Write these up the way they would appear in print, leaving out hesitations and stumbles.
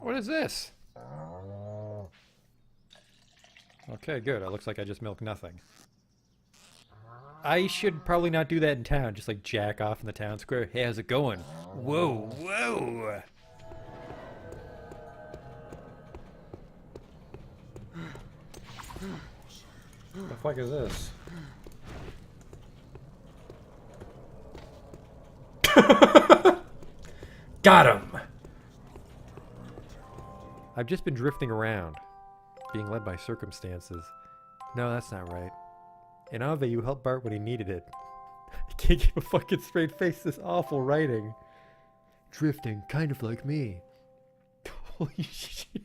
What is this? Okay, good. It looks like I just milked nothing. I should probably not do that in town. Just like jack off in the town square. Hey, how's it going? Whoa, whoa! What the fuck is this? Got him! I've just been drifting around, being led by circumstances. No, that's not right. In Ave, you helped Bart when he needed it. I can't keep a fucking straight face, this awful writing. Drifting, kind of like me. Holy shit.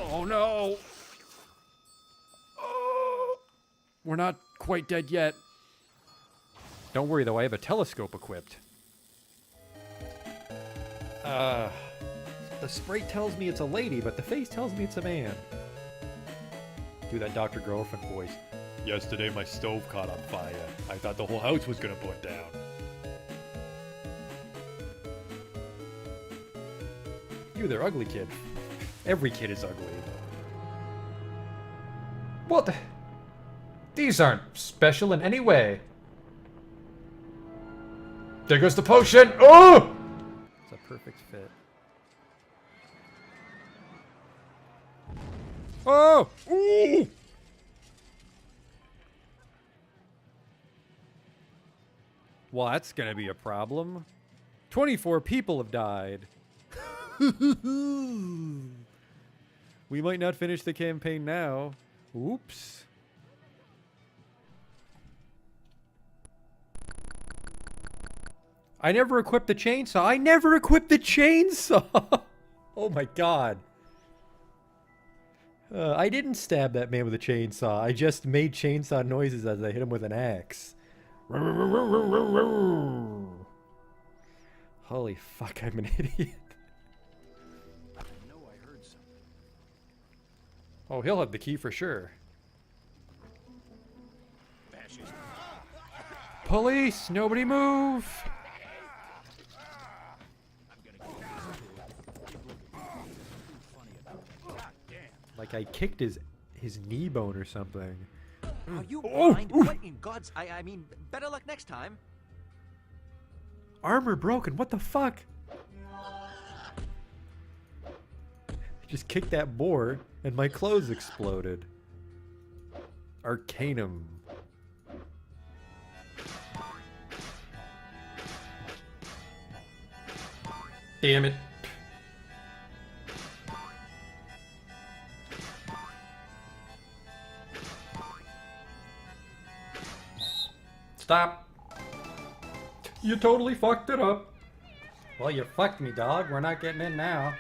Oh no! Oh, we're not quite dead yet. Don't worry though, I have a telescope equipped. The sprite tells me it's a lady, but the face tells me it's a man. Do that Dr. Girlfriend voice. Yesterday my stove caught on fire. I thought the whole house was gonna burn down. You, they're ugly, kid. Every kid is ugly. What? These aren't special in any way. There goes the potion! Oh! It's a perfect fit. Oh! Ooh! Well, that's gonna be a problem. 24 people have died. We might not finish the campaign now. Oops. I never equipped the chainsaw. I never equipped the chainsaw! Oh my god. I didn't stab that man with a chainsaw. I just made chainsaw noises as I hit him with an axe. Holy fuck, I'm an idiot. Oh, he'll have the key for sure. Police! Nobody move! Like I kicked his knee bone or something. Are you blind? What in God's... I mean, better luck next time. Armor broken, what the fuck? Just kicked that boar and my clothes exploded. Arcanum. Damn it. Stop. You totally fucked it up. Well, you fucked me, dog. We're not getting in now.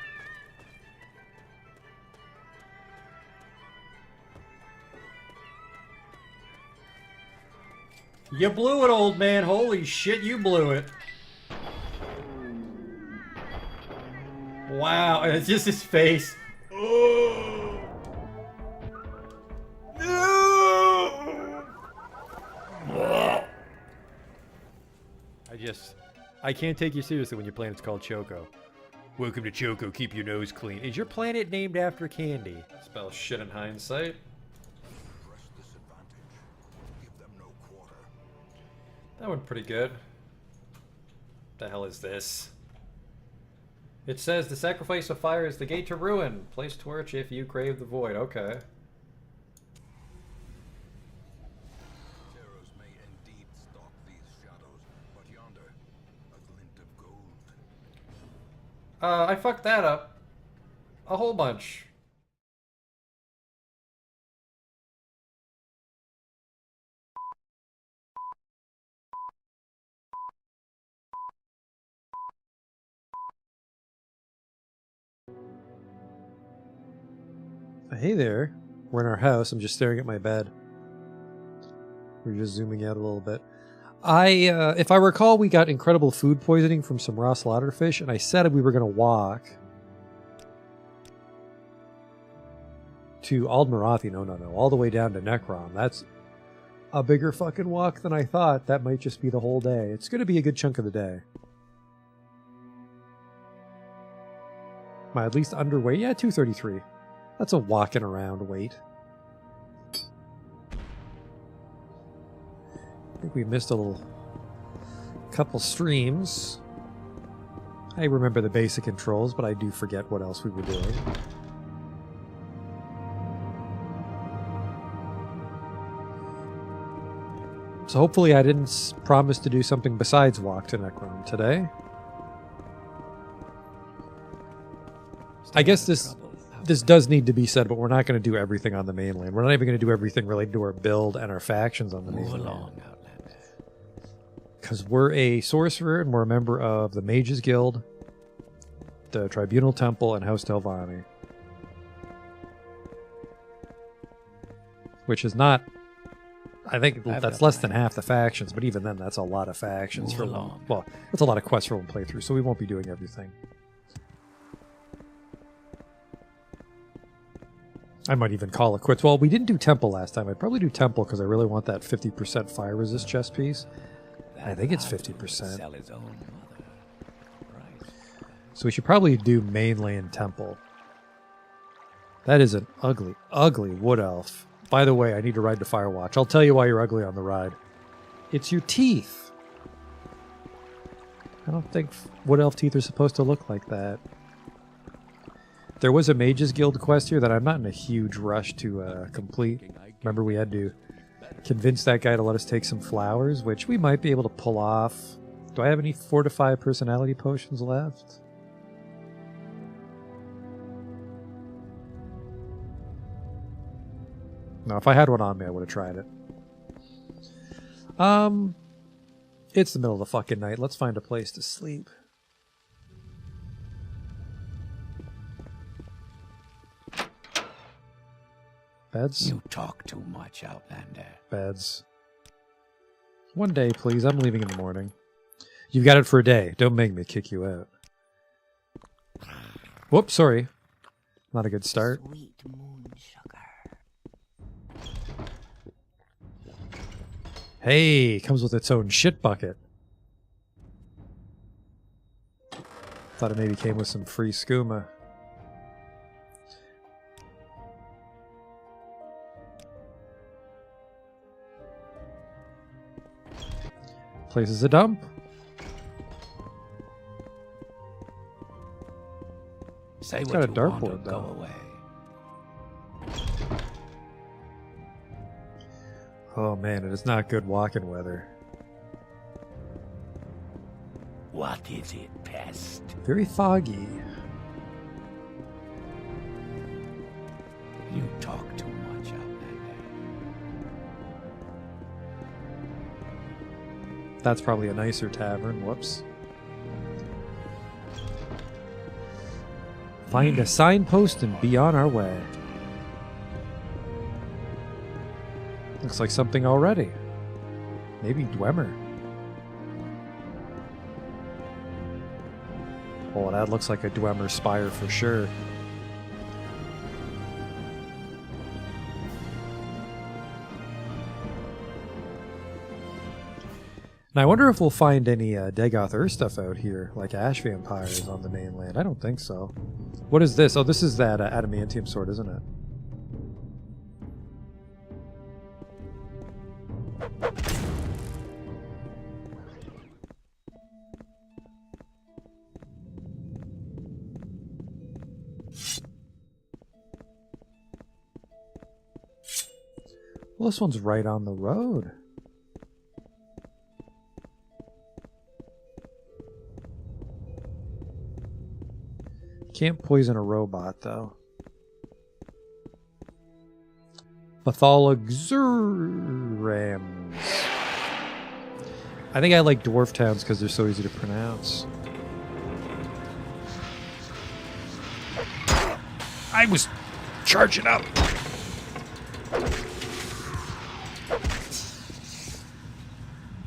You blew it, old man. Holy shit, you blew it. Wow, and it's just his face. Oh. No. I can't take you seriously when your planet's called Choco. Welcome to Choco, keep your nose clean. Is your planet named after candy? Spell shit in hindsight. That went pretty good. The hell is this? It says the sacrifice of fire is the gate to ruin. Place torch if you crave the void. Okay. Terrors may indeed stalk these shadows, but yonder, a glint of gold. I fucked that up. A whole bunch. Hey there. We're in our house. I'm just staring at my bed. We're just zooming out a little bit. If I recall, we got incredible food poisoning from some raw slaughterfish, and I said we were going to walk to Aldmarathi. No, all the way down to Necrom. That's a bigger fucking walk than I thought. That might just be the whole day. It's going to be a good chunk of the day. Am I at least underweight? Yeah, 233. That's a walking around weight. I think we missed a couple streams. I remember the basic controls, but I do forget what else we were doing. So hopefully I didn't promise to do something besides walk to Necrom today. I guess this does need to be said, but we're not going to do everything on the mainland. We're not even going to do everything related to our build and our factions on the mainland. Because we're a sorcerer and we're a member of the Mages Guild, the Tribunal Temple, and House Telvanni. Which is not... I think that's less than half the factions, but even then that's a lot of factions for one. Well, that's a lot of quests for one playthrough, so we won't be doing everything. I might even call it quits. Well, we didn't do Temple last time. I'd probably do Temple because I really want that 50% fire resist chest piece. I think it's 50%. So we should probably do mainland Temple. That is an ugly, ugly wood elf. By the way, I need to ride to Firewatch. I'll tell you why you're ugly on the ride. It's your teeth. I don't think wood elf teeth are supposed to look like that. There was a Mages Guild quest here that I'm not in a huge rush to complete. Remember, we had to convince that guy to let us take some flowers, which we might be able to pull off. Do I have any fortify personality potions left? No, if I had one on me, I would have tried it. It's the middle of the fucking night. Let's find a place to sleep. Beds? You talk too much, Outlander. Beds. One day, please. I'm leaving in the morning. You've got it for a day. Don't make me kick you out. Whoops, sorry. Not a good start. Sweet moon sugar. Hey, comes with its own shit bucket. Thought it maybe came with some free skooma. Place is a dump. Say It's what got a you dartboard, want or though. go away. Oh man, it is not good walking weather. What is it, pest? Very foggy. You talk too much, Outlander. That's probably a nicer tavern. Whoops. Find a signpost and be on our way. Looks like something already. Maybe Dwemer. Oh, that looks like a Dwemer spire for sure. And I wonder if we'll find any Dagoth Ur stuff out here, like ash vampires on the mainland. I don't think so. What is this? Oh, this is that adamantium sword, isn't it? Well, this one's right on the road. Can't poison a robot, though. Patholoxurams. I think I like dwarf towns because they're so easy to pronounce. I was charging up.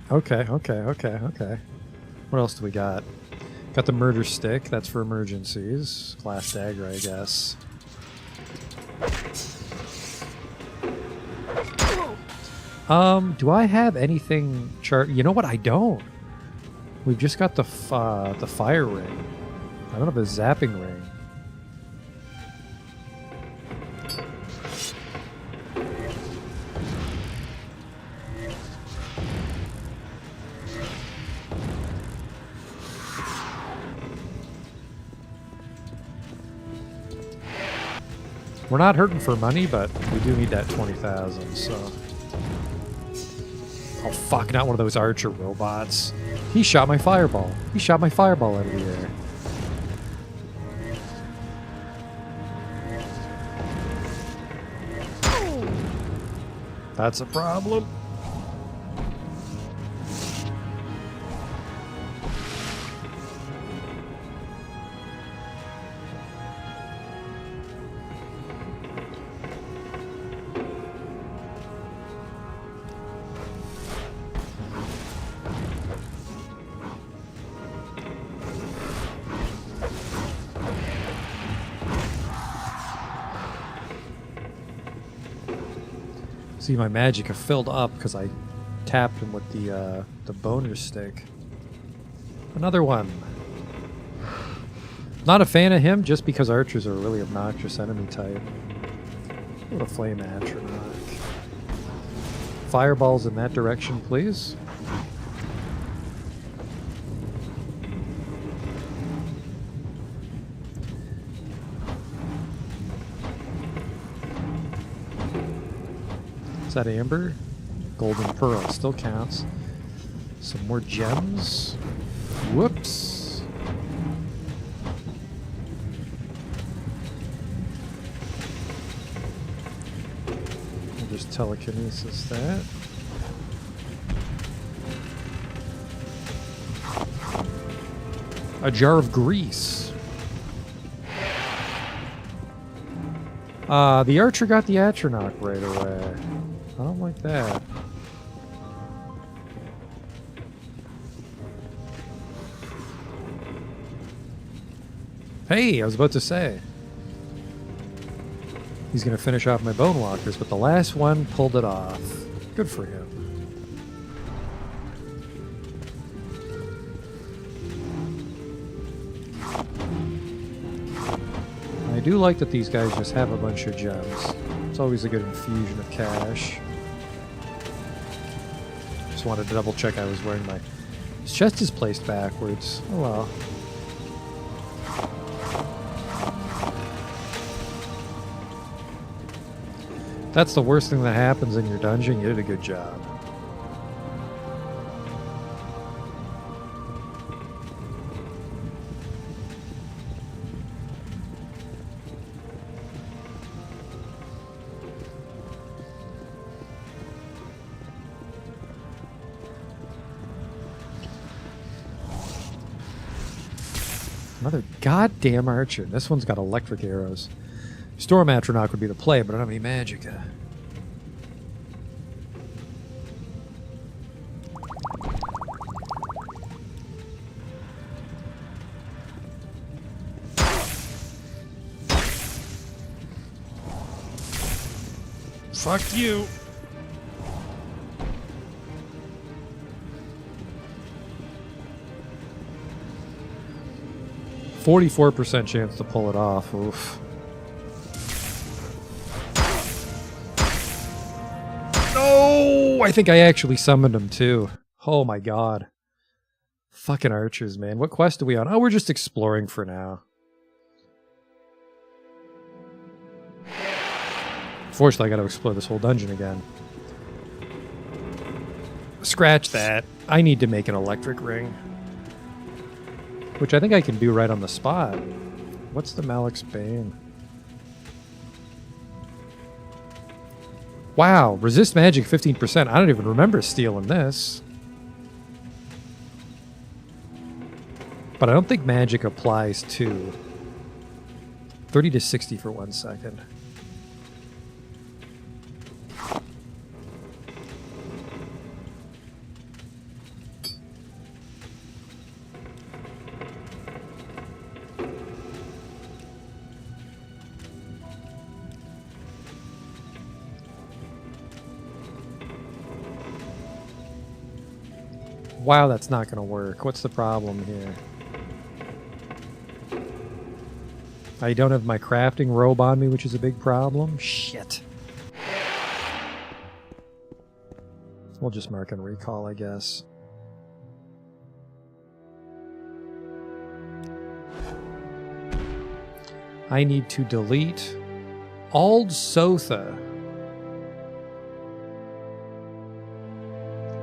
Okay, okay, okay, okay. What else do we got? Got the murder stick. That's for emergencies. Glass dagger, I guess. Do I have anything You know what? I don't. We've just got the fire ring. I don't have a zapping ring. We're not hurting for money, but we do need that 20,000, so... Oh, fuck, not one of those archer robots. He shot my fireball. He shot my fireball out of the air. That's a problem. See, my magic have filled up because I tapped him with the boner stick. Another one. Not a fan of him just because archers are a really obnoxious enemy type. What a flame atronach. Fireballs in that direction, please. Is that amber? Golden pearl still counts. Some more gems. Whoops. We'll just telekinesis that. A jar of grease. The archer got the atronach right away. I don't like that. Hey, I was about to say. He's going to finish off my bone walkers, but the last one pulled it off. Good for him. I do like that these guys just have a bunch of gems. It's always a good infusion of cash. Just wanted to double check I was wearing my... His chest is placed backwards. Oh well. That's the worst thing that happens in your dungeon. You did a good job. Another goddamn archer. This one's got electric arrows. Storm Atronach would be the play, but I don't have any magicka. Fuck you. 44% chance to pull it off. Oof. No! I think I actually summoned him too. Oh my god. Fucking archers, man. What quest are we on? Oh, we're just exploring for now. Fortunately, I gotta explore this whole dungeon again. Scratch that. I need to make an electric ring. Which I think I can do right on the spot. What's the Malik's Bane? Wow, resist magic 15%. I don't even remember stealing this. But I don't think magic applies to 30 to 60 for 1 second. Wow, that's not gonna work. What's the problem here? I don't have my crafting robe on me, which is a big problem. Shit. We'll just mark and recall, I guess. I need to delete Ald Sotha.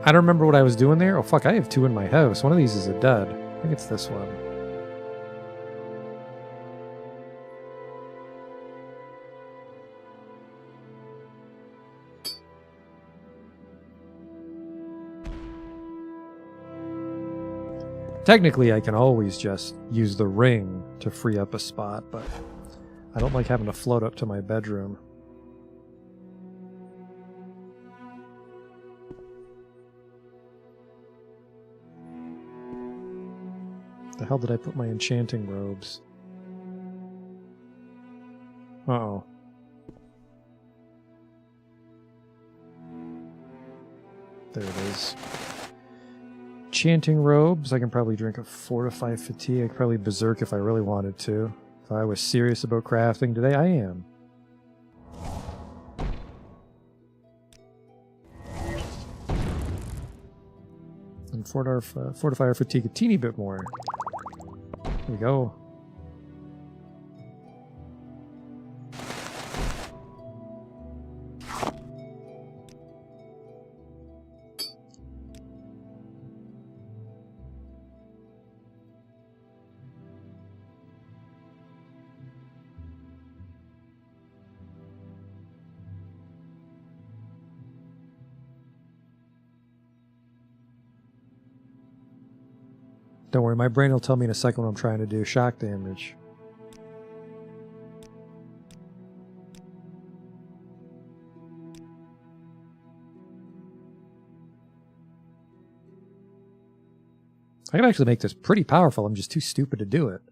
I don't remember what I was doing there. Oh fuck, I have 2 in my house. One of these is a dud. I think it's this one. Technically, I can always just use the ring to free up a spot, but I don't like having to float up to my bedroom. The hell did I put my enchanting robes? Uh-oh. There it is. Enchanting robes. I can probably drink a 4 to 5 fatigue. I could probably berserk if I really wanted to. If I was serious about crafting today, I am. And fortify our fatigue a teeny bit more. There we go. Don't worry, my brain will tell me in a second what I'm trying to do. Shock damage. I can actually make this pretty powerful. I'm just too stupid to do it.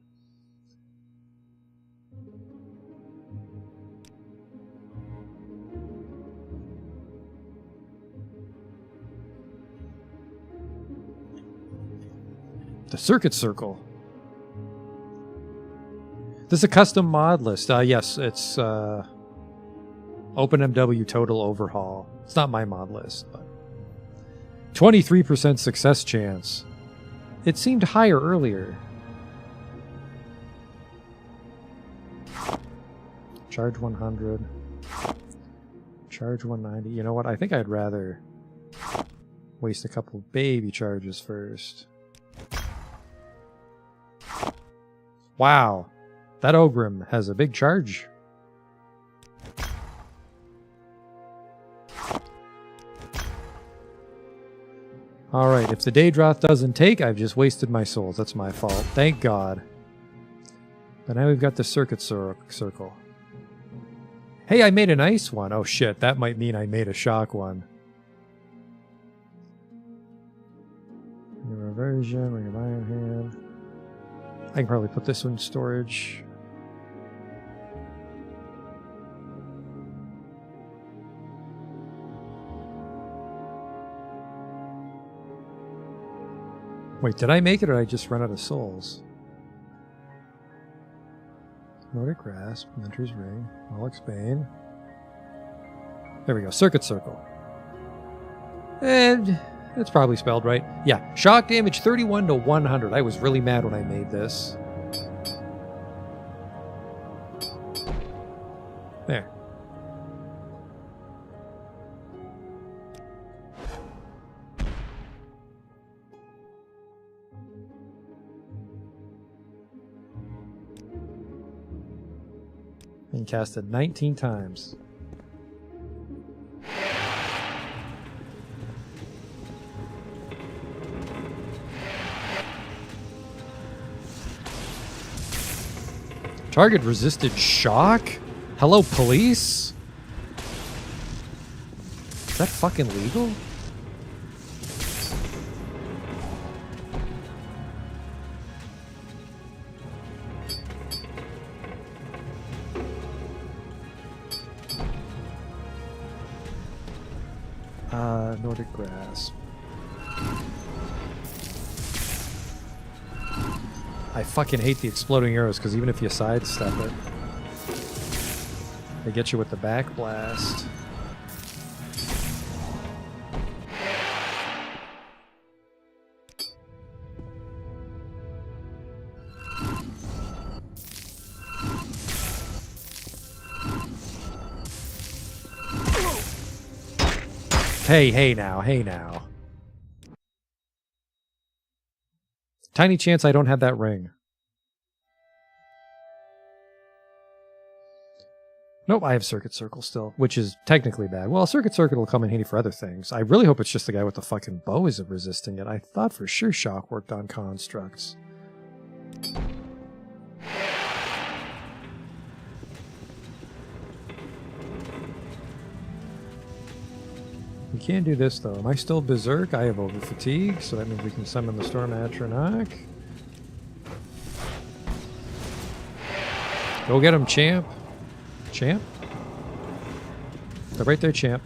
The Circuit Circle. This is a custom mod list. Yes, it's OpenMW Total Overhaul. It's not my mod list, but 23% success chance. It seemed higher earlier. Charge 100. Charge 190. You know what? I think I'd rather waste a couple of baby charges first. Wow, that Ogrim has a big charge. Alright, if the Daedroth doesn't take, I've just wasted my souls. That's my fault. Thank God. But now we've got the Circuit Circle. Hey, I made an ice one. Oh shit, that might mean I made a shock one. Reversion, Ring of Iron Hand. I can probably put this one in storage. Wait, did I make it or did I just run out of souls? Nordic Grasp, Mentor's Ring, Moloch's Bane. There we go, Circuit Circle. And it's probably spelled right. Yeah, shock damage 31 to 100. I was really mad when I made this. There. And cast it 19 times. Target resisted shock? Hello, police? Is that fucking legal? Nordic Grasp. I fucking hate the exploding arrows because even if you sidestep it, they get you with the back blast. Hey now. Tiny chance I don't have that ring. Nope, I have Circuit Circle still, which is technically bad. Well, Circuit Circuit will come in handy for other things. I really hope it's just the guy with the fucking bow isn't resisting it. I thought for sure Shock worked on constructs. We can't do this though. Am I still Berserk? I have over fatigue, so that means we can summon the Storm Atronach. Go get him, champ. Champ? They're right there, champ.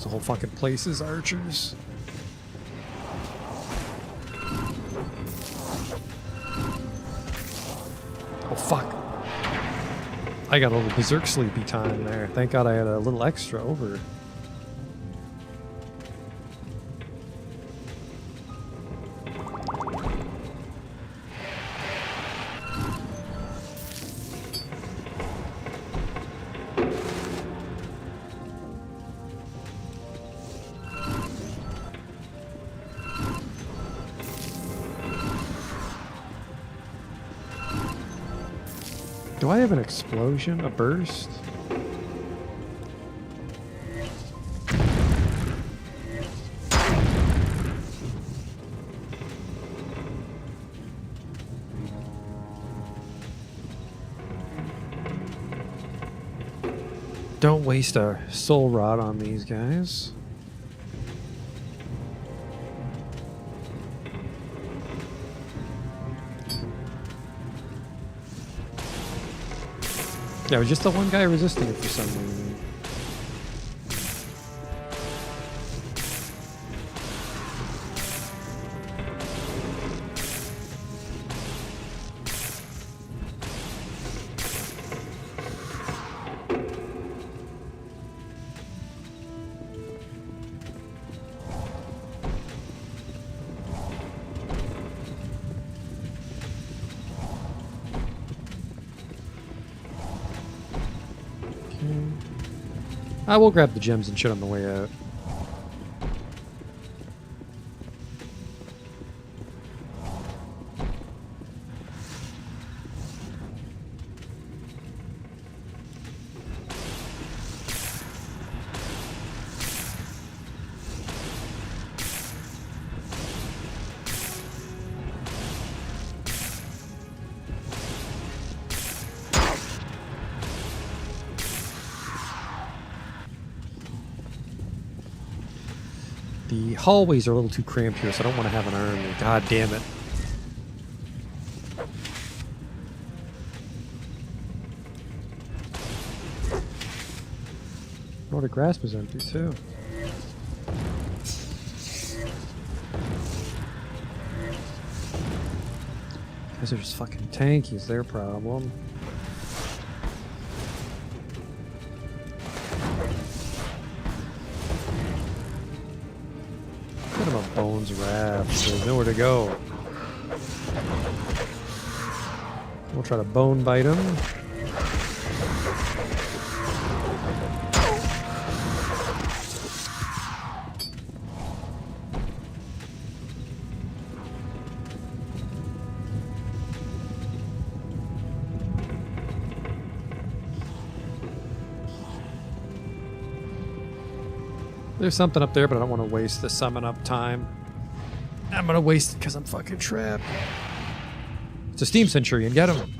The whole fucking place is archers. Oh fuck. I got a little berserk sleepy time there. Thank God I had a little extra over. Do I have an explosion? A burst? Don't waste our soul rod on these guys. Yeah, it was just the one guy resisting it for some reason. I will grab the gems and shit on the way out. The hallways are a little too cramped here, so I don't want to have an army. God damn it. Oh, the grasp is empty too. Guys are just fucking tanky, is their problem. Kind of a bones raft. There's nowhere to go. We'll try to bone bite him. There's something up there, but I don't want to waste the summon up time. I'm gonna waste it because I'm fucking trapped. It's a Steam Centurion, get him.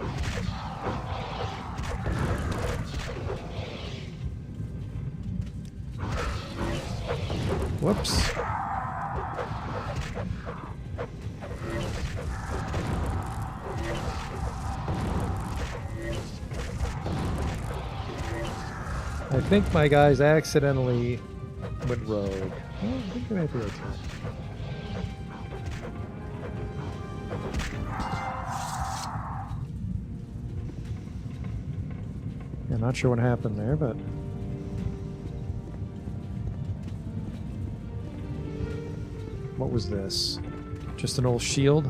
Whoops. I think my guys accidentally went rogue. Well, I think they might be okay. Yeah, not sure what happened there, but what was this? Just an old shield?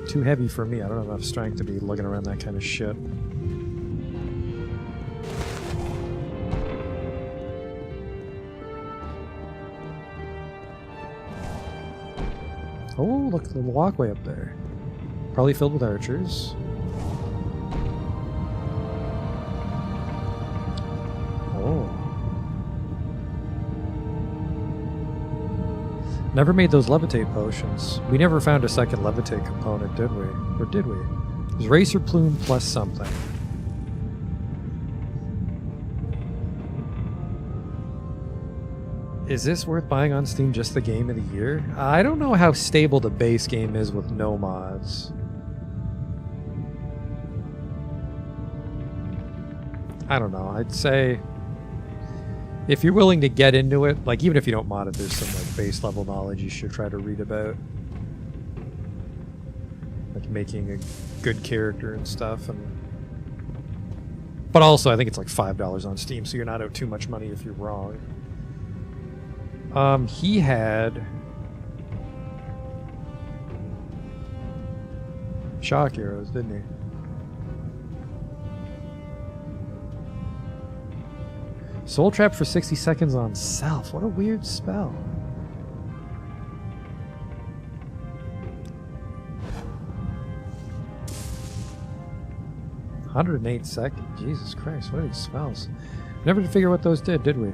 Too heavy for me. I don't have enough strength to be lugging around that kind of shit. Oh, look, the walkway up there. Probably filled with archers. Oh. Never made those levitate potions. We never found a second levitate component, did we? Or did we? It was Racer Plume plus something. Is this worth buying on Steam, just the game of the year? I don't know how stable the base game is with no mods. I don't know. I'd say if you're willing to get into it, like even if you don't mod it, there's some like base level knowledge you should try to read about. Like making a good character and stuff. But also I think it's like $5 on Steam, so you're not out too much money if you're wrong. He had shock arrows, didn't he? Soul Trap for 60 seconds on self. What a weird spell. $108 seconds. Jesus Christ, what are these spells? Never did figure what those did we?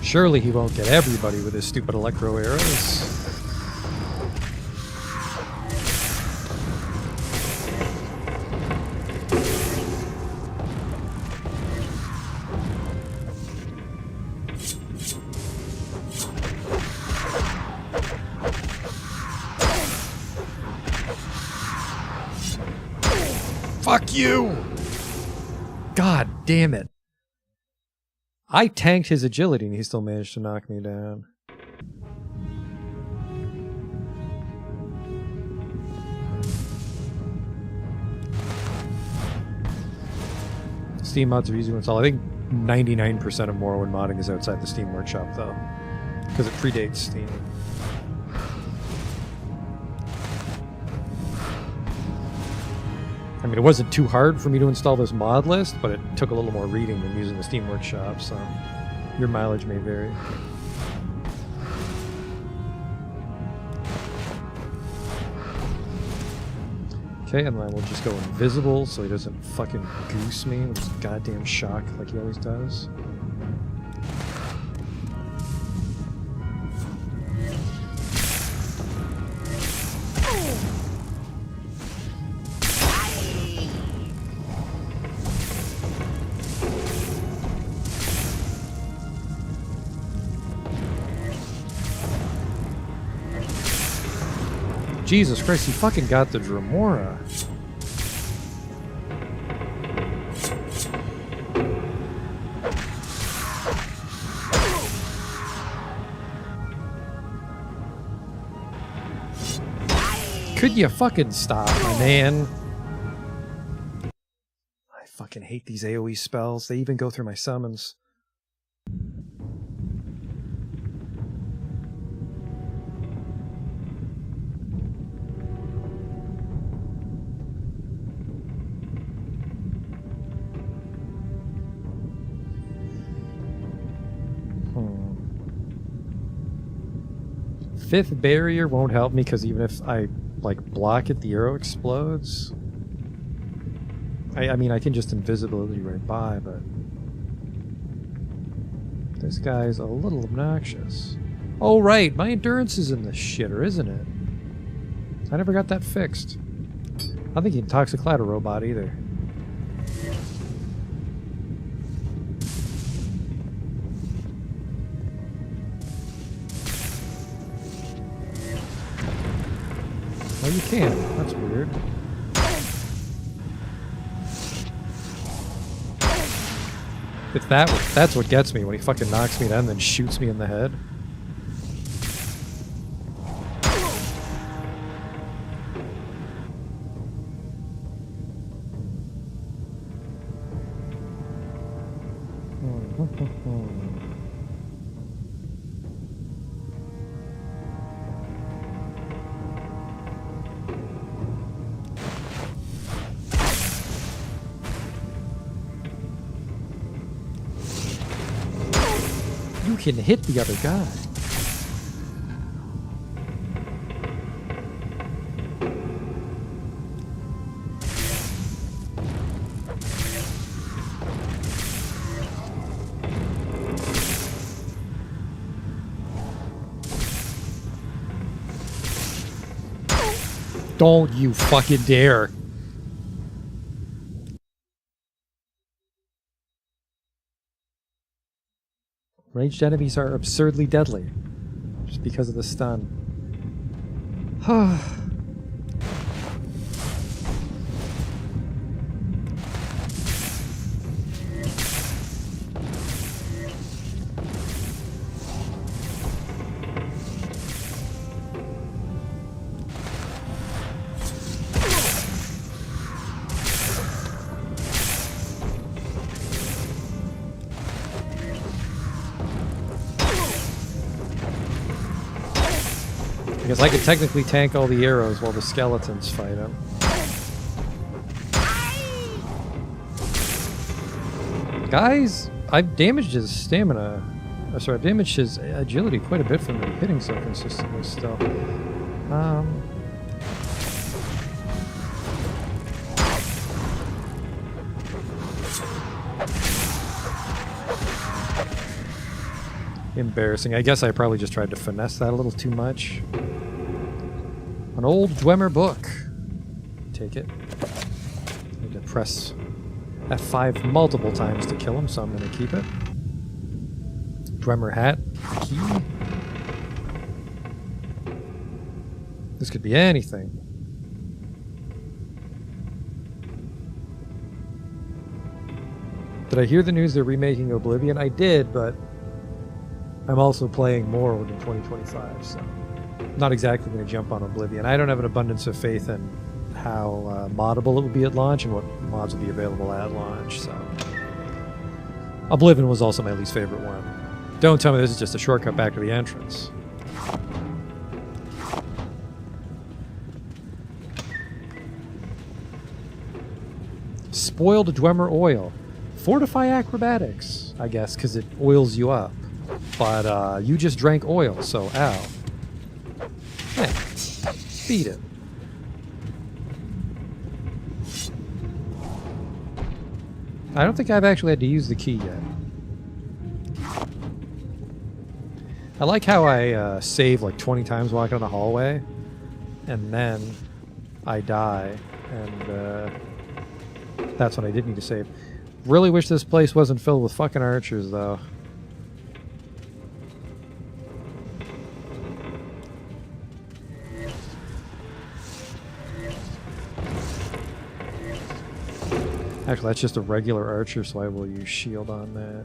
Surely he won't get everybody with his stupid electro arrows. Fuck you! God damn it. I tanked his agility and he still managed to knock me down. Steam mods are easy to install. I think 99% of Morrowind modding is outside the Steam Workshop though, because it predates Steam. I mean, it wasn't too hard for me to install this mod list, but it took a little more reading than using the Steam Workshop, so your mileage may vary. Okay, and then we'll just go invisible so he doesn't fucking goose me with his goddamn shock like he always does. Jesus Christ, he fucking got the Dremora. Could you fucking stop, my man? I fucking hate these AoE spells. They even go through my summons. fifth barrier won't help me because even if I like block it, the arrow explodes. I mean, I can just invisibility right by, but this guy's a little obnoxious. Oh right, my endurance is in the shitter, isn't it? I never got that fixed. I don't think he can toxiclad a robot either. Oh, you can. That's weird. It's that's what gets me when he fucking knocks me down and then shoots me in the head. You can hit the other guy. Don't you fucking dare. Ranged enemies are absurdly deadly, just because of the stun. Because I could technically tank all the arrows while the skeletons fight him. Guys, I've damaged his stamina. Sorry, I've damaged his agility quite a bit from the hitting so consistently still. Embarrassing. I guess I probably just tried to finesse that a little too much. An old Dwemer book. Take it. I need to press F5 multiple times to kill him, so I'm going to keep it. Dwemer hat. Key. This could be anything. Did I hear the news they're remaking Oblivion? I did, but I'm also playing Morrowind in 2025, so I'm not exactly going to jump on Oblivion. I don't have an abundance of faith in how moddable it will be at launch and what mods will be available at launch, so... Oblivion was also my least favorite one. Don't tell me this is just a shortcut back to the entrance. Spoiled Dwemer oil. Fortify acrobatics, I guess, because it oils you up. But you just drank oil, so ow. Yeah, beat it. I don't think I've actually had to use the key yet. I like how I save like 20 times walking down the hallway, and then I die, and that's when I did need to save. Really wish this place wasn't filled with fucking archers, though. Actually, that's just a regular archer, so I will use shield on that.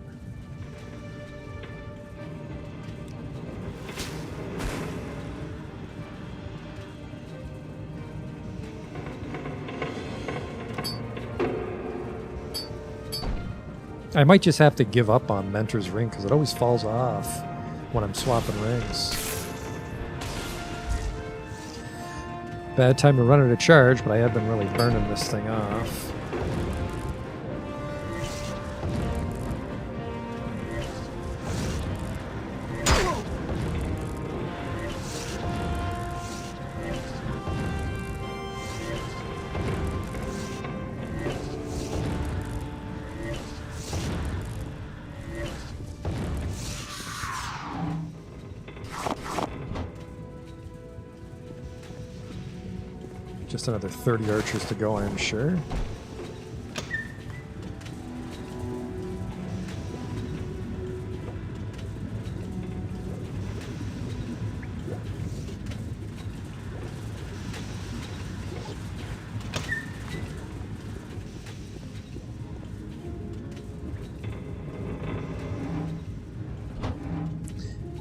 I might just have to give up on Mentor's Ring, because it always falls off when I'm swapping rings. Bad time to run it a charge, but I have been really burning this thing off. Just another 30 archers to go, I'm sure.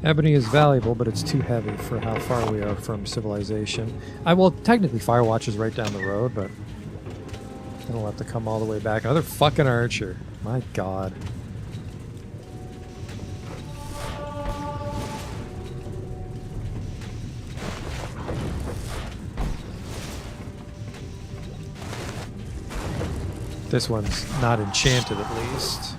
Ebony is valuable, but it's too heavy for how far we are from civilization. Well, technically Firewatch is right down the road, but I don't have to come all the way back. Another fucking archer. My god. This one's not enchanted, at least.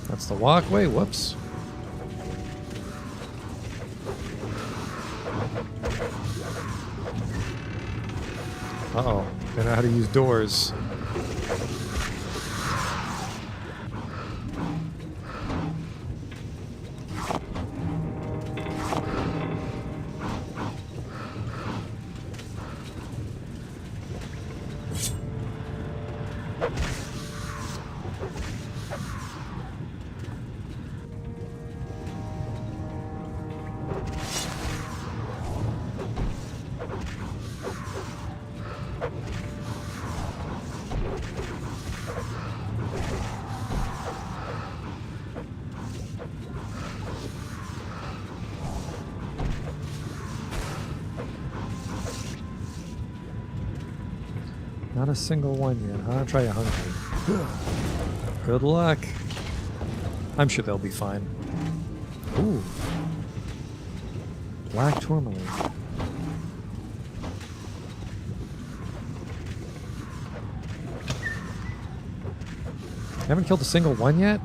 That's the walkway. Whoops. Uh-oh. They know how to use doors. Not a single one yet. I'll try 100. Good luck. I'm sure they'll be fine. Ooh. Black tourmaline. Haven't killed a single one yet?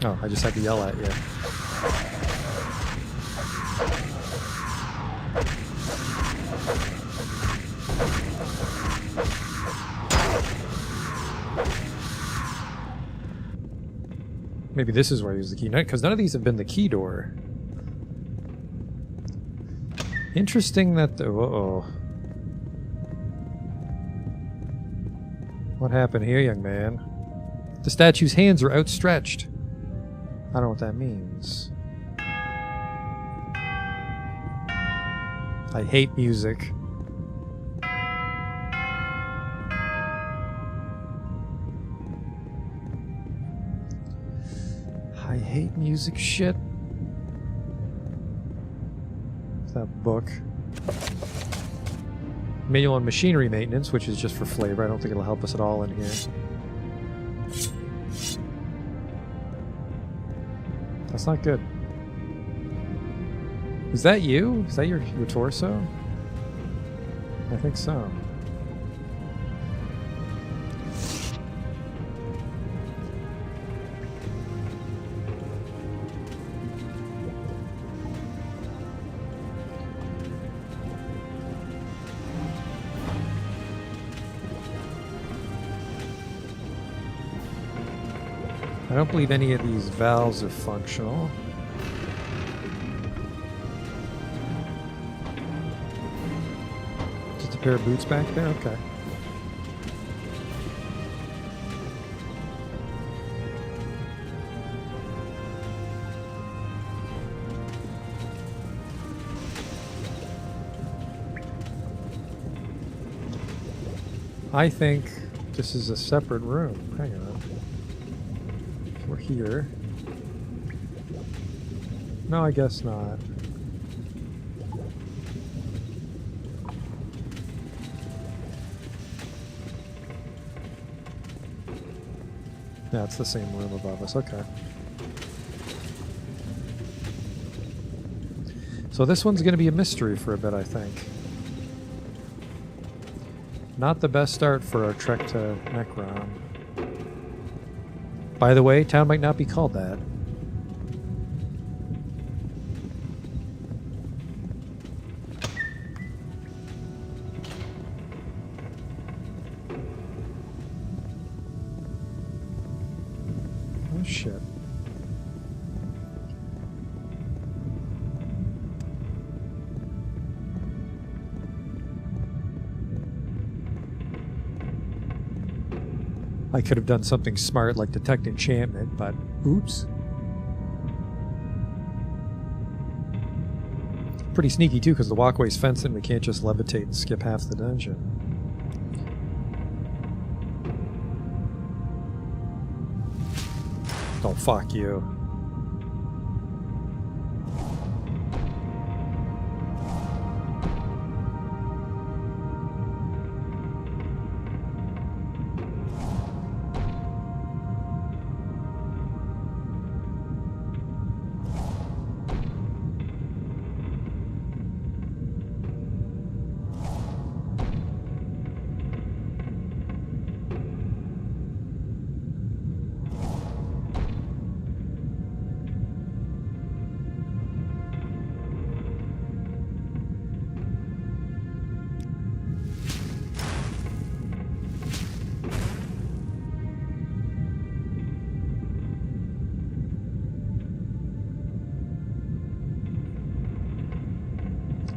Oh, I just had to yell at you. Maybe this is where I use the key. Because none of these have been the key door. Interesting that the... Uh-oh. What happened here, young man? The statue's hands are outstretched. I don't know what that means. I hate music. I hate music shit. What's that book? Manual on machinery maintenance, which is just for flavor. I don't think it'll help us at all in here. That's not good. Is that you? Is that your torso? I think so. I don't believe any of these valves are functional. Just a pair of boots back there? Okay. I think this is a separate room. Hang on. We're here. No, I guess not. Yeah, it's the same room above us. Okay. So this one's going to be a mystery for a bit, I think. Not the best start for our trek to Necron. By the way, town might not be called that. Oh shit. I could have done something smart like detect enchantment, but oops. Pretty sneaky too, because the walkway's fenced and we can't just levitate and skip half the dungeon. Oh, fuck you.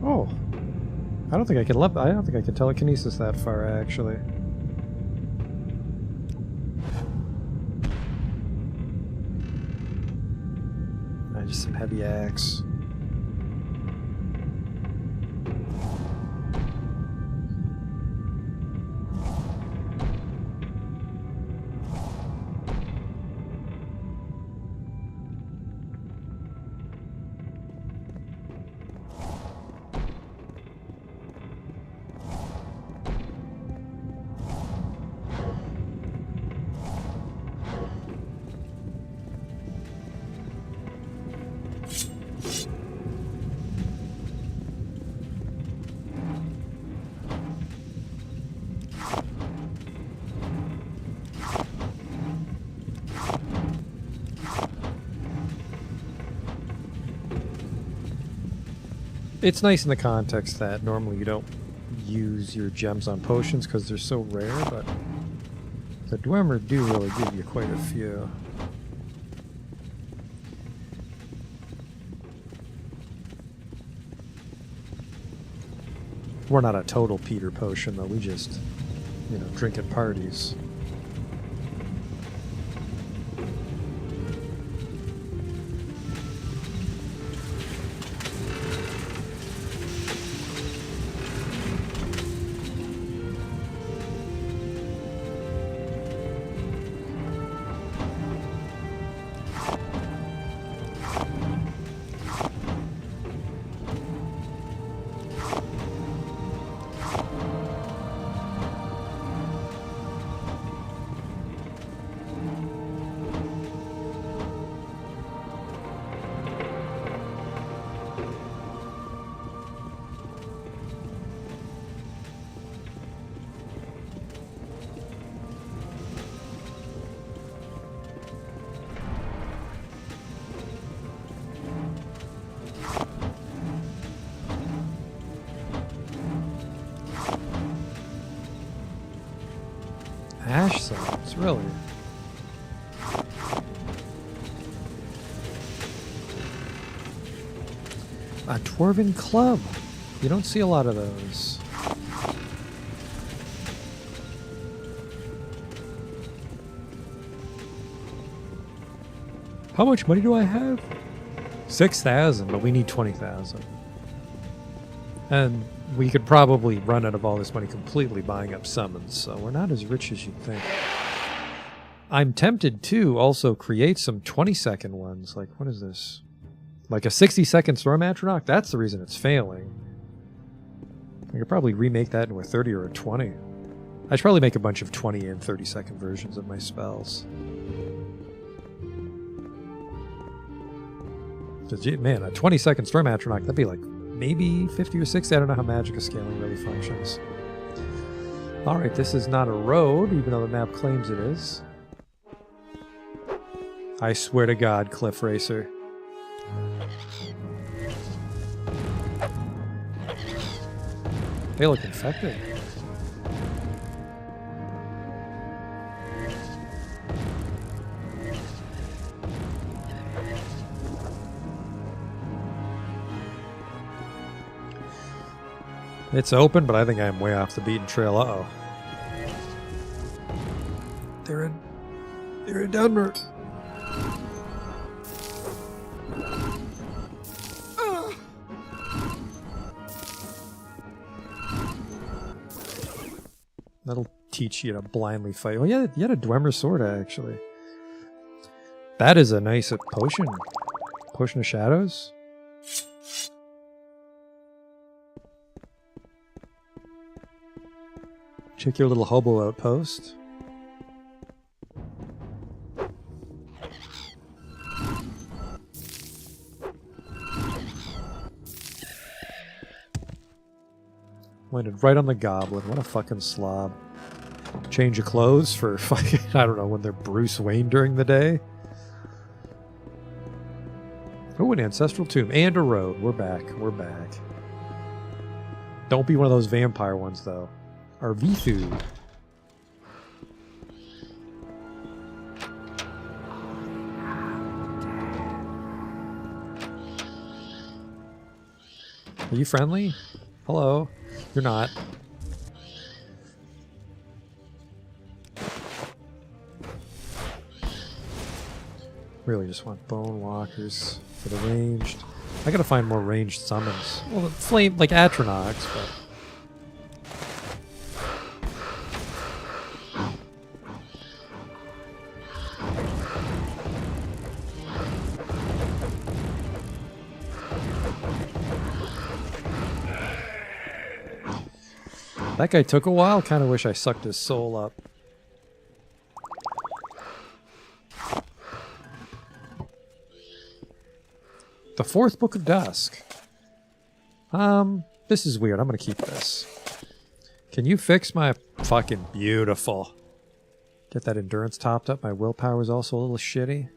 Oh, I don't think I can telekinesis that far actually. Just some heavy axe. It's nice in the context that normally you don't use your gems on potions because they're so rare, but the Dwemer do really give you quite a few. We're not a total Peter potion though, we just, you know, drink at parties. Ash sounds, really. A Dwarven club. You don't see a lot of those. How much money do I have? 6,000, but we need 20,000. And we could probably run out of all this money completely buying up summons, so we're not as rich as you'd think. I'm tempted to also create some 20-second ones. Like, what is this? Like a 60-second Storm Atronach? That's the reason it's failing. I could probably remake that into a 30 or a 20. I should probably make a bunch of 20 and 30-second versions of my spells. Because, man, a 20-second Storm Atronach, that'd be like maybe 50 or 60. I don't know how Magicka scaling really functions. Alright, this is not a road, even though the map claims it is. I swear to God, Cliff Racer. They look infected. It's open, but I think I'm way off the beaten trail. Uh-oh. They're in Denver. That'll teach you to blindly fight. Oh yeah, you had a Dwemer sword actually. That is a nice potion. Potion of Shadows. Check your little hobo outpost. Landed right on the goblin. What a fucking slob. Change of clothes for fucking, I don't know, when they're Bruce Wayne during the day. Oh, an ancestral tomb and a road. We're back. We're back. Don't be one of those vampire ones, though. Arvithu. Are you friendly? Hello. You're not. Really just want bone walkers for the ranged. I gotta find more ranged summons. Well, the flame, like Atronox, but... That guy took a while. Kind of wish I sucked his soul up. The Fourth Book of Dusk. This is weird. I'm gonna keep this. Can you fix my fucking beautiful? Get that endurance topped up. My willpower is also a little shitty.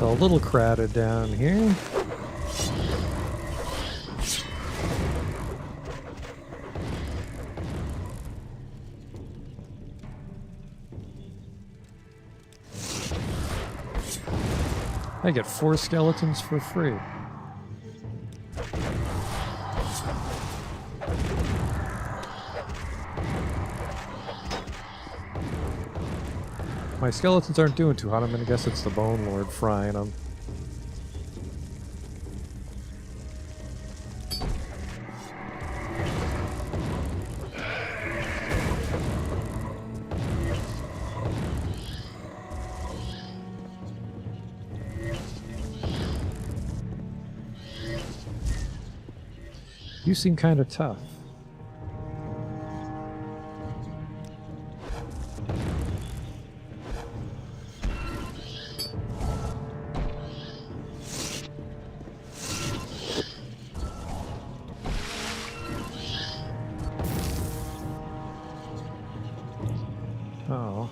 A little crowded down here. I get 4 skeletons for free. My skeletons aren't doing too hot. I'm gonna guess it's the Bone Lord frying them. You seem kind of tough. Oh.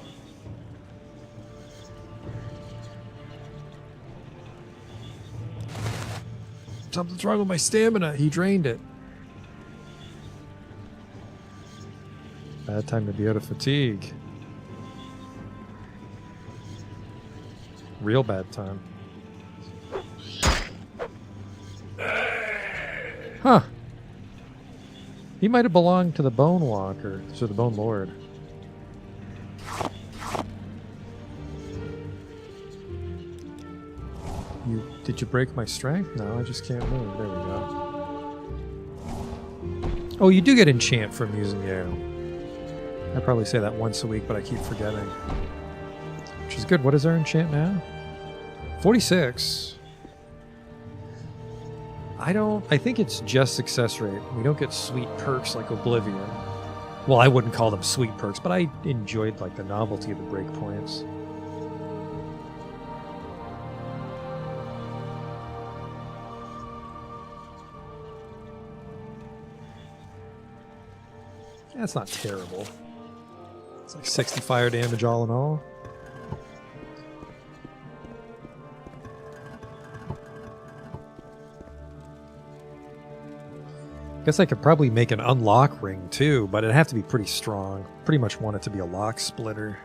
Something's wrong with my stamina. He drained it. Bad time to be out of fatigue. Real bad time. Huh. He might have belonged to the Bone Walker, so the Bone Lord. Did you break my strength? No, I just can't move. There we go. Oh, you do get enchant from using the arrow. I probably say that once a week, but I keep forgetting. Which is good. What is our enchant now? 46. I think it's just success rate. We don't get sweet perks like Oblivion. Well, I wouldn't call them sweet perks, but I enjoyed like the novelty of the breakpoints. That's not terrible. It's like 60 fire damage all in all. Guess I could probably make an unlock ring too, but it'd have to be pretty strong. Pretty much want it to be a lock splitter.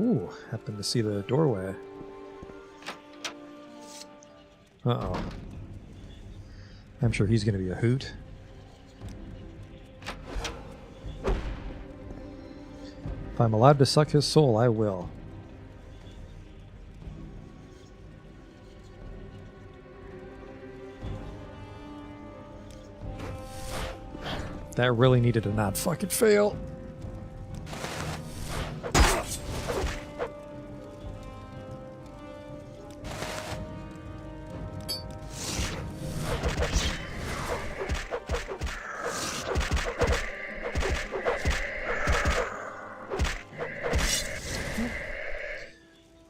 Ooh, happened to see the doorway. Uh-oh. I'm sure he's going to be a hoot. If I'm allowed to suck his soul, I will. That really needed to not fucking fail.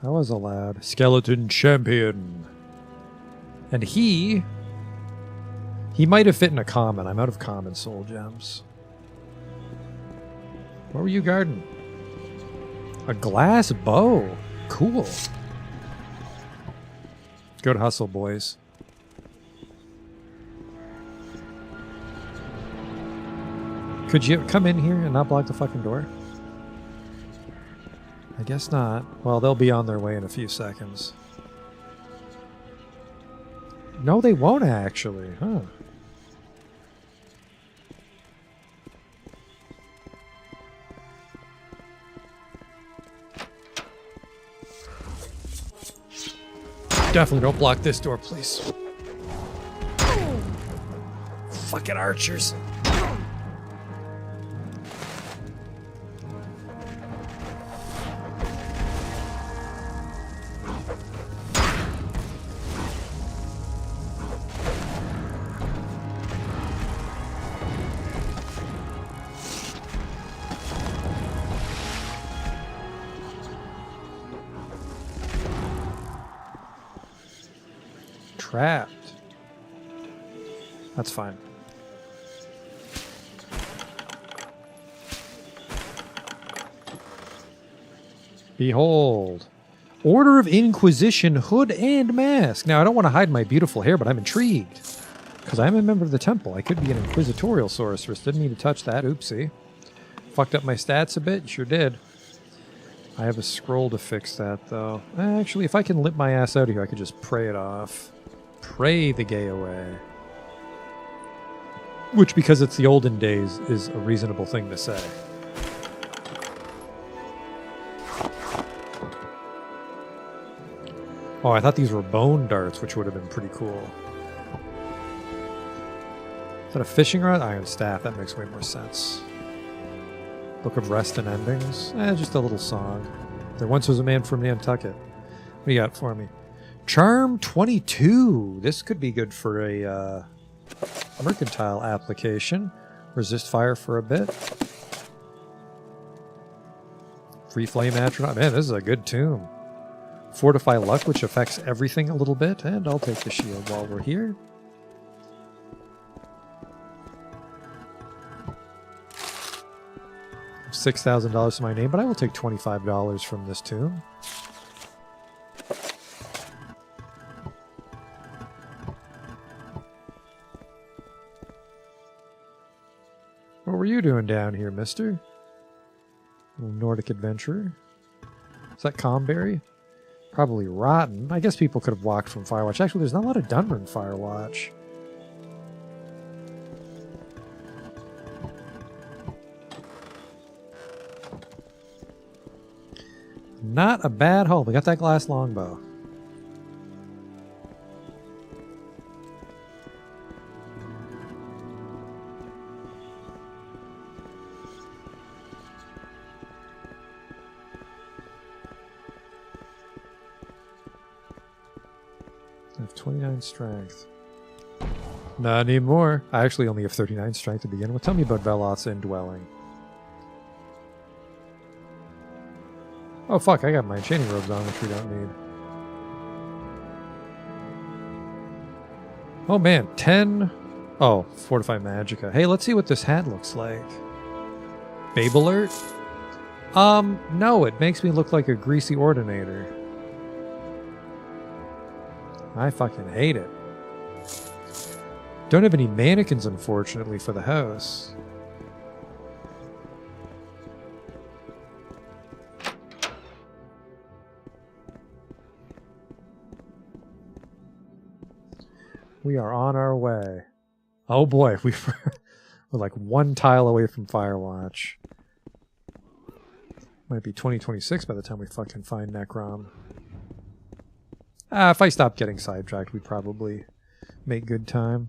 I was allowed. Skeleton champion. And he might have fit in a common. I'm out of common soul gems. What were you guarding? A glass bow. Cool. Good hustle, boys. Could you come in here and not block the fucking door? I guess not. Well, they'll be on their way in a few seconds. No, they won't actually, huh? Definitely don't block this door, please. Fucking archers. Trapped. That's fine. Behold. Order of Inquisition hood and mask. Now, I don't want to hide my beautiful hair, but I'm intrigued. Because I'm a member of the temple. I could be an inquisitorial sorceress. Didn't need to touch that. Oopsie. Fucked up my stats a bit. Sure did. I have a scroll to fix that, though. Actually, if I can limp my ass out of here, I could just pray it off. Pray the gay away. Which, because it's the olden days, is a reasonable thing to say. Oh, I thought these were bone darts, which would have been pretty cool. Is that a fishing rod? Iron staff. That makes way more sense. Book of Rest and Endings. Just a little song. There once was a man from Nantucket. What do you got for me? Charm 22. This could be good for a mercantile application. Resist fire for a bit. Free flame atronach. Man, this is a good tomb. Fortify luck, which affects everything a little bit. And I'll take the shield while we're here. $6,000 to my name, but I will take $25 from this tomb. What were you doing down here, mister? Little Nordic adventurer. Is that Comberry? Probably rotten. I guess people could have walked from Firewatch. Actually, there's not a lot of Dunmer Firewatch. Not a bad haul. We got that glass longbow. have 29 strength. Not anymore. I actually only have 39 strength to begin with. Tell me about Velot's Indwelling. Oh fuck, I got my enchanting robes on, which we don't need. Oh man, 10... Oh, Fortify Magicka. Hey, let's see what this hat looks like. Babe alert? No, it makes me look like a greasy ordinator. I fucking hate it. Don't have any mannequins, unfortunately, for the house. We are on our way. Oh boy, we're like one tile away from Firewatch. Might be 2026 by the time we fucking find Necrom. If I stopped getting sidetracked, we'd probably make good time.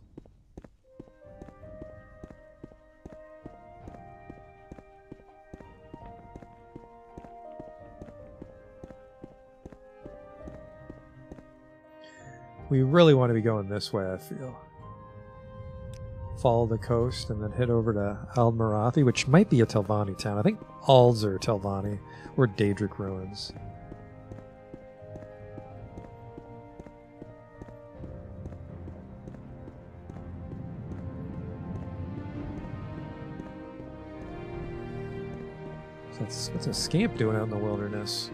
We really want to be going this way, I feel. Follow the coast and then head over to Aldmarathi, which might be a Telvanni town. I think Alds are Telvanni, or Daedric ruins. What's a scamp doing out in the wilderness?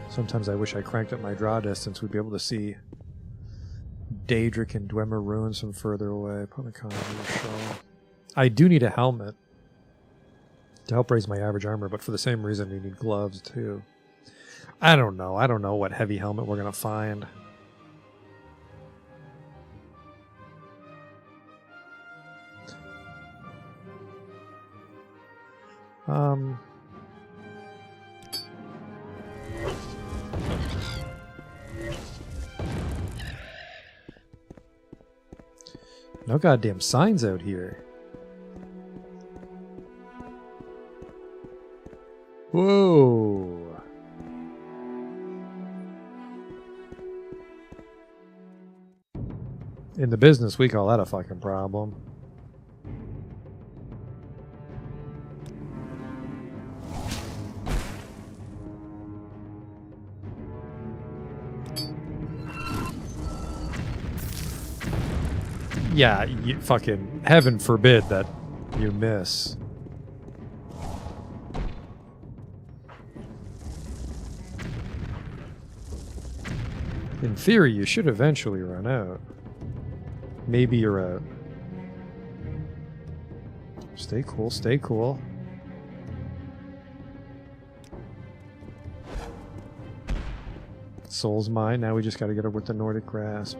Sometimes I wish I cranked up my draw distance. We'd be able to see Daedric and Dwemer ruins from further away. Put my con I do need a helmet to help raise my average armor, but for the same reason we need gloves too. I don't know. I don't know what heavy helmet we're going to find. No goddamn signs out here. Whoa. In the business, we call that a fucking problem. Yeah, you fucking heaven forbid that you miss. In theory, you should eventually run out. Maybe you're out. Stay cool, stay cool. Soul's mine, now we just gotta get her with the Nordic Grasp.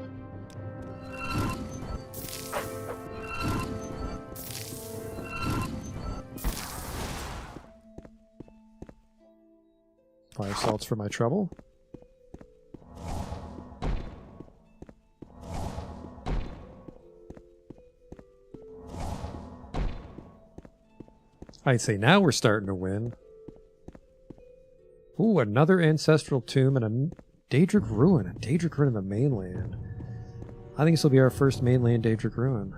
Fire salts for my trouble. I'd say now we're starting to win. Ooh, another ancestral tomb and a Daedric ruin. A Daedric ruin in the mainland. I think this will be our first mainland Daedric ruin.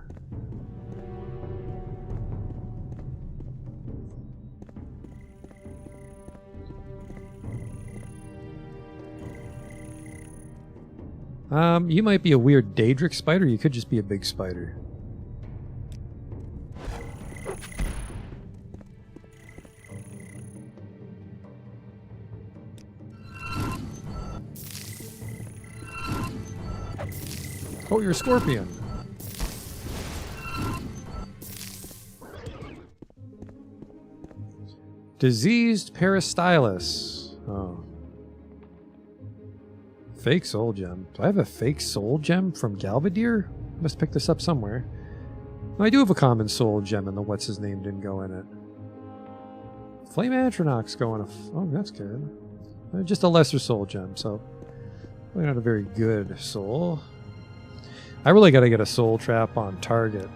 You might be a weird Daedric spider, you could just be a big spider. Oh, you're a scorpion. Diseased Peristylus. Oh. Fake soul gem. Do I have a fake soul gem from Galvadir? Must pick this up somewhere. I do have a common soul gem, and the what's his name didn't go in it. Flame Atronach's going. Oh, that's good. Just a lesser soul gem, so probably not a very good soul. I really got to get a soul trap on target.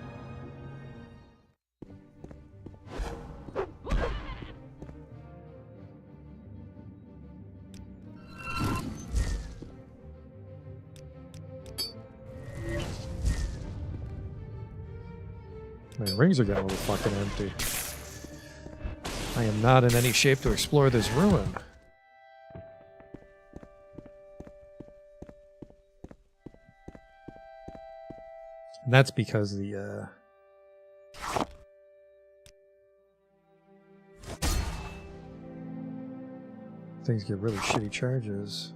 My rings are getting a little fucking empty. I am not in any shape to explore this ruin. And that's because the, things get really shitty charges.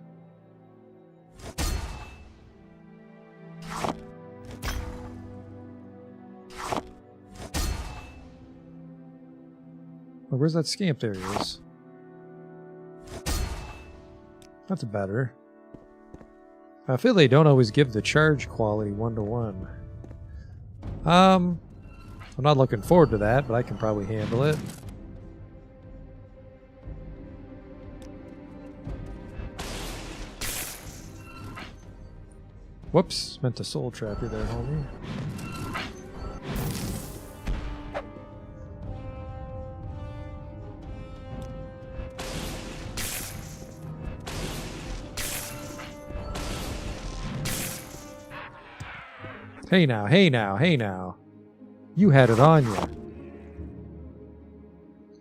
Oh, where's that scamp? There he is. That's better. I feel they don't always give the charge quality 1-to-1. I'm not looking forward to that, but I can probably handle it. Whoops, meant to soul trap you there, homie. Hey now, hey now, hey now. You had it on you. Am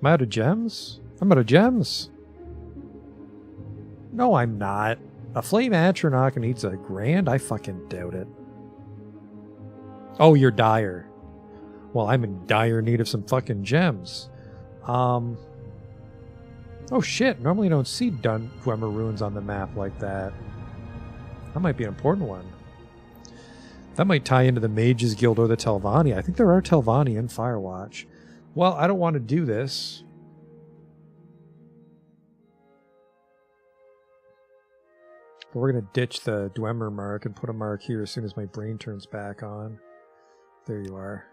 I out of gems? I'm out of gems. No, I'm not. A flame atronach needs $1,000? I fucking doubt it. Oh, you're dire. Well, I'm in dire need of some fucking gems. Oh shit, normally I don't see Dwemer ruins on the map like that. That might be an important one. That might tie into the Mages Guild or the Telvanni. I think there are Telvanni in Firewatch. Well, I don't want to do this. But we're going to ditch the Dwemer mark and put a mark here as soon as my brain turns back on. There you are.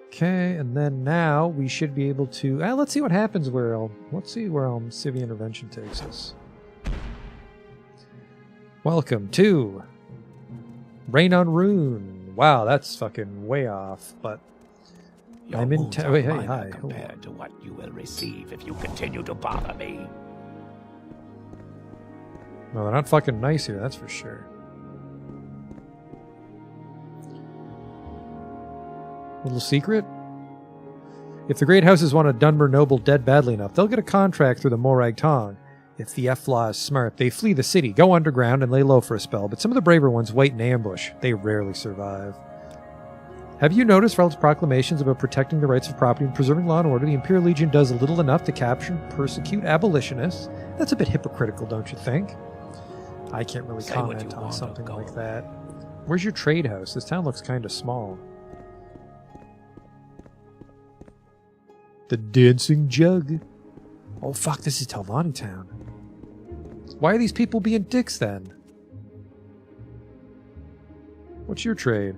Okay, and then now we should be able to... let's see what happens where... let's see where Civi Intervention takes us. Welcome to Rain on Rune. Wow, that's fucking way off, but Your I'm in wounds are wait, hey, minor hi. compared to what you will receive if you continue to bother me. No, they're not fucking nice here, that's for sure. Little secret? If the great houses want a Dunmer noble dead badly enough, they'll get a contract through the Morag Tong. If the F-Law is smart, they flee the city, go underground, and lay low for a spell, but some of the braver ones wait in ambush. They rarely survive. Have you noticed Rel's proclamations about protecting the rights of property and preserving law and order? The Imperial Legion does little enough to capture and persecute abolitionists. That's a bit hypocritical, don't you think? I can't really Say what comment you on want, something go. like that. Where's your trade house? This town looks kind of small. The Dancing Jug. Oh fuck, this is Telvanni Town. Why are these people being dicks then? What's your trade?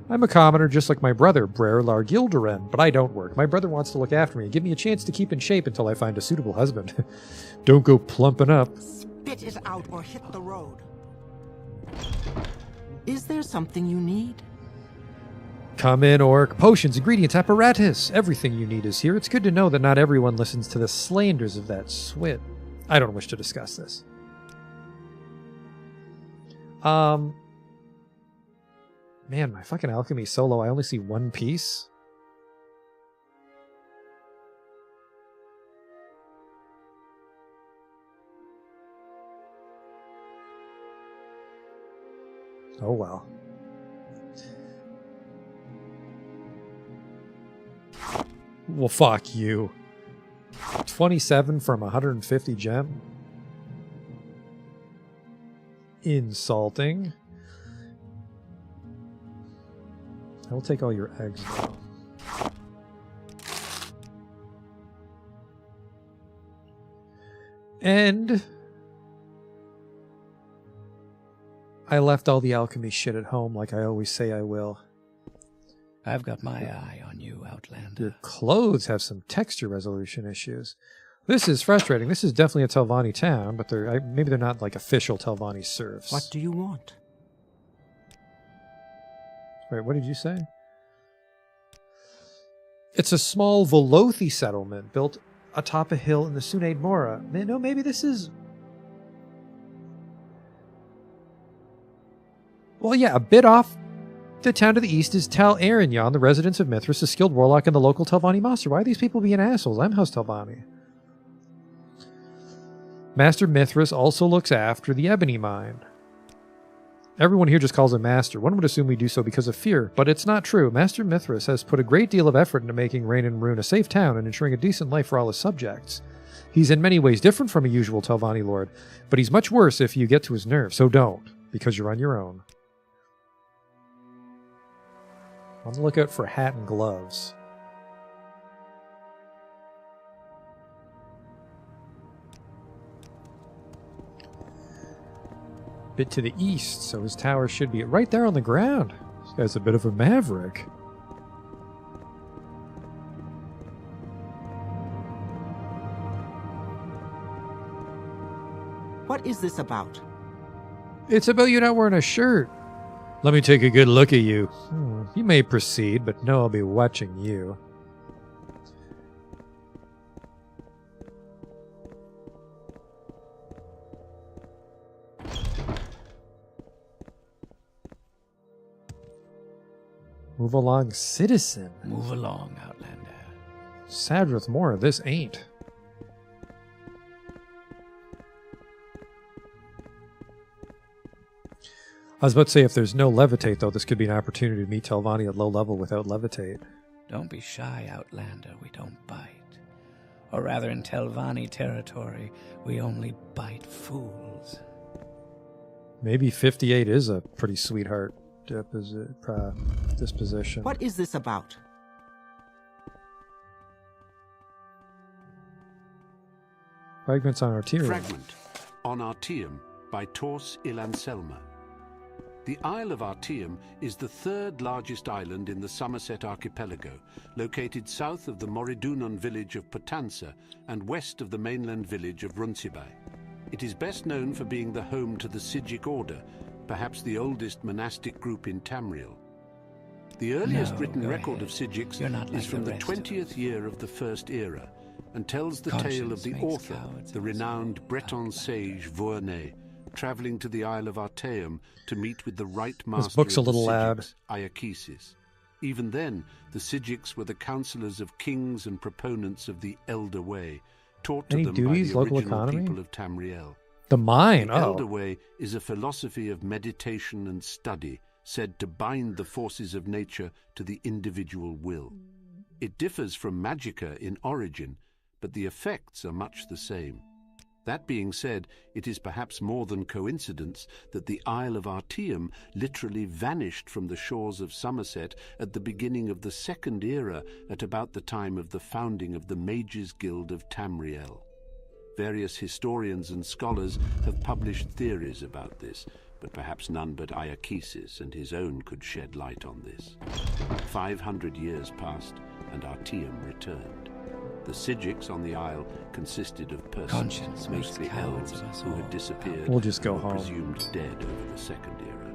I'm a commoner just like my brother, Brer Largilderen, but I don't work. My brother wants to look after me and give me a chance to keep in shape until I find a suitable husband. Don't go plumping up. Spit it out or hit the road. Is there something you need? Come in, orc. Potions, ingredients, apparatus. Everything you need is here. It's good to know that not everyone listens to the slanders of that swit. I don't wish to discuss this. Man, my fucking alchemy is so low. I only see one piece. Oh well. Well, fuck you. 27 from 150 gem. Insulting. I will take all your eggs, though. And I left all the alchemy shit at home like I always say I will. I've got my eye on you, Outlander. Your clothes have some texture resolution issues. This is frustrating. This is definitely a Telvanni town, but maybe they're not like official Telvanni serfs. What do you want? Wait, what did you say? It's a small Velothi settlement built atop a hill in the Sunaid Mora. No, maybe this is... Well, yeah, a bit off the town to the east is Tal Aranyon, the residence of Mithras, a skilled warlock and the local Telvanni master. Why are these people being assholes? I'm House Telvanni. Master Mithras also looks after the Ebony Mine. Everyone here just calls him Master. One would assume we do so because of fear, but it's not true. Master Mithras has put a great deal of effort into making Rain and Ruin a safe town and ensuring a decent life for all his subjects. He's in many ways different from a usual Telvanni lord, but he's much worse if you get to his nerves, so don't, because you're on your own. On the lookout for hat and gloves. Bit to the east, so his tower should be right there on the ground. This guy's a bit of a maverick. What is this about? It's about you not wearing a shirt. Let me take a good look at you. You may proceed, but no, I'll be watching you. Move along, citizen. Move along, Outlander. Sadrith Mora, this ain't. I was about to say, if there's no levitate, though, this could be an opportunity to meet Telvanni at low level without levitate. Don't be shy, Outlander. We don't bite. Or rather, in Telvanni territory, we only bite fools. Maybe 58 is a pretty sweetheart disposition. What is this about? Fragments on Arterium. Fragment on Artium by Tors Ilanselma. The Isle of Artium is the third largest island in the Somerset archipelago, located south of the Morridunon village of Potanza and west of the mainland village of Runcibai. It is best known for being the home to the Sigic Order, perhaps the oldest monastic group in Tamriel. The earliest written record of Sigics is from the 20th year of the First Era, and tells the tale of the author, the renowned Breton sage Vourney, travelling to the Isle of Artaeum to meet with the right master book's a of the little loud. Sigics, Iachesis. Even then, the Sigics were the counselors of kings and proponents of the Elder Way, taught to Any them duties, by the local original economy? people of Tamriel. The mine, The oh. Elder Way is a philosophy of meditation and study, said to bind the forces of nature to the individual will. It differs from Magicka in origin, but the effects are much the same. That being said, it is perhaps more than coincidence that the Isle of Artium literally vanished from the shores of Somerset at the beginning of the Second Era, at about the time of the founding of the Mages Guild of Tamriel. Various historians and scholars have published theories about this, but perhaps none but Iachesis and his own could shed light on this. 500 years passed, and Artium returned. The Sigics on the isle consisted of persons, mostly elves, who had disappeared We'll just go and were home. presumed dead over the Second Era.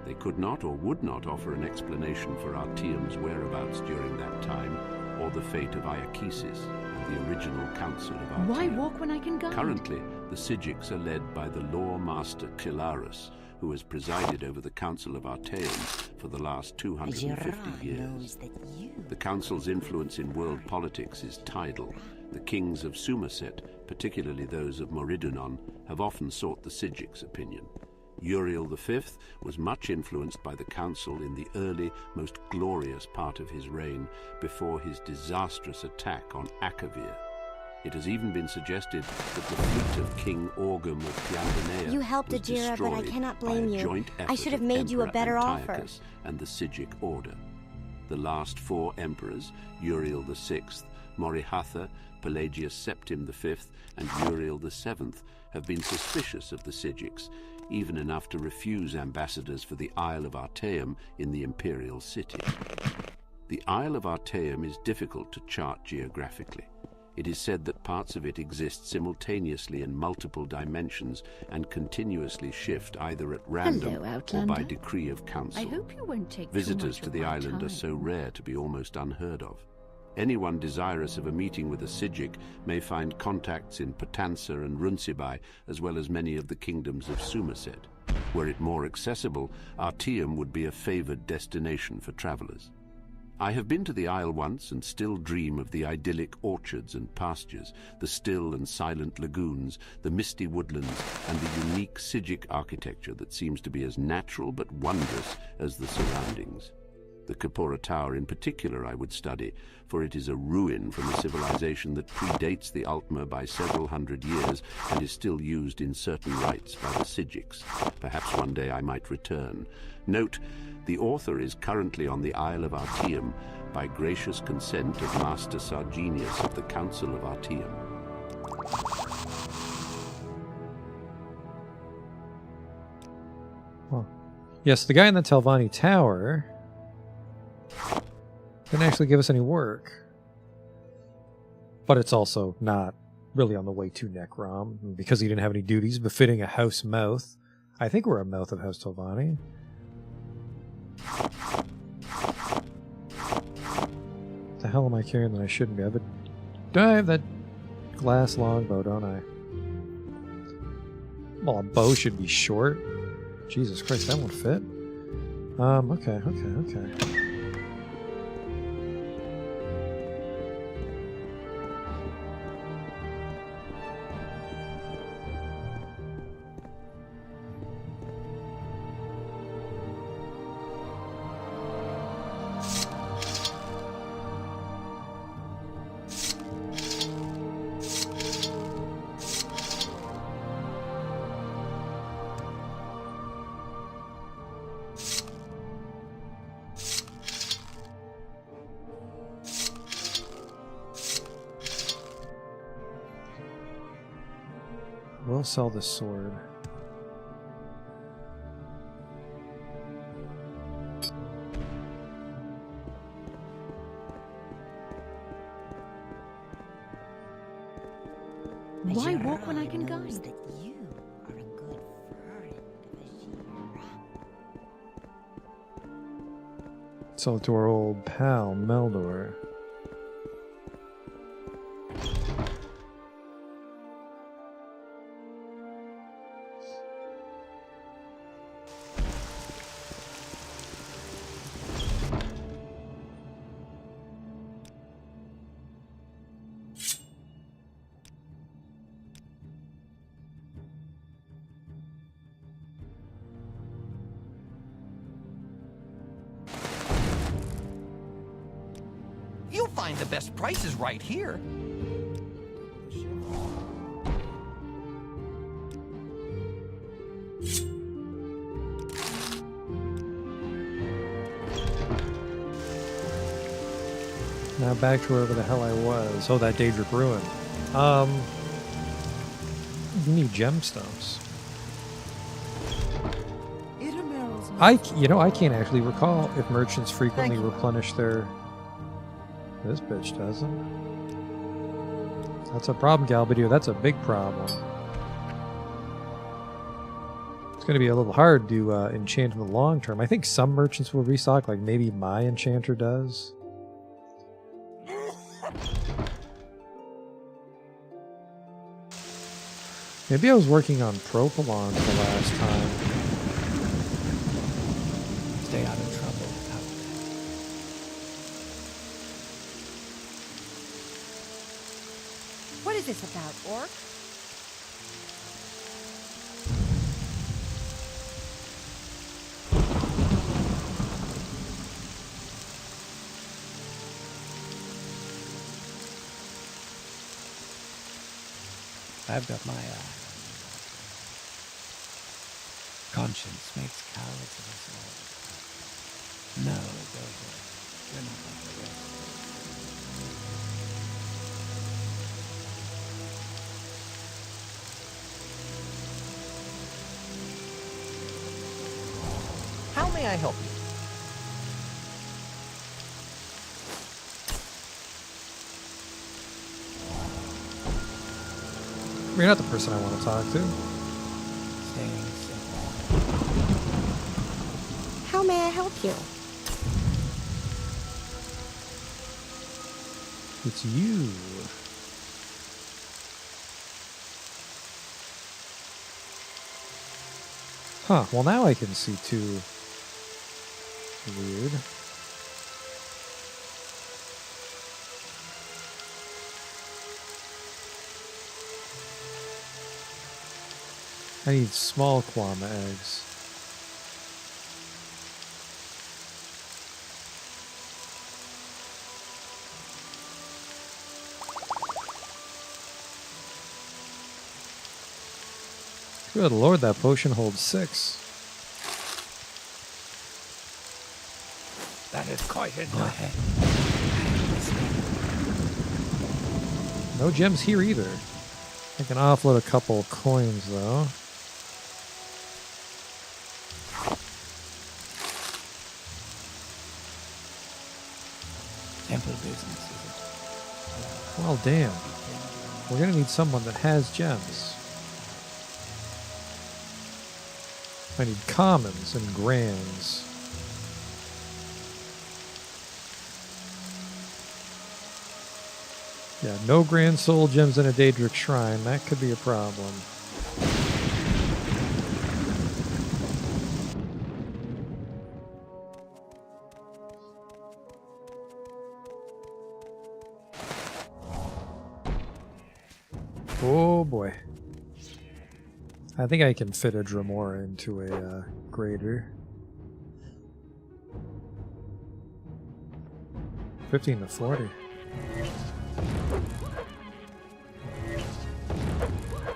They could not or would not offer an explanation for Artium's whereabouts during that time, or the fate of Iachesis and the original council of Artium. Why walk when I can guide? Currently, the Sigics are led by the law master Kilarus, who has presided over the Council of Artaeum for the last 250 years. The Council's influence in world politics is tidal. The kings of Somerset, particularly those of Morridunon, have often sought the Sigics' opinion. Uriel V was much influenced by the Council in the early, most glorious part of his reign, before his disastrous attack on Akavir. It has even been suggested that the fleet of King Orgum of Piandonea You helped was Ajira, but I destroyed cannot by blame a you. joint I effort should have of made you a Emperor better offer. Antiochus and the Sigic Order. The last four emperors, Uriel VI, Morihatha, Pelagius Septim V, and Uriel VII, have been suspicious of the Sigics, even enough to refuse ambassadors for the Isle of Artaeum in the imperial city. The Isle of Artaeum is difficult to chart geographically. It is said that parts of it exist simultaneously in multiple dimensions and continuously shift either at random Hello, or Outlander. by decree of council. I hope you won't take Visitors too to much the of my island time. are so rare to be almost unheard of. Anyone desirous of a meeting with a Sigic may find contacts in Potanza and Runcibai, as well as many of the kingdoms of Somerset. Were it more accessible, Artium would be a favored destination for travelers. I have been to the Isle once and still dream of the idyllic orchards and pastures, the still and silent lagoons, the misty woodlands, and the unique Sijic architecture that seems to be as natural but wondrous as the surroundings. The Kapora Tower in particular I would study, for it is a ruin from a civilization that predates the Altmer by several hundred years and is still used in certain rites by the Sijics. Perhaps one day I might return. Note, the author is currently on the Isle of Artium by gracious consent of Master Sargenius of the Council of Artium. Well, yes, the guy in the Telvanni Tower didn't actually give us any work. But it's also not really on the way to Necrom, because he didn't have any duties befitting a house mouth. I think we're a mouth of House Telvanni. The hell am I carrying that I shouldn't be? Do I have that glass longbow, don't I? Well, a bow should be short. Jesus Christ, that won't fit. Okay. We'll sell this sword. Why walk when I can guide? That you are a good friend of Ashira. Sell it to our old pal, Meldor. You'll find the best prices right here. Now back to wherever the hell I was. Oh, that Daedric Ruin. You need gemstones. I can't actually recall if merchants frequently replenish their... This bitch doesn't. That's a problem, Galbadio. That's a big problem. It's going to be a little hard to enchant in the long term. I think some merchants will restock, like maybe my enchanter does. Maybe I was working on Propylon the last time. Stay out of trouble. What is this about, Orc? I've got my eye on you. Conscience makes cowards of us all. No, go ahead. You're not like the rest. How may I help you? You're not the person I want to talk to. Staying simple. How may I help you? It's you. Huh, well now I can see two. Weird. I need small Kwama eggs. Good lord, that potion holds 6. That is quite enough. No gems here either. I can offload a couple coins though. Temple business, is Well, damn. We're gonna need someone that has gems. I need commons and grands. Yeah, no grand soul gems in a Daedric shrine. That could be a problem. Oh boy. I think I can fit a Dremora into a grader. 15 to 40.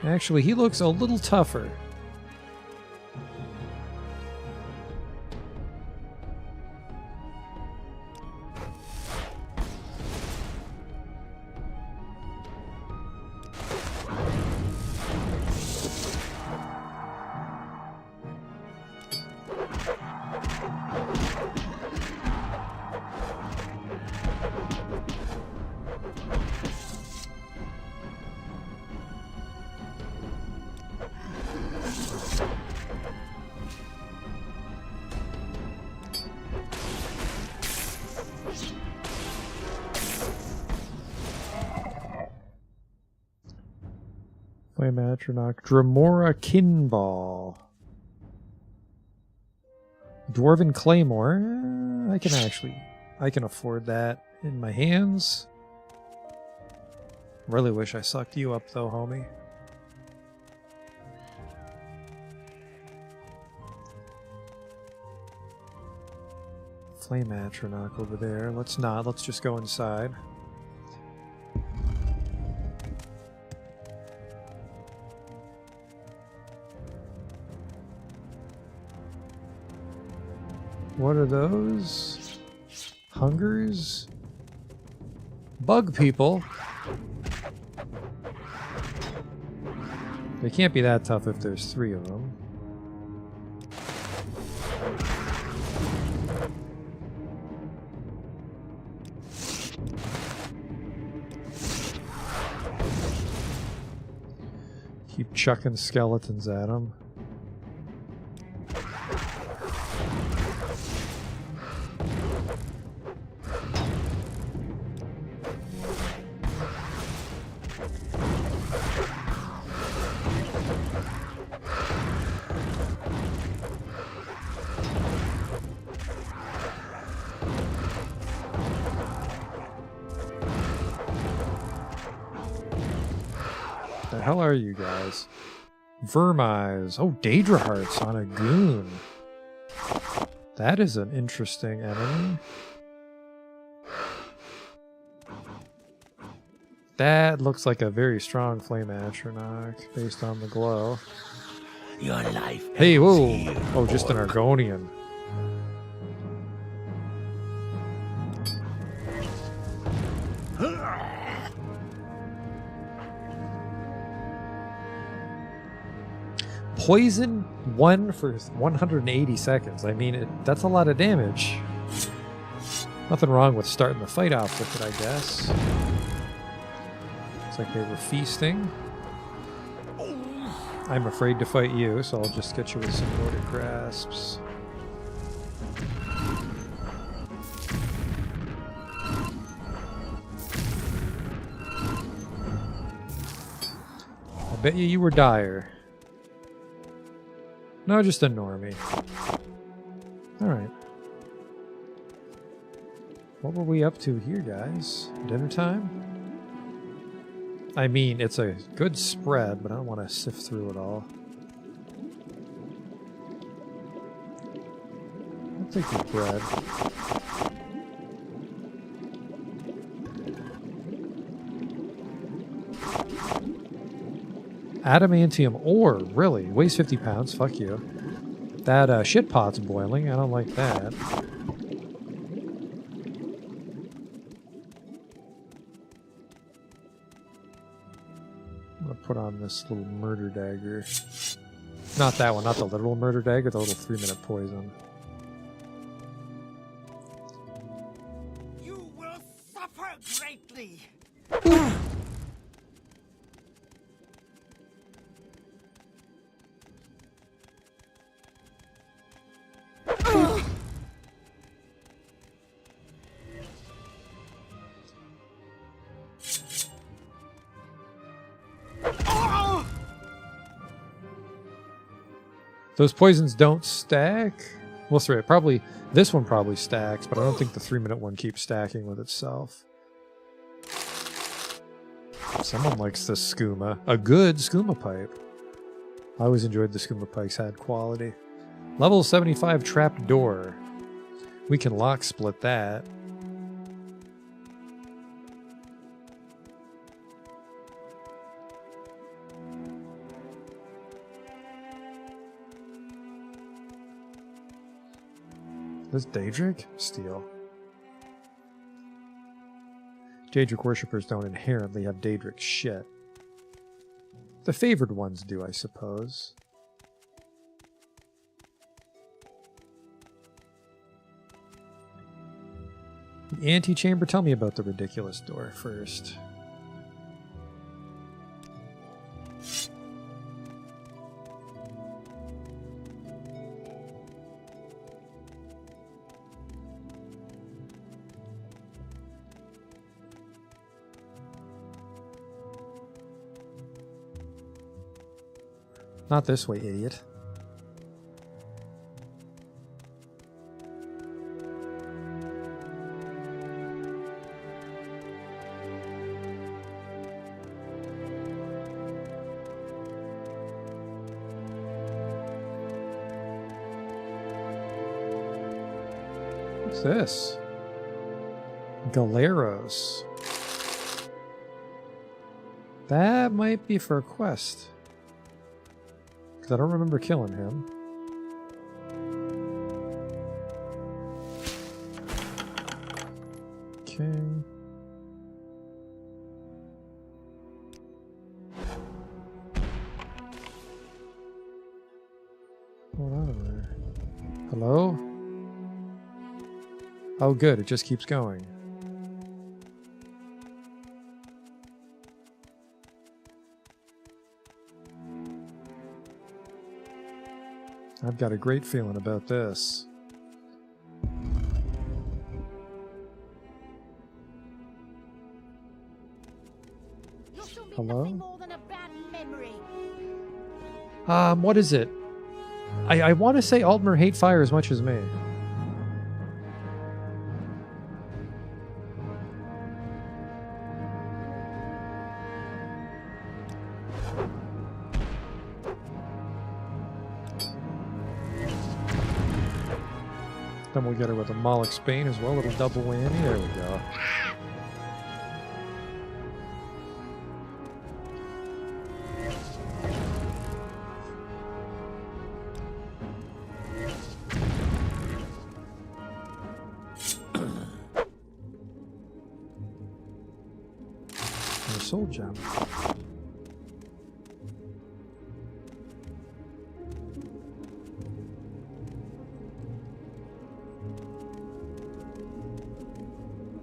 Actually, he looks a little tougher. Flame Atronach. Dremora Kinball. Dwarven Claymore. I can afford that in my hands. Really wish I sucked you up though, homie. Flame Atronach over there. Let's not. Let's just go inside. What are those? Hungers? Bug people? They can't be that tough if there's 3 of them. Keep chucking skeletons at them. The hell are you guys? Vermise. Oh, Daedra Hearts on a goon. That is an interesting enemy. That looks like a very strong Flame Atronach based on the glow. Your life. Hey, whoa! Oh, just an Argonian. Poison 1 for 180 seconds. I mean, that's a lot of damage. Nothing wrong with starting the fight off with it, I guess. Looks like they were feasting. I'm afraid to fight you, so I'll just get you with some Nordic grasps. I bet you were dire. No, just a normie. Alright. What were we up to here, guys? Dinner time? I mean, it's a good spread, but I don't want to sift through it all. I'll take the bread. Adamantium ore, really? Weighs 50 pounds, fuck you. That shit pot's boiling, I don't like that. I'm gonna put on this little murder dagger. Not that one, not the literal murder dagger, the little 3-minute poison. You will suffer greatly. Those poisons don't stack? Well, sorry, probably this one probably stacks, but I don't think the 3-minute one keeps stacking with itself. Someone likes the skooma. A good skooma pipe. I always enjoyed the skooma pipes, had quality. Level 75 trapped door. We can lock split that. This Daedric? Steel. Daedric worshippers don't inherently have Daedric shit. The favored ones do, I suppose. The antechamber? Tell me about the ridiculous door first. Not this way, idiot. What's this? Galeros. That might be for a quest. Because I don't remember killing him. Okay. Hold on there. Hello? Oh good, it just keeps going. I've got a great feeling about this. Hello? What is it? I want to say Altmer hate fire as much as me. Then we'll get her with a Moloch's Bane as well, a little double whammy. There we go. And a soul gem.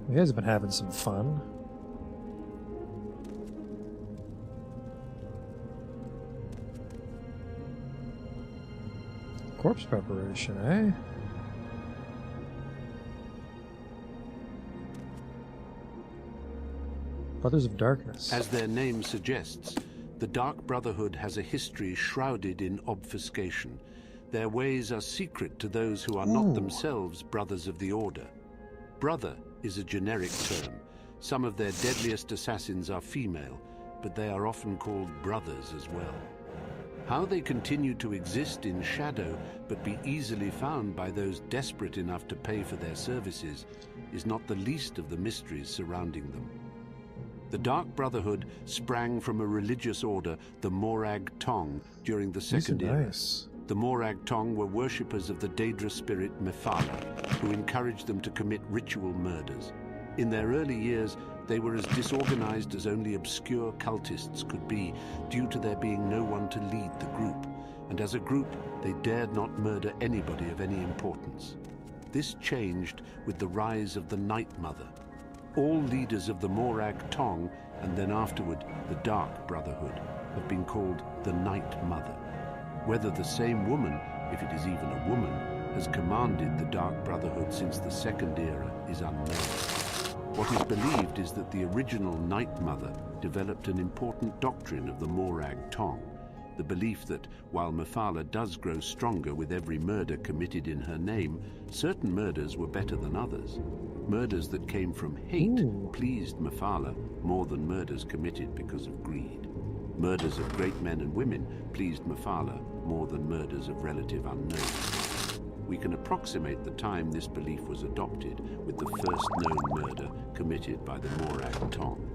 You guys have been having some fun. Corpse preparation, eh? Brothers of Darkness. As their name suggests, the Dark Brotherhood has a history shrouded in obfuscation, Their ways are secret to those who are not themselves brothers of the Order. Brother is a generic term. Some of their deadliest assassins are female, but they are often called brothers as well. How they continue to exist in shadow but be easily found by those desperate enough to pay for their services is not the least of the mysteries surrounding them. The Dark Brotherhood sprang from a religious order, the Morag Tong, during the Second Era. Nice. The Morag Tong were worshippers of the Daedra spirit Mephala, who encouraged them to commit ritual murders. In their early years, they were as disorganized as only obscure cultists could be, due to there being no one to lead the group. And as a group, they dared not murder anybody of any importance. This changed with the rise of the Night Mother. All leaders of the Morag Tong, and then afterward the Dark Brotherhood, have been called the Night Mother. Whether the same woman, if it is even a woman, has commanded the Dark Brotherhood since the Second Era is unknown. What is believed is that the original Night Mother developed an important doctrine of the Morag Tong, the belief that while Mephala does grow stronger with every murder committed in her name, certain murders were better than others. Murders that came from hate pleased Mephala more than murders committed because of greed. Murders of great men and women pleased Mephala more than murders of relative unknowns. We can approximate the time this belief was adopted with the first known murder committed by the Morag Tong.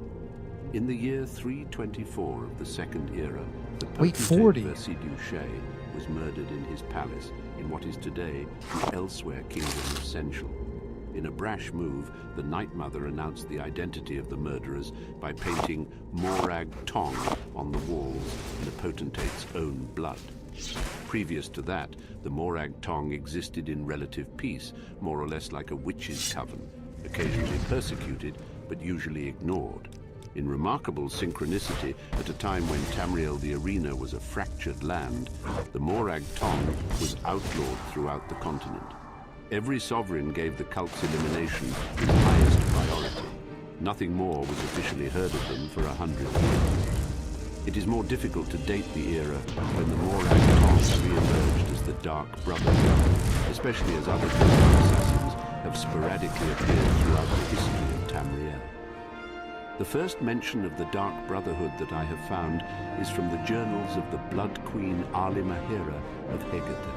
In the year 324 of the Second Era, the Wait, potentate 40. Versi-Duché was murdered in his palace in what is today the Elsewhere Kingdom of Sensual. In a brash move, the Night Mother announced the identity of the murderers by painting Morag Tong on the walls in the potentate's own blood. Previous to that, the Morag Tong existed in relative peace, more or less like a witch's coven, occasionally persecuted, but usually ignored. In remarkable synchronicity, at a time when Tamriel the Arena was a fractured land, the Morag Tong was outlawed throughout the continent. Every sovereign gave the cult's elimination its highest priority. Nothing more was officially heard of them for 100 years. It is more difficult to date the era when the Morag Tong re-emerged as the Dark Brotherhood, especially as other Christian assassins have sporadically appeared throughout the history of Tamriel. The first mention of the Dark Brotherhood that I have found is from the journals of the Blood Queen Mahera of Hegate.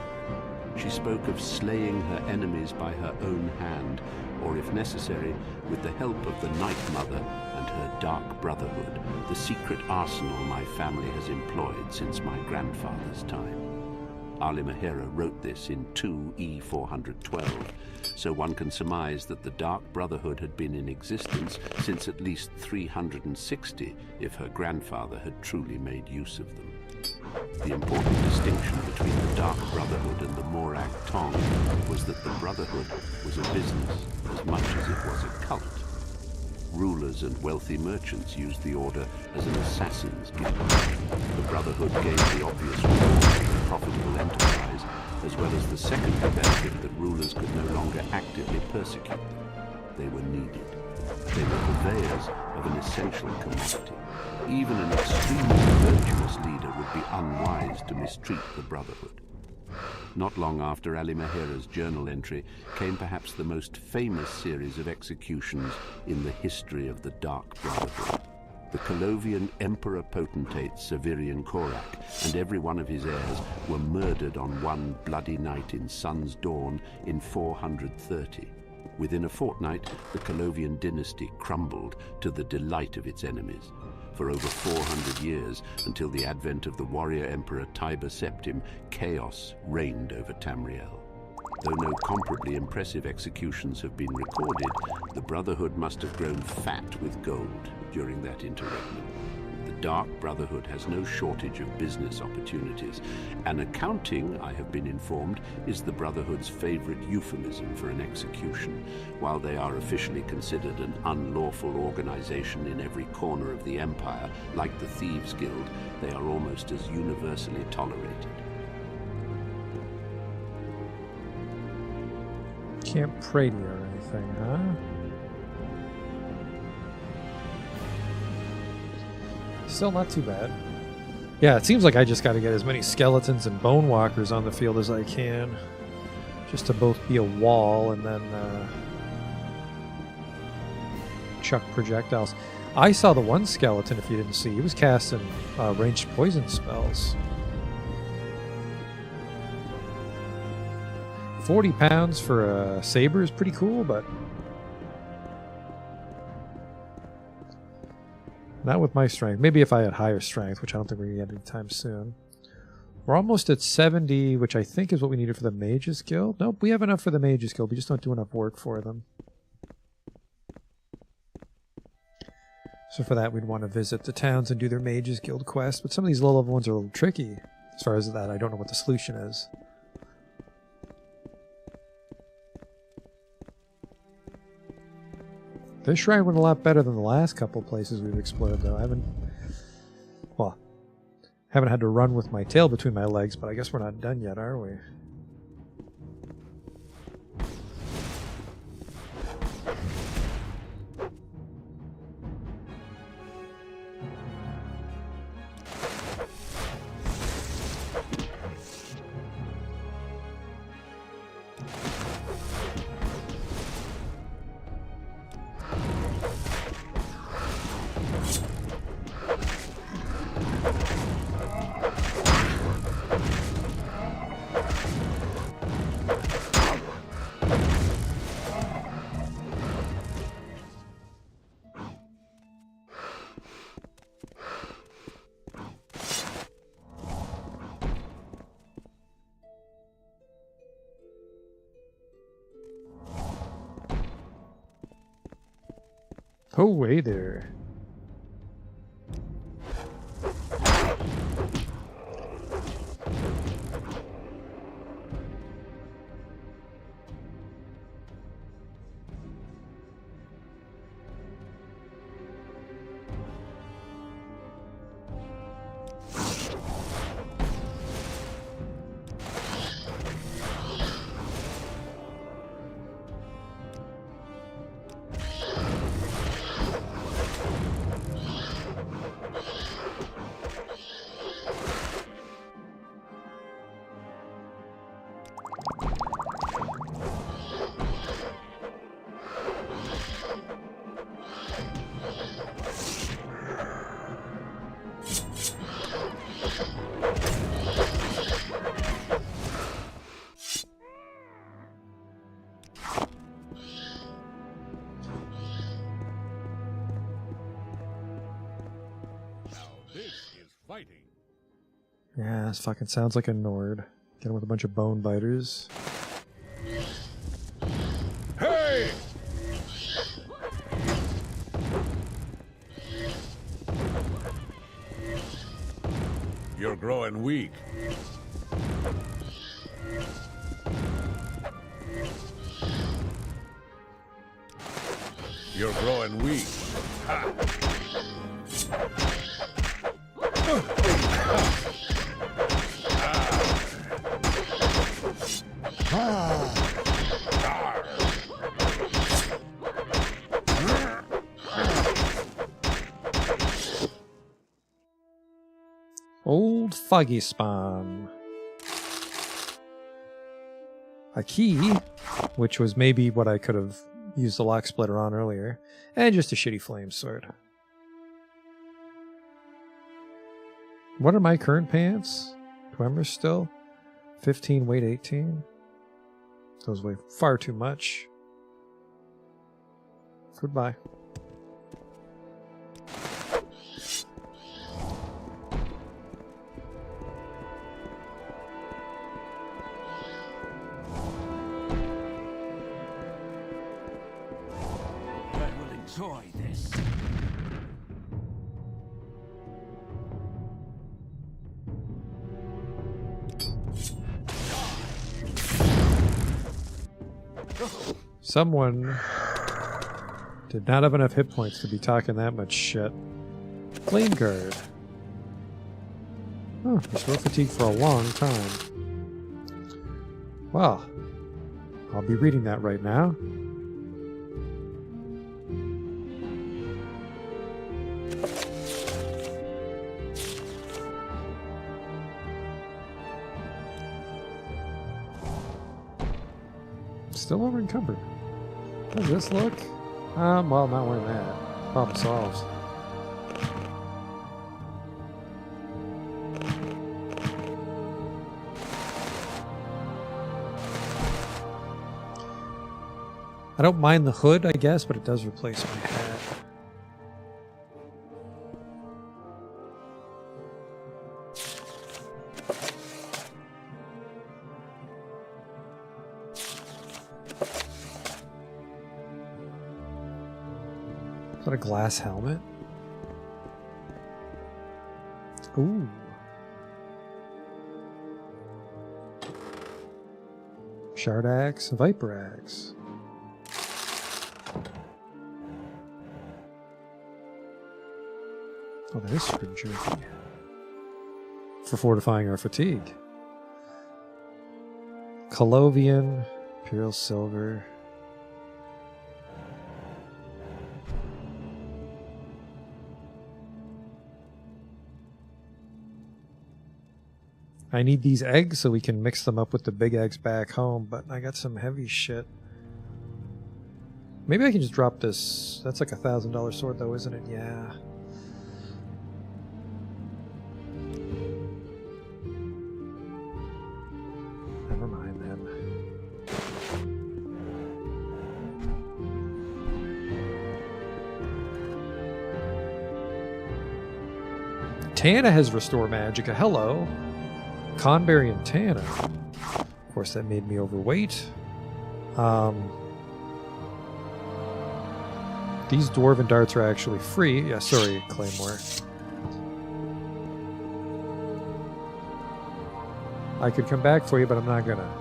She spoke of slaying her enemies by her own hand, or if necessary, with the help of the Night Mother and her Dark Brotherhood, the secret arsenal my family has employed since my grandfather's time. Mahera wrote this in 2E412, so one can surmise that the Dark Brotherhood had been in existence since at least 360 if her grandfather had truly made use of them. The important distinction between the Dark Brotherhood and the Morag Tong was that the Brotherhood was a business as much as it was a cult. Rulers and wealthy merchants used the order as an assassin's guild. The Brotherhood gave the obvious reward of a profitable enterprise, as well as the secondary benefit that rulers could no longer actively persecute them. They were needed. They were purveyors of an essential commodity. Even an extremely virtuous leader would be unwise to mistreat the Brotherhood. Not long after Mahera's journal entry came perhaps the most famous series of executions in the history of the Dark Brotherhood. The Colovian Emperor Potentate Severian Korak and every one of his heirs were murdered on one bloody night in Sun's Dawn in 430. Within a fortnight, the Colovian dynasty crumbled to the delight of its enemies. For over 400 years, until the advent of the warrior emperor Tiber Septim, chaos reigned over Tamriel. Though no comparably impressive executions have been recorded, the Brotherhood must have grown fat with gold during that interregnum. The Dark Brotherhood has no shortage of business opportunities, and accounting, I have been informed, is the Brotherhood's favorite euphemism for an execution. While they are officially considered an unlawful organization in every corner of the Empire, like the Thieves' Guild, they are almost as universally tolerated. Can't pray to you or anything, huh? Still not too bad. Yeah, it seems like I just got to get as many skeletons and bone walkers on the field as I can. Just to both be a wall and then chuck projectiles. I saw the one skeleton, if you didn't see. He was casting ranged poison spells. 40 pounds for a saber is pretty cool, but not with my strength. Maybe if I had higher strength, which I don't think we're going to get anytime soon. We're almost at 70, which I think is what we needed for the Mages Guild. Nope, we have enough for the Mages Guild. We just don't do enough work for them. So for that, we'd want to visit the towns and do their Mages Guild quest. But some of these low-level ones are a little tricky. As far as that, I don't know what the solution is. This shrine went a lot better than the last couple places we've explored, though. I haven't had to run with my tail between my legs, but I guess we're not done yet, are we? Oh, hey there. Yeah, this fucking sounds like a Nord. Get him with a bunch of bone biters. Hey! You're growing weak. You're growing weak. Ha! Old Foggy Spawn. A key, which was maybe what I could have used the lock splitter on earlier, and just a shitty flame sword. What are my current pants? Dwemer still? 15, weight 18? Those weigh far too much. Goodbye. I will enjoy this. Someone did not have enough hit points to be talking that much shit. Flame guard. Oh, restore fatigue for a long time. Well, I'll be reading that right now. still over encumbered. How does this look? Well, not wearing that. Problem solved. I don't mind the hood, I guess, but it does replace my hat. Is that a glass helmet? Ooh. Shard axe, viper axe. Oh, that is spring jerky. For fortifying our fatigue. Colovian, Imperial Silver. I need these eggs so we can mix them up with the big eggs back home, but I got some heavy shit. Maybe I can just drop this. That's like $1,000 sword though, isn't it? Yeah. Never mind then. Tana has Restore Magicka. Hello. Conberry and Tana. Of course, that made me overweight. These dwarven darts are actually free. Yeah, sorry, Claymore. I could come back for you, but I'm not gonna.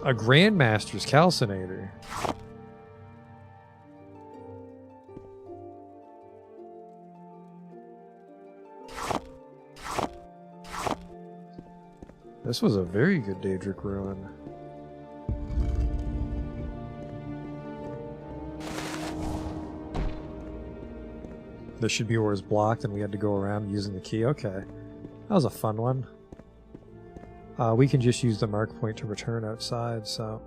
A Grandmaster's Calcinator. This was a very good Daedric Ruin. This should be where it's blocked and we had to go around using the key. Okay. That was a fun one. We can just use the mark point to return outside, so...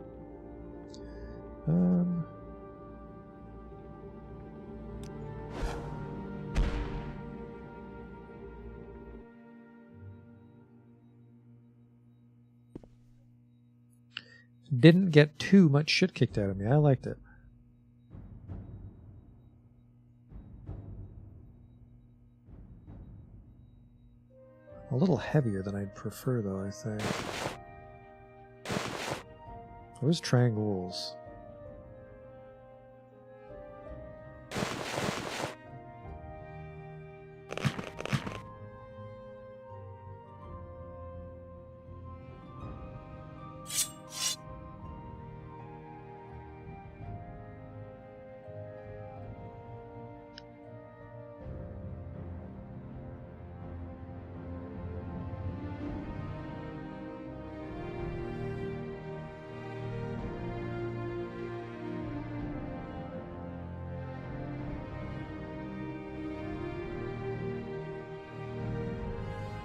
Didn't get too much shit kicked out of me. I liked it. A little heavier than I'd prefer, though, I think. Where's Trangools?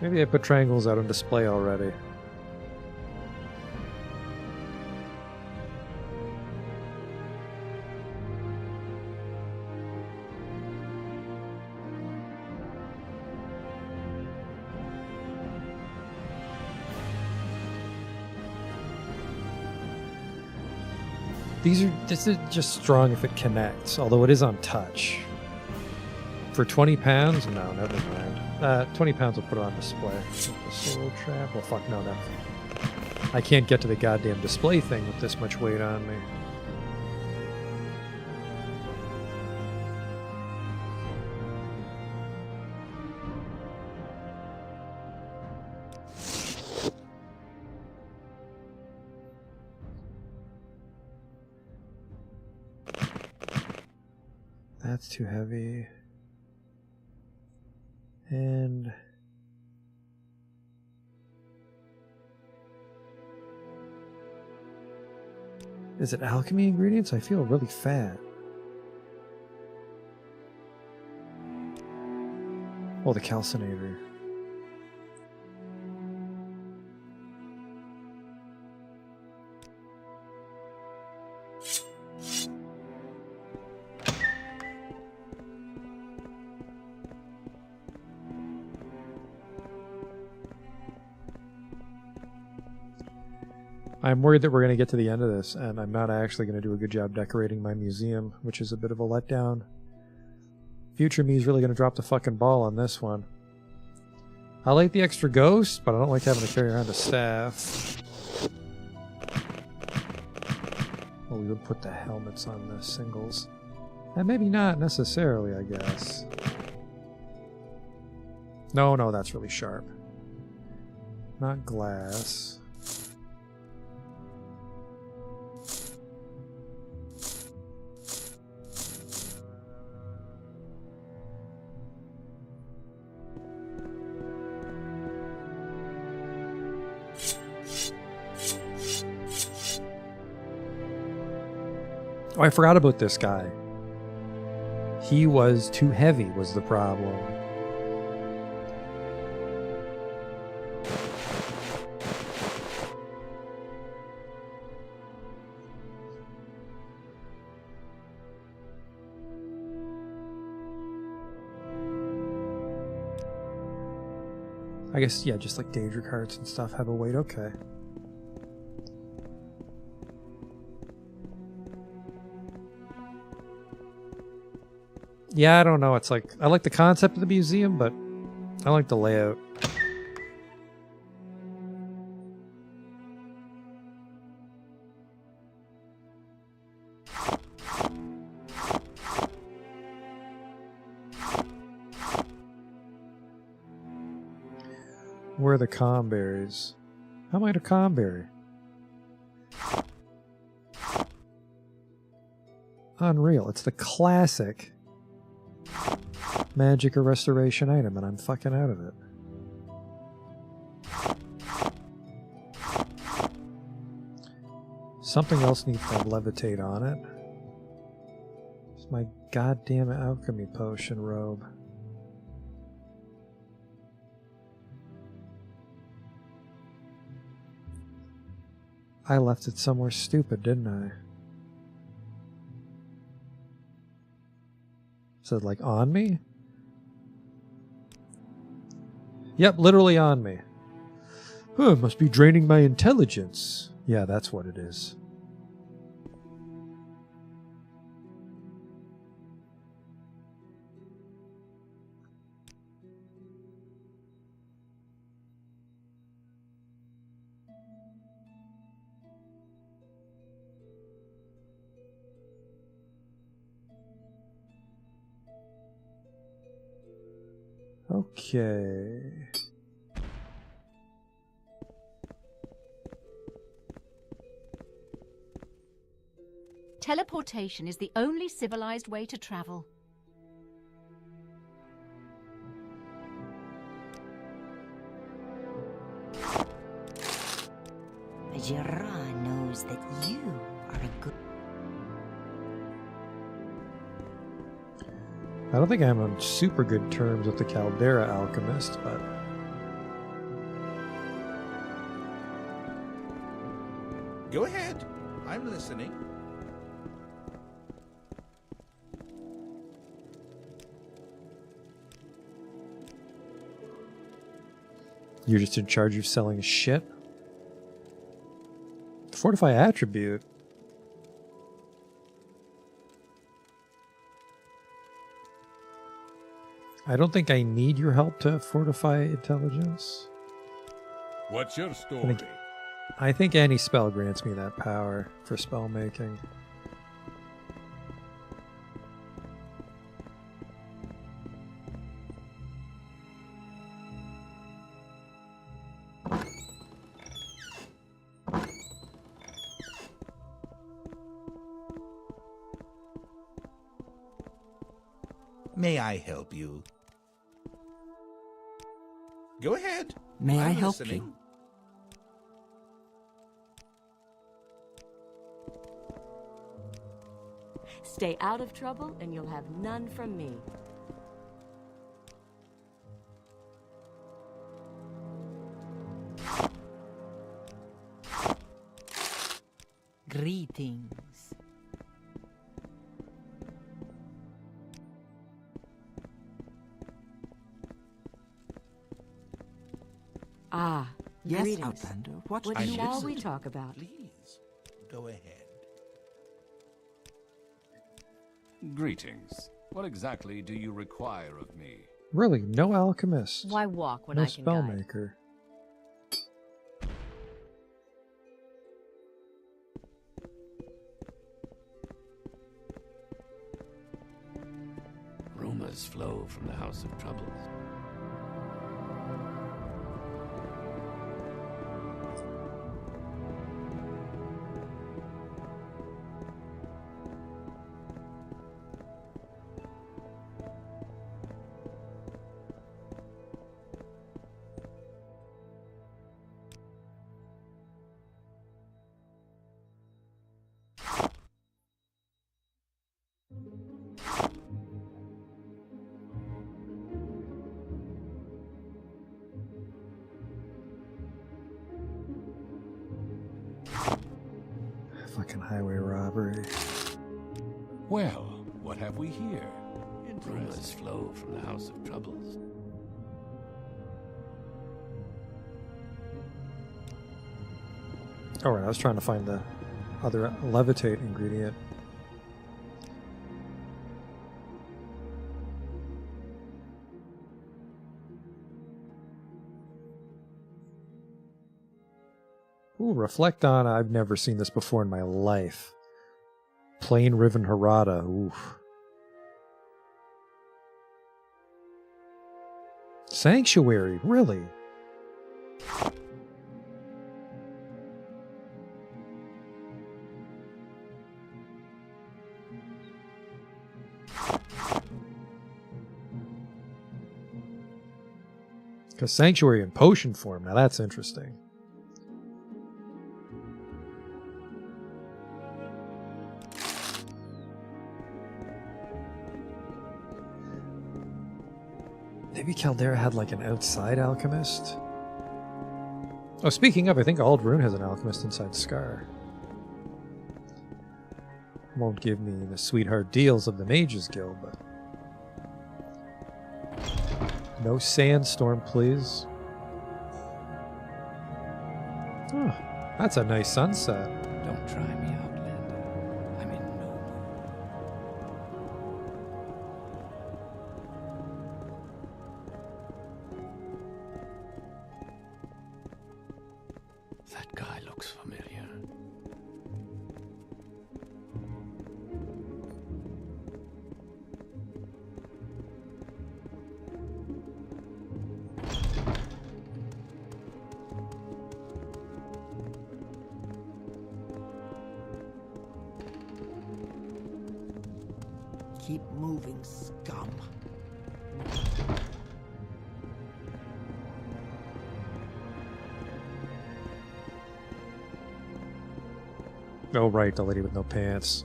Maybe I put triangles out on display already. This is just strong if it connects, although it is on touch. For £20? No, never mind. 20 pounds will put it on display. The soul trap? Well, fuck, no. I can't get to the goddamn display thing with this much weight on me. That's too heavy. And is it alchemy ingredients? I feel really fat. Oh, the calcinator. I'm worried that we're going to get to the end of this, and I'm not actually going to do a good job decorating my museum, which is a bit of a letdown. Future me is really going to drop the fucking ball on this one. I like the extra ghost, but I don't like having to carry around a staff. Well, we would put the helmets on the singles. And maybe not necessarily, I guess. No, that's really sharp. Not glass. Oh, I forgot about this guy. He was too heavy was the problem. I guess, yeah, just like danger cards and stuff have a weight. Okay. Yeah, I don't know. It's like, I like the concept of the museum, but I like the layout. Where are the comberries? How might a comberry? Unreal. It's the classic magic or restoration item, and I'm fucking out of it. Something else needs to have levitate on it. It's my goddamn alchemy potion robe. I left it somewhere stupid, didn't I? Is it like on me? Yep, literally on me. Huh, must be draining my intelligence. Yeah, that's what it is. Okay. Teleportation is the only civilized way to travel. Gerard knows that you are a good... I don't think I'm on super good terms with the Caldera alchemist, but... Go ahead. I'm listening. You're just in charge of selling shit? Fortify attribute? I don't think I need your help to fortify intelligence. What's your story? I think any spell grants me that power for spell making. May I help you? Go ahead. May I I'm help listening. you? Stay out of trouble and you'll have none from me. Greetings. Ah, Yes, Greetings. Outlander. What What do you shall want? we talk about? Please, go ahead. Greetings. What exactly do you require of me? Really, no alchemist. Why walk when No I can guide? spellmaker. Rumors flow from the House of Troubles. Fucking highway robbery. Well, what have we here? Rumors flow from the House of Troubles. Alright, I was trying to find the other levitate ingredient. Ooh, reflect on. I've never seen this before in my life. Plain Riven Harada. Oof. Sanctuary, really? Because Sanctuary in potion form, now that's interesting. Maybe Caldera had like an outside alchemist? Oh, speaking of, I think Aldrune has an alchemist inside Scar. Won't give me the sweetheart deals of the Mages Guild, but... No sandstorm, please. Oh, that's a nice sunset. Don't try me, Outlander. I'm in no mood. That guy looks familiar. Keep moving, scum. Oh, right, the lady with no pants.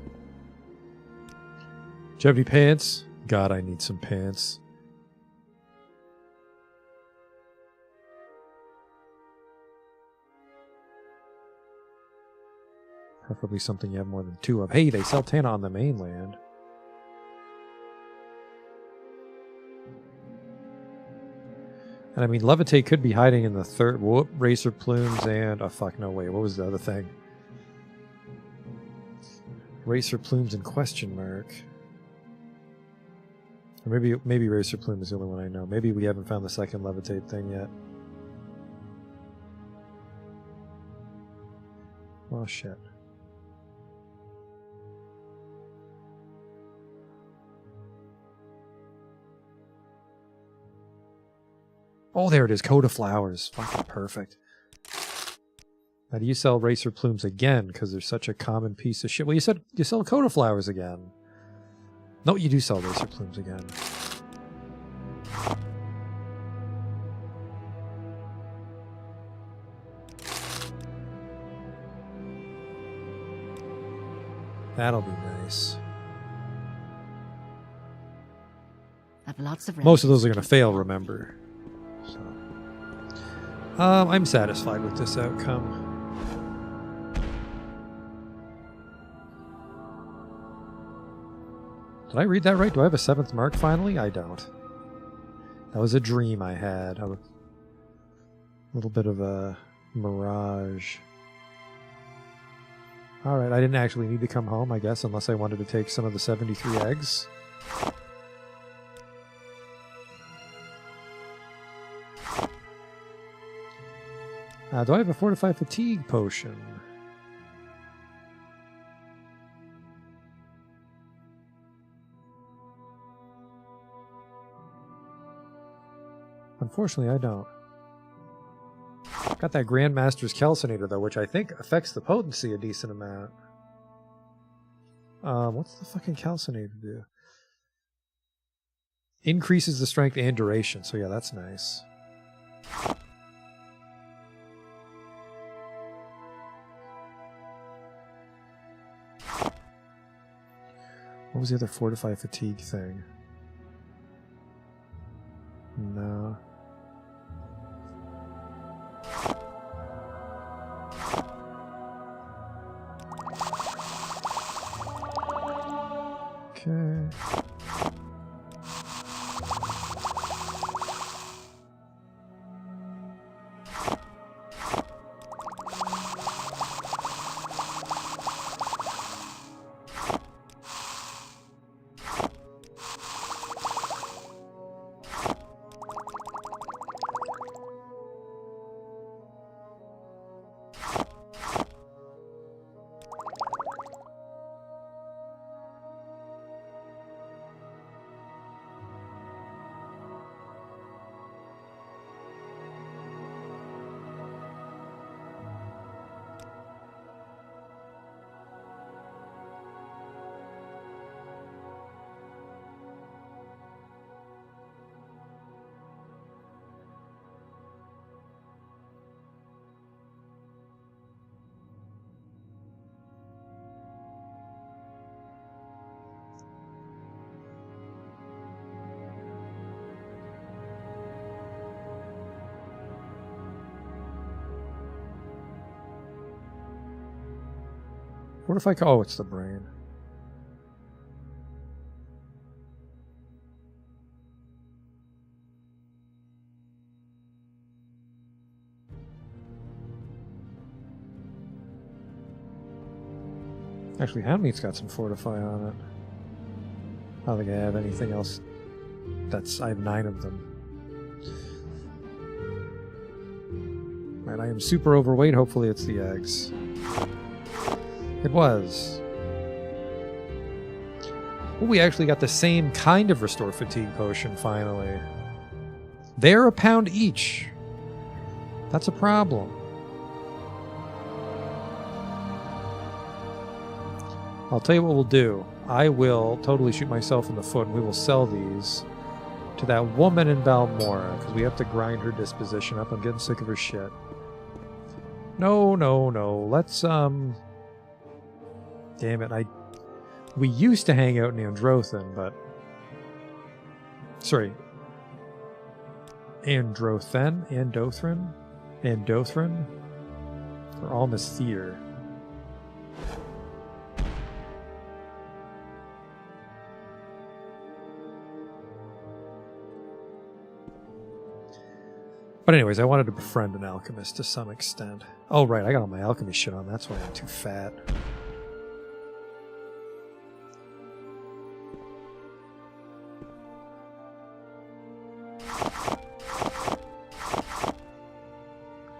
Do you have any pants? God, I need some pants. Preferably something you have more than two of. Hey, they sell Tana on the mainland. And I mean, Levitate could be hiding in the third... Whoop, Racer Plumes and... Oh, fuck, no, wait. What was the other thing? Racer Plumes and question mark. Or maybe Racer Plume is the only one I know. Maybe we haven't found the second Levitate thing yet. Oh, shit. Oh, there it is. Coat of Flowers. Fucking perfect. Now, do you sell Racer Plumes again? Because they're such a common piece of shit. Well, you said you sell Coat of Flowers again. No, you do sell Racer Plumes again. That'll be nice. I've lots of Most of those are going to fail, remember. So. I'm satisfied with this outcome. Did I read that right? Do I have a 7th mark finally? I don't. That was a dream I had. A little bit of a Mirage. Alright, I didn't actually need to come home, I guess, unless I wanted to take some of the 73 eggs. Do I have a fortified fatigue potion? Unfortunately, I don't. Got that Grandmaster's Calcinator, though, which I think affects the potency a decent amount. What's the fucking Calcinator do? Increases the strength and duration, so yeah, that's nice. What was the other fortified fatigue thing? No. Okay. What if I call... Oh, it's the brain. Actually, Houndmeat's got some Fortify on it. I don't think I have anything else. I have 9 of them. Right, I am super overweight. Hopefully it's the eggs. It was. Well, we actually got the same kind of Restore Fatigue potion, finally. They're £1 each. That's a problem. I'll tell you what we'll do. I will totally shoot myself in the foot, and we will sell these to that woman in Balmora, because we have to grind her disposition up. I'm getting sick of her shit. No. Let's, Damn it, we used to hang out in Androthan, but... Sorry. Andothran? Or Almasthir. But anyways, I wanted to befriend an alchemist to some extent. Oh right, I got all my alchemy shit on, that's why I'm too fat.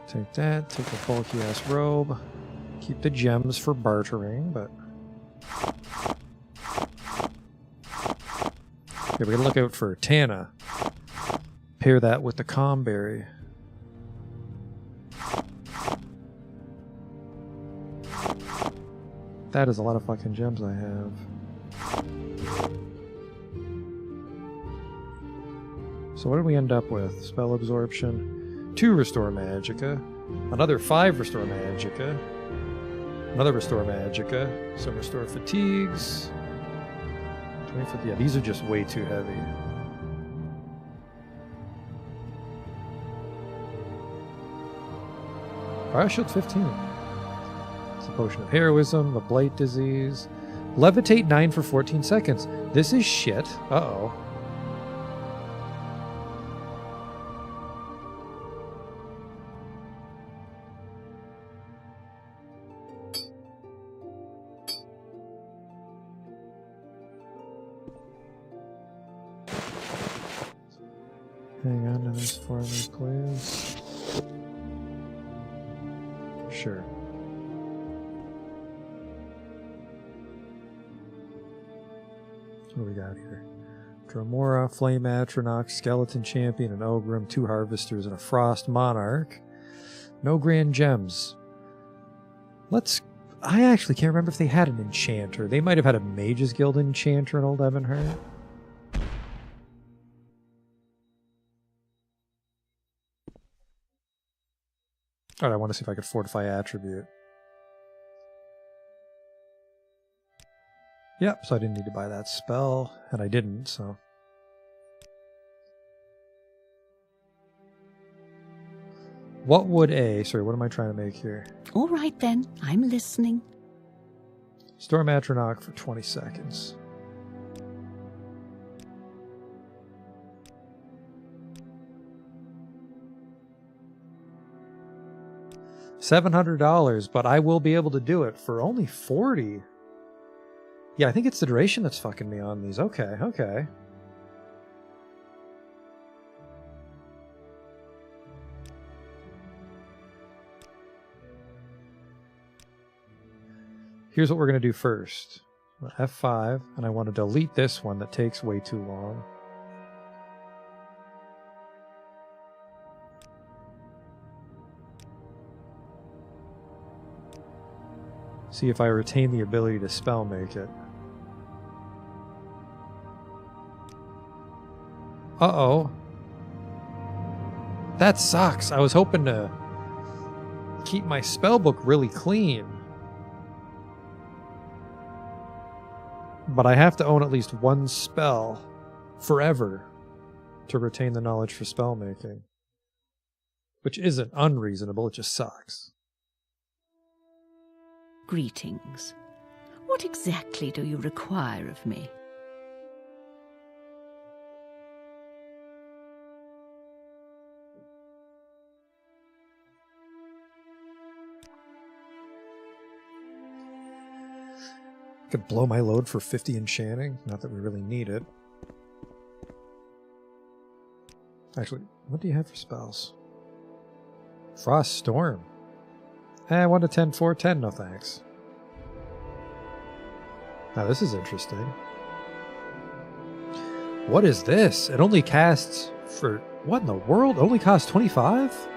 Take that, take a bulky ass robe. Keep the gems for bartering, but... Okay, we gotta look out for Tana. Pair that with the Comberry. That is a lot of fucking gems I have. So what did we end up with? Spell absorption, 2 Restore Magicka, another 5 Restore Magicka, another Restore Magicka, some Restore Fatigues. 20, yeah, these are just way too heavy. Fire Shield 15. It's a Potion of Heroism, a Blight Disease. Levitate 9 for 14 seconds. This is shit. Uh-oh. Hang on to this for me, please. Sure. What do we got here? Dromora, Flame Atronach, Skeleton Champion, an Ogrim, 2 Harvesters, and a Frost Monarch. No Grand Gems. I actually can't remember if they had an Enchanter. They might have had a Mage's Guild Enchanter in Old Ebonheart. Alright, I want to see if I could fortify attribute. Yep, so I didn't need to buy that spell, and I didn't, so. What would sorry, what am I trying to make here? All right then, I'm listening. Storm Atronach for 20 seconds. $700, but I will be able to do it for only 40. Yeah, I think it's the duration that's fucking me on these. Okay, okay. Here's what we're going to do first. F5, and I want to delete this one that takes way too long. See if I retain the ability to spell make it. Uh-oh. That sucks. I was hoping to keep my spellbook really clean. But I have to own at least one spell forever to retain the knowledge for spell making. Which isn't unreasonable, it just sucks. Greetings. What exactly do you require of me? Could blow my load for 50 enchanting. Not that we really need it. Actually, what do you have for spells? Frost Storm. 1 to 10, 4, 10, no thanks. Now this is interesting. What is this? It only casts for... What in the world? It only costs 25?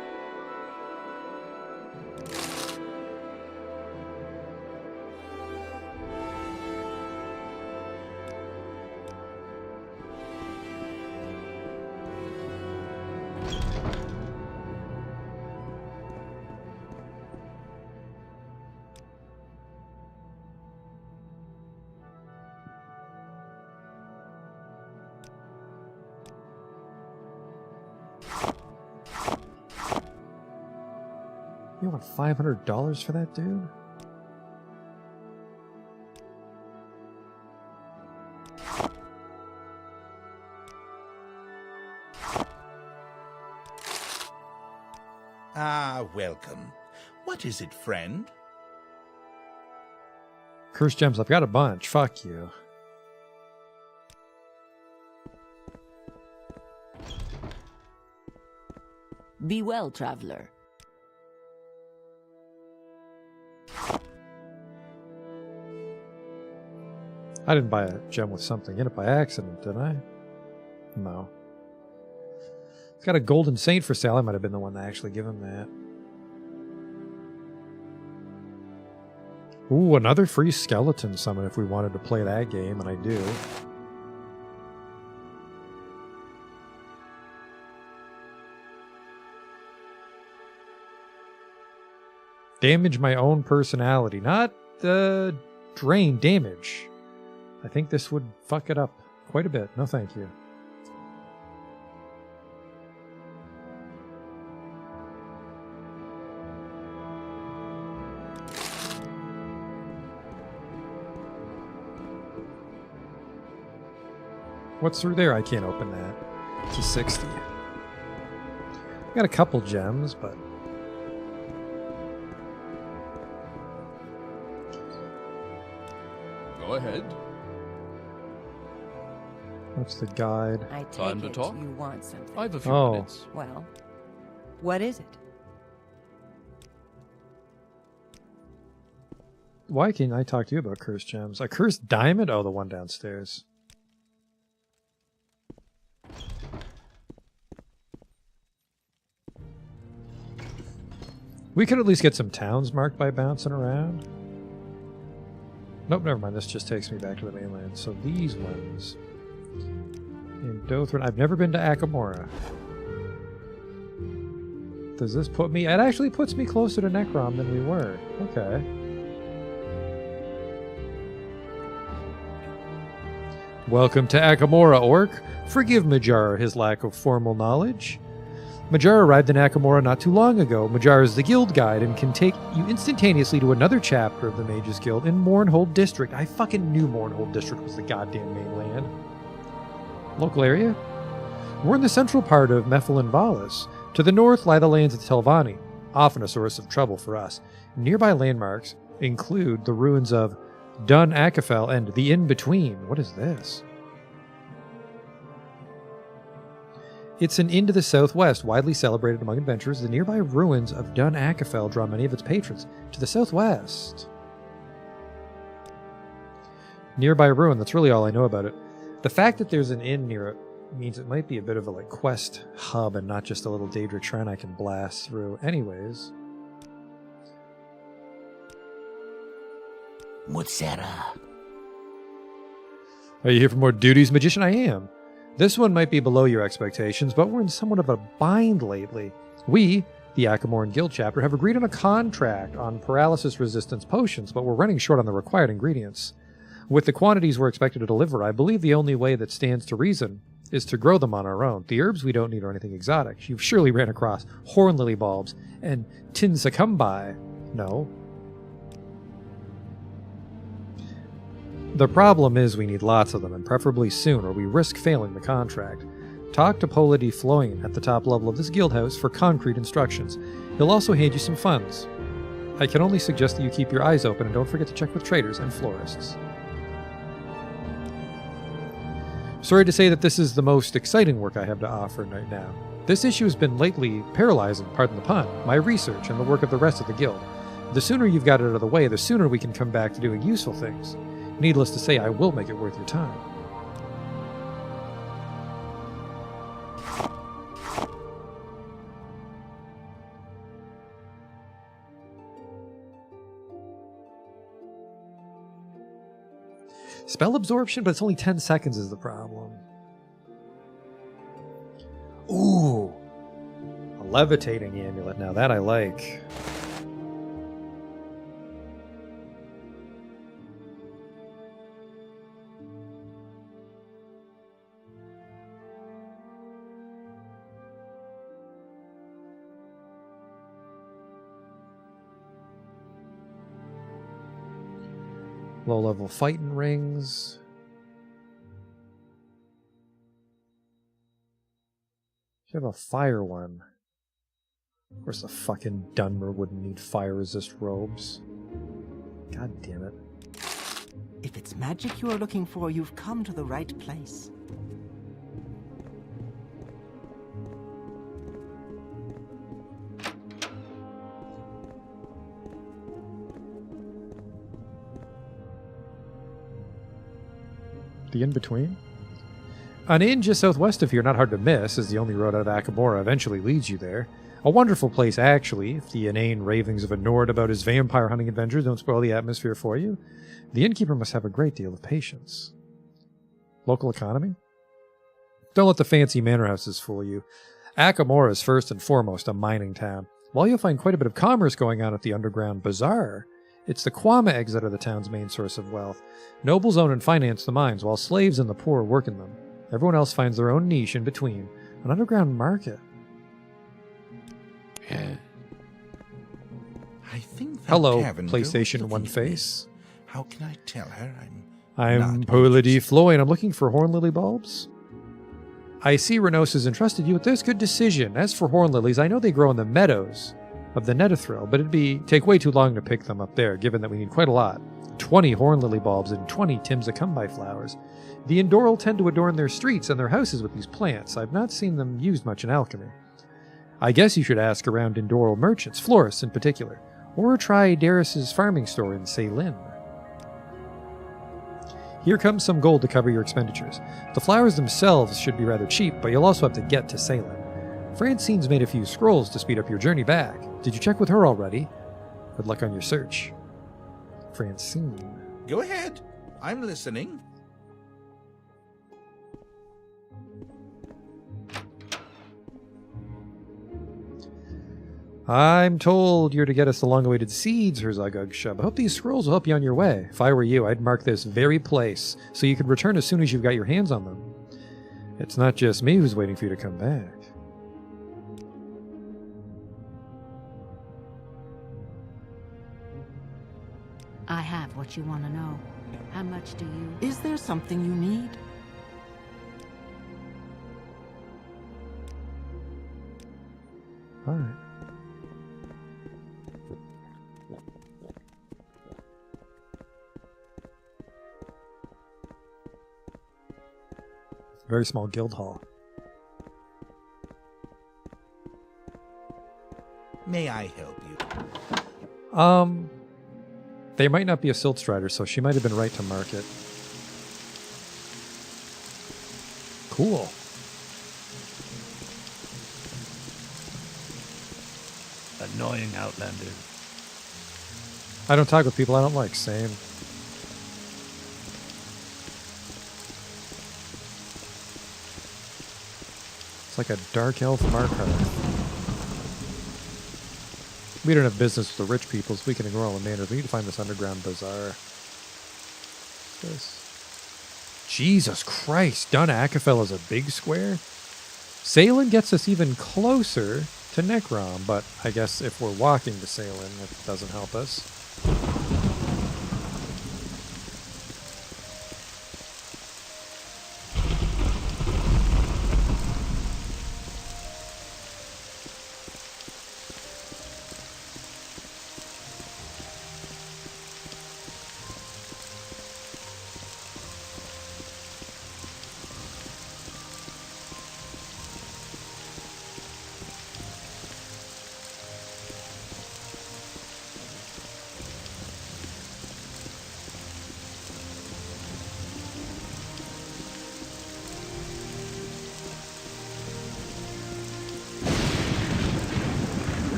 You want $500 for that, dude? Ah, welcome. What is it, friend? Cursed gems, I've got a bunch. Fuck you. Be well, traveler. I didn't buy a gem with something in it by accident, did I? No. It's got a golden saint for sale. I might have been the one to actually give him that. Ooh, another free skeleton summon if we wanted to play that game, and I do. Damage my own personality, not drain damage. I think this would fuck it up quite a bit. No thank you. What's through there? I can't open that. It's a 60. Got a couple gems, but... Go ahead. That's the guide. I take Time to it talk? you want something. I have a few Oh. minutes. Well, what is it? Why can't I talk to you about cursed gems? A cursed diamond? Oh, the one downstairs. We could at least get some towns marked by bouncing around. Nope, never mind. This just takes me back to the mainland. So these ones. In Dothrin. I've never been to Akamora. Does this put me... It actually puts me closer to Necrom than we were. Okay. Welcome to Akamora, Orc. Forgive Majara his lack of formal knowledge. Majara arrived in Akamora not too long ago. Majara is the guild guide and can take you instantaneously to another chapter of the Mages Guild in Mournhold District. I fucking knew Mournhold District was the goddamn mainland. Local area? We're in the central part of Mephilan Valis. To the north lie the lands of Telvanni, often a source of trouble for us. Nearby landmarks include the ruins of Dun Akafel and the In-Between. What is this? It's an inn to the southwest, widely celebrated among adventurers. The nearby ruins of Dun Akafel draw many of its patrons. To the southwest. Nearby ruin, that's really all I know about it. The fact that there's an inn near it means it might be a bit of a quest hub and not just a little Daedra Tren I can blast through. Anyways. Mutsera. Are you here for more duties, Magician? I am. This one might be below your expectations, but we're in somewhat of a bind lately. We, the Akamoran Guild chapter, have agreed on a contract on paralysis resistance potions, but we're running short on the required ingredients. With the quantities we're expected to deliver, I believe the only way that stands to reason is to grow them on our own. The herbs we don't need are anything exotic. You've surely ran across horn lily bulbs and tinsacumbi. No. The problem is we need lots of them, and preferably soon, or we risk failing the contract. Talk to Pola di Floin at the top level of this guild house for concrete instructions. He'll also hand you some funds. I can only suggest that you keep your eyes open and don't forget to check with traders and florists. Sorry to say that this is the most exciting work I have to offer right now. This issue has been lately paralyzing, pardon the pun, my research and the work of the rest of the guild. The sooner you've got it out of the way, the sooner we can come back to doing useful things. Needless to say, I will make it worth your time. Spell absorption, but it's only 10 seconds is the problem. Ooh. A levitating amulet. Now that I like. Low-level fighting rings. You have a fire one. Of course the fucking Dunmer wouldn't need fire-resist robes. God damn it. If it's magic you are looking for, you've come to the right place. The in-between? An inn just southwest of here, not hard to miss, as the only road out of Akamora eventually leads you there. A wonderful place, actually, if the inane ravings of a Nord about his vampire hunting adventures don't spoil the atmosphere for you. The innkeeper must have a great deal of patience. Local economy? Don't let the fancy manor houses fool you. Akamora is first and foremost a mining town. While you'll find quite a bit of commerce going on at the underground bazaar, it's the Kwama eggs that are the town's main source of wealth. Nobles own and finance the mines, while slaves and the poor work in them. Everyone else finds their own niche in between. An underground market. I think that Hello, tavern PlayStation girl One looking at me. Face. How can I tell her I'm not Pola di Floin. I'm looking for horn lily bulbs. I see Renos has entrusted you with this good decision. As for horn lilies, I know they grow in the meadows of the Netherthril, but it'd take way too long to pick them up there, given that we need quite a lot. 20 horn lily bulbs and 20 Timsacumbi flowers. The Indoral tend to adorn their streets and their houses with these plants. I've not seen them used much in alchemy. I guess you should ask around Indoral merchants, florists in particular, or try Darius's farming store in Ceylin. Here comes some gold to cover your expenditures. The flowers themselves should be rather cheap, but you'll also have to get to Ceylin. Francine's made a few scrolls to speed up your journey back. Did you check with her already? Good luck on your search. Francine. Go ahead. I'm listening. I'm told you're to get us the long-awaited seeds, Herzog-Ugshub. I hope these scrolls will help you on your way. If I were you, I'd mark this very place so you could return as soon as you've got your hands on them. It's not just me who's waiting for you to come back. I have what you want to know. How much do you... Is there something you need? All right. Very small guild hall. May I help you? They might not be a Silt Strider, so she might have been right to mark it. Cool. Annoying Outlander. I don't talk with people I don't like. Same. It's like a dark elf Markarth. We don't have business with the rich people, so we can ignore all the manners. We need to find this underground bazaar. This. Jesus Christ, Dun Akafel is a big square? Ceylin gets us even closer to Necrom, but I guess if we're walking to Ceylin, it doesn't help us.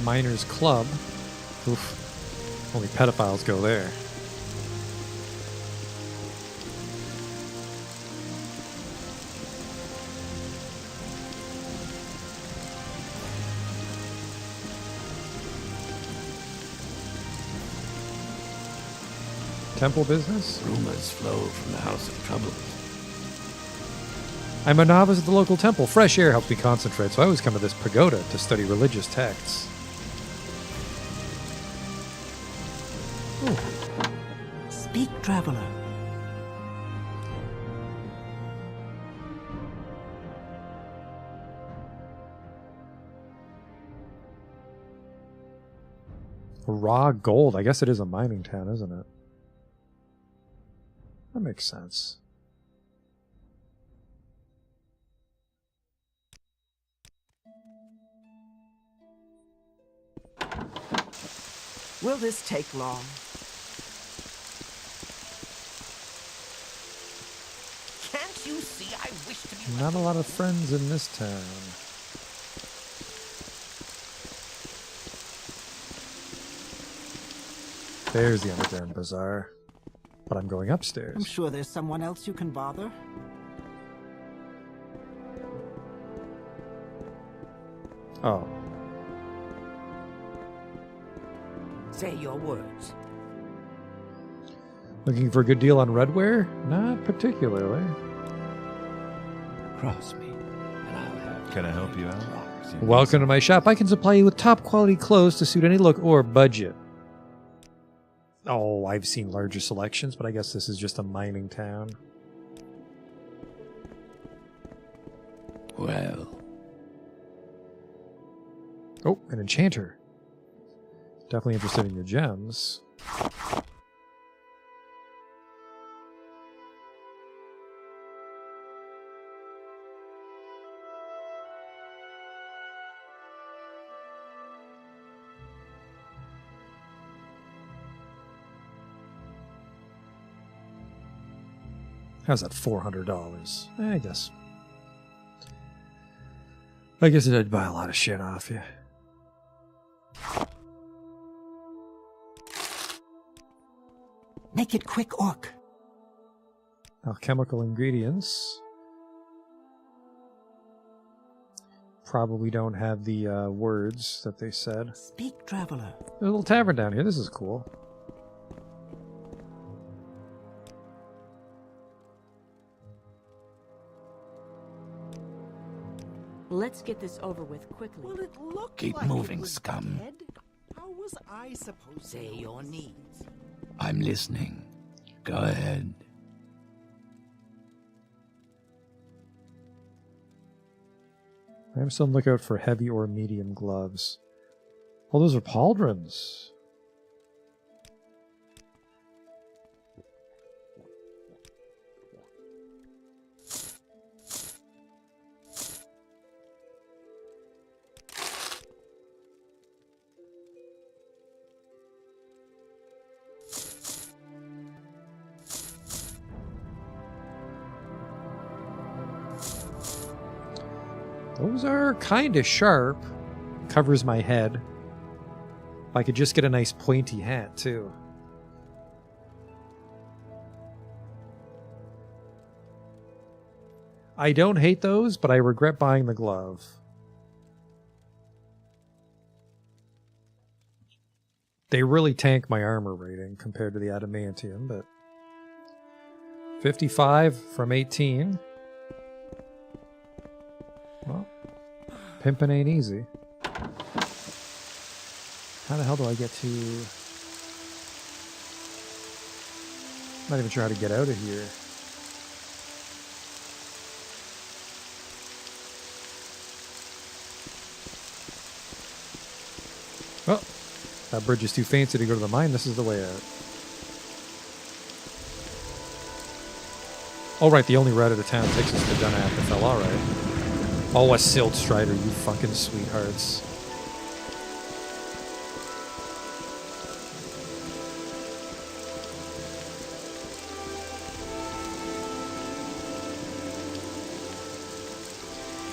Miners Club. Oof. Only pedophiles go there. Temple business? Rumors flow from the House of Trouble. I'm a novice at the local temple. Fresh air helps me concentrate, so I always come to this pagoda to study religious texts. Ooh. Speak, traveler. Raw gold. I guess it is a mining town, isn't it? That makes sense. Will this take long? Can't you see I wish to be... Not a lot of friends in this town. There's the underground bazaar. But I'm going upstairs. I'm sure there's someone else you can bother. Oh. Say your words. Looking for a good deal on redware? Not particularly. Cross me, and I'll have... Can I help you out? Welcome to my shop. I can supply you with top quality clothes to suit any look or budget. Oh, I've seen larger selections, but I guess this is just a mining town. Well. Oh, an enchanter. Definitely interested in your gems. How's that $400? I guess it did buy a lot of shit off you. Make it quick, Orc. Alchemical ingredients. Probably don't have the words that they said. Speak, traveler. There's a little tavern down here. This is cool. Let's get this over with quickly. Well, it looked Keep like moving, scum. Dead? How was I supposed to Say your needs. I'm listening. Go ahead. I'm still on the lookout for heavy or medium gloves. Oh, those are pauldrons. Those are kind of sharp. Covers my head. If I could just get a nice pointy hat, too. I don't hate those, but I regret buying the glove. They really tank my armor rating compared to the adamantium, but 55 from 18. Well, pimping ain't easy. How the hell do I get to... I'm not even sure how to get out of here. Oh, that bridge is too fancy to go to the mine. This is the way out. Oh, right, the only route out of town takes us to Dunapithel. All right. Oh, a Silt Strider, you fucking sweethearts.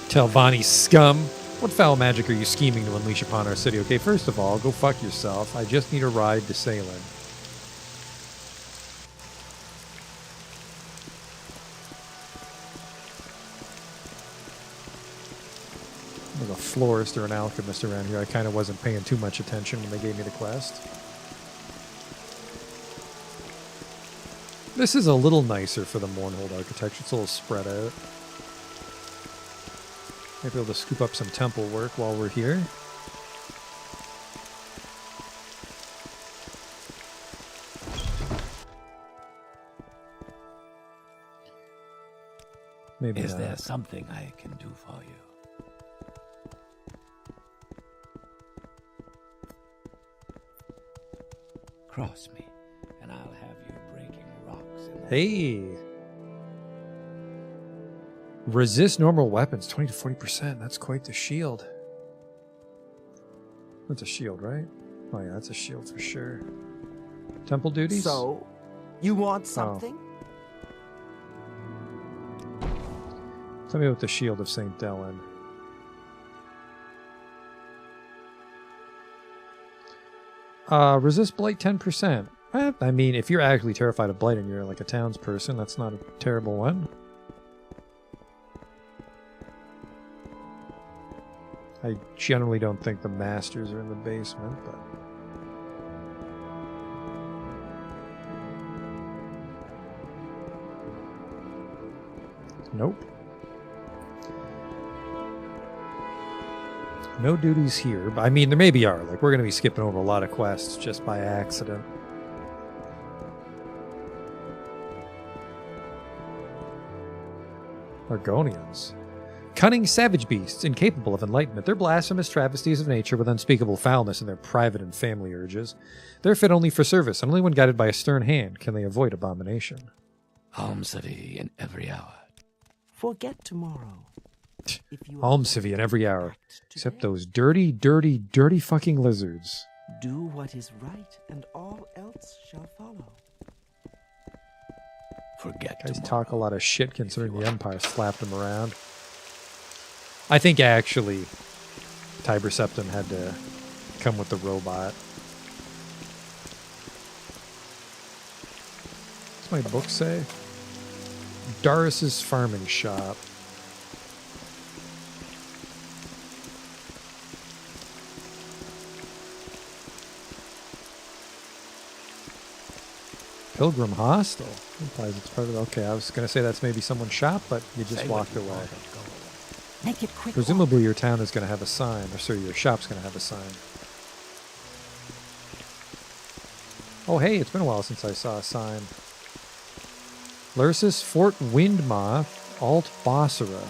Telvanni scum. What foul magic are you scheming to unleash upon our city? Okay, first of all, go fuck yourself. I just need a ride to Salem. There's a florist or an alchemist around here. I kind of wasn't paying too much attention when they gave me the quest. This is a little nicer for the Mournhold architecture. It's a little spread out. Might be able to scoop up some temple work while we're here. Maybe Is not. there something I can do for you? Cross me, and I'll have you breaking rocks in the Hey! Resist normal weapons, 20 to 40%. That's quite the shield. That's a shield, right? Oh yeah, that's a shield for sure. Temple duties? So, you want something? Tell me about the shield of St. Dellen. Resist blight 10%. I mean, if you're actually terrified of blight and you're like a townsperson, that's not a terrible one. I generally don't think the masters are in the basement, but... Nope. No duties here, but I mean, there maybe are. Like, we're going to be skipping over a lot of quests just by accident. Argonians. Cunning savage beasts, incapable of enlightenment. They're blasphemous travesties of nature with unspeakable foulness in their private and family urges. They're fit only for service, and only when guided by a stern hand can they avoid abomination. Almsavy in every hour. Forget tomorrow. Almsavy in every hour. Except those dirty, dirty, dirty fucking lizards. Do what is right, and all else shall follow. Forget Guys tomorrow. talk a lot of shit considering the Empire slapped them around. I think actually Tiber Septim had to come with the robot. What's my book say? Darius's farming shop. Pilgrim Hostel. Implies it's part of. Okay, I was going to say that's maybe someone's shop, but you just walked away. Make it quick. Presumably your town is going to have a sign, or sorry, your shop's going to have a sign. Oh, hey, it's been a while since I saw a sign. Lursus, Fort Windmoth, Alt Bossera.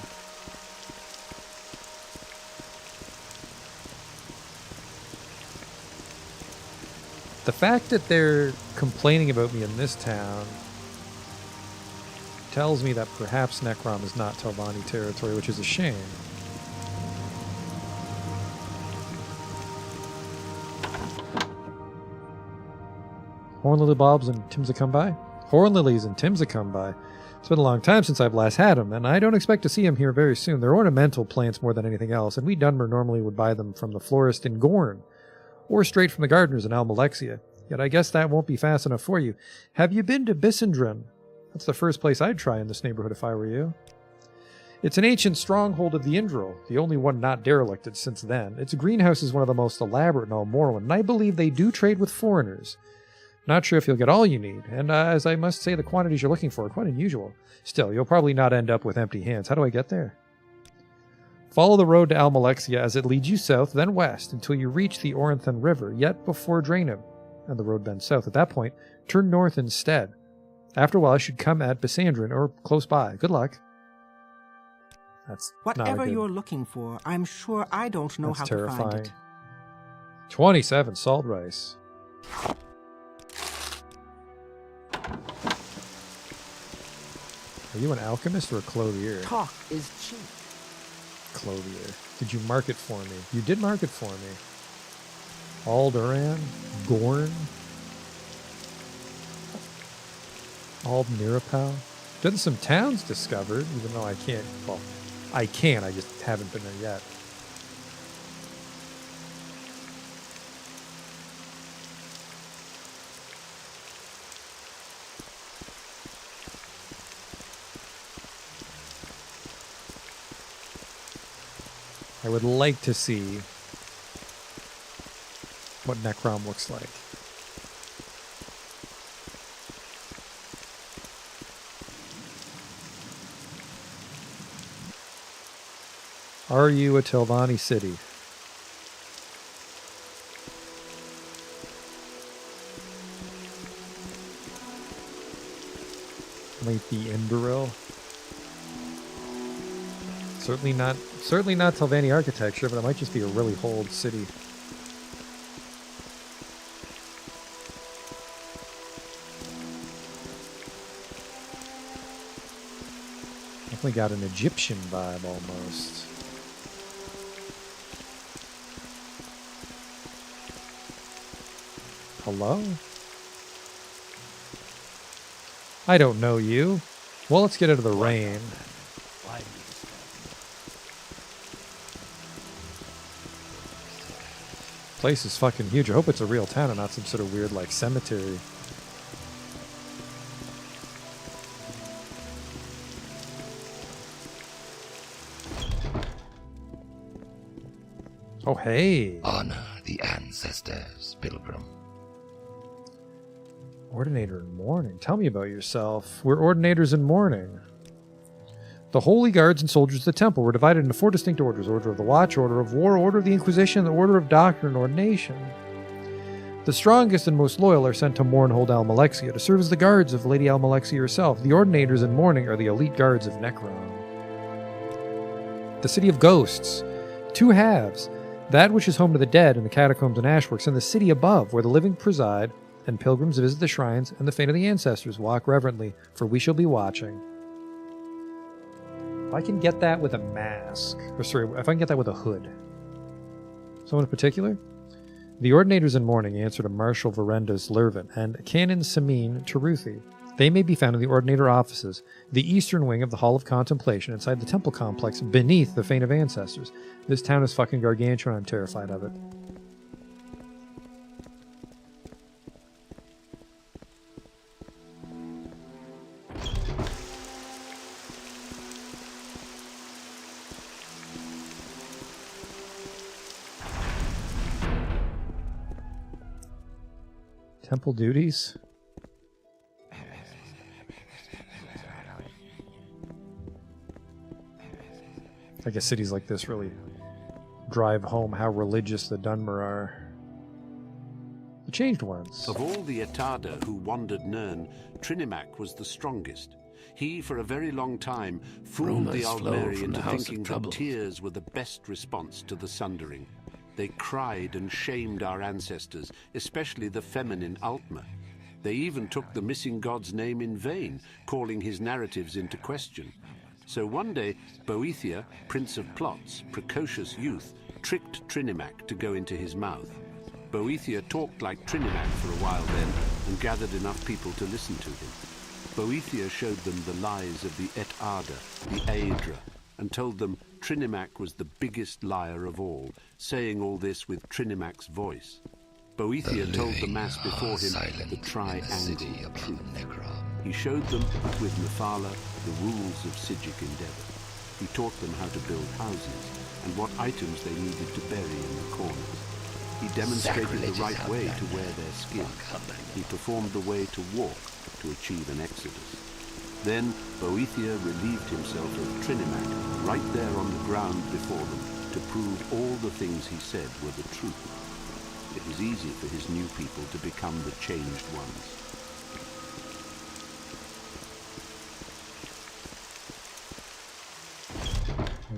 The fact that they're complaining about me in this town tells me that perhaps Necrom is not Telvanni territory, which is a shame. Horn Lily Bobs and Tim's come by? Horn Lilies and Tim's come by. It's been a long time since I've last had them, and I don't expect to see them here very soon. They're ornamental plants more than anything else, and we Dunmer normally would buy them from the florist in Gorn, or straight from the gardeners in Almalexia. Yet I guess that won't be fast enough for you. Have you been to Bissendren? That's the first place I'd try in this neighborhood if I were you. It's an ancient stronghold of the Indral, the only one not derelicted since then. Its greenhouse is one of the most elaborate in all Morrowind, and I believe they do trade with foreigners. Not sure if you'll get all you need, and as I must say, the quantities you're looking for are quite unusual. Still, you'll probably not end up with empty hands. How do I get there? Follow the road to Almalexia as it leads you south, then west, until you reach the Oranthan River, yet before Draenum, and the road bends south. At that point, turn north instead. After a while, you should come at Bissandrin or close by. Good luck. That's whatever you're looking for. I'm sure I don't know how to find it. 27 salt rice. Are you an alchemist or a clothier? Talk is cheap. Clothier. Did you mark it for me? You did mark it for me. Alderan, Gorn, Ald Nirapau. Done some towns discovered, even though I can't. Well, I can. I just haven't been there yet. I would like to see what Necrom looks like. Are you a Telvanni city? Might be Indoril. Certainly not Telvanni architecture, but it might just be a really old city. Definitely got an Egyptian vibe almost. Hello? I don't know you. Well, let's get into the rain. Place is fucking huge. I hope it's a real town and not some sort of weird, like, cemetery. Oh, hey. Honor the ancestors, pilgrim. Ordinator in mourning. Tell me about yourself. We're ordinators in mourning. The holy guards and soldiers of the temple were divided into 4 distinct orders: Order of the Watch, Order of War, Order of the Inquisition, and the Order of Doctrine and Ordination. The strongest and most loyal are sent to Mournhold Almalexia to serve as the guards of Lady Almalexia herself. The ordinators in mourning are the elite guards of Necrom. the city of ghosts. Two halves, that which is home to the dead in the catacombs and ashworks, and the city above, where the living preside, and pilgrims visit the shrines, and the faint of the ancestors walk reverently, for we shall be watching. If I can get that with a mask, or sorry, if I can get that with a hood. Someone in particular? The ordinators in mourning answer to Marshal Verenda's Lurvin and Canon Samin Taruthi. They may be found in the ordinator offices, the eastern wing of the Hall of Contemplation, inside the temple complex beneath the faint of ancestors. This town is fucking gargantuan. I'm terrified of it. Temple duties? I guess cities like this really drive home how religious the Dunmer are. The changed ones. Of all the Etada who wandered Nirn, Trinimac was the strongest. He, for a very long time, fooled the Aldmeri into thinking that tears were the best response to the sundering. They cried and shamed our ancestors, especially the feminine Altmer. They even took the missing god's name in vain, calling his narratives into question. So one day, Boethia, Prince of Plots, precocious youth, tricked Trinimac to go into his mouth. Boethia talked like Trinimac for a while then, and gathered enough people to listen to him. Boethia showed them the lies of the Etada, the Aedra, and told them Trinimac was the biggest liar of all, saying all this with Trinimac's voice. Boethia told the mass before him the triangle of truth. He showed them, with Mephala, the rules of Sijic endeavor. He taught them how to build houses, and what items they needed to bury in the corners. He demonstrated the right way to wear their skin. He performed the way to walk to achieve an exodus. Then Boethia relieved himself of Trinimac right there on the ground before them to prove all the things he said were the truth. It was easy for his new people to become the changed ones.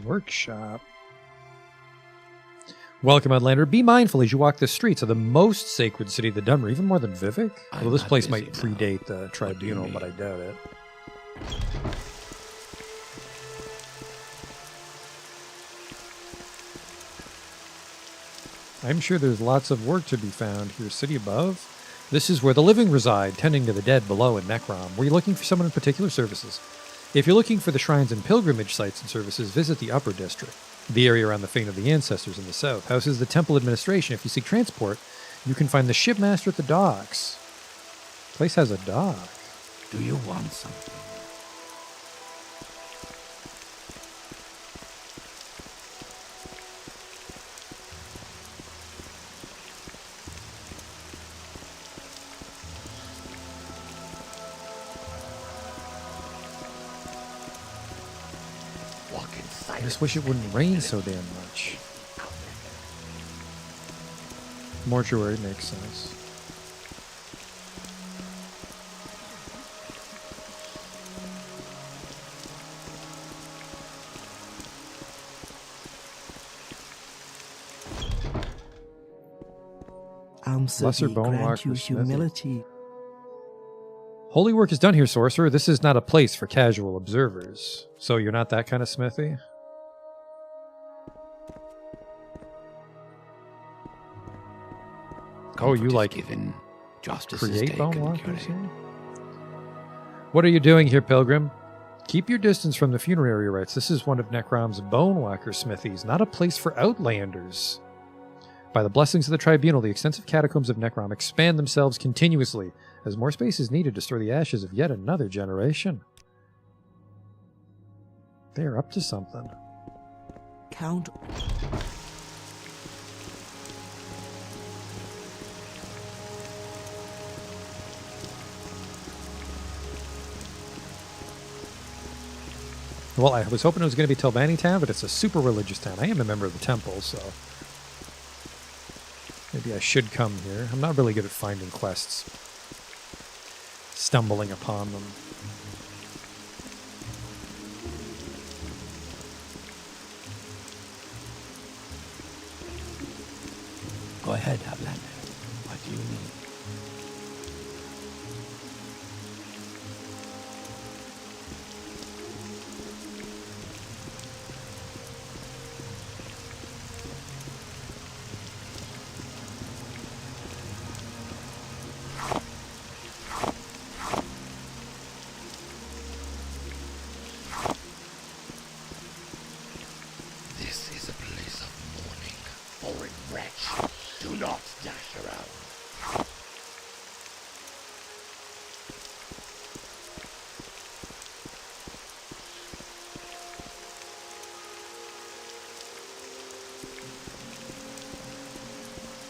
Workshop. Welcome, Outlander. Be mindful as you walk the streets of the most sacred city of the Dunmer, even more than Vivek. Well, this place might predate the tribunal, but I doubt it. I'm sure there's lots of work to be found here, city above. This is where the living reside, tending to the dead below in Necrom. Were you looking for someone in particular? Services? If you're looking for the shrines and pilgrimage sites and services, visit the Upper District. The area around the Fane of the Ancestors in the south houses the Temple Administration. If you seek transport, you can find the shipmaster at the docks. The place has a dock. Do you want something? I just wish it wouldn't rain so damn much. Mortuary makes sense. Lesser bone walker humility. Holy work is done here, sorcerer. This is not a place for casual observers. So you're not that kind of smithy? Oh, you like given, justice create bone walkers here? What are you doing here, pilgrim? Keep your distance from the funerary rites. This is one of Necrom's bone walker smithies, not a place for outlanders. By the blessings of the tribunal, the extensive catacombs of Necrom expand themselves continuously, as more space is needed to store the ashes of yet another generation. They are up to something. Count. Well, I was hoping it was going to be Telvanni Town, but it's a super religious town. I am a member of the temple, so maybe I should come here. I'm not really good at finding quests. Stumbling upon them. Go ahead, Outlander. What do you need? This is a place of mourning. Foreign wretch, do not dash around.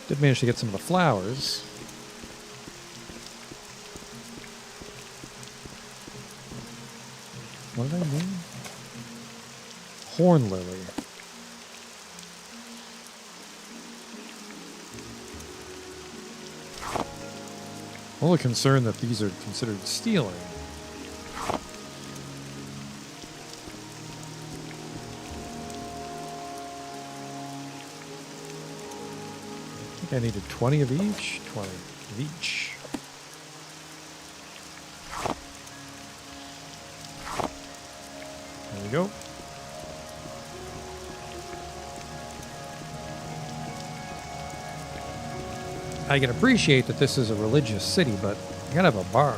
Did manage to get some of the flowers. What did I mean? Horn lily. I'm a little concerned that these are considered stealing. I think I needed 20 of each. 20 of each. There we go. I can appreciate that this is a religious city, but you gotta have a bar.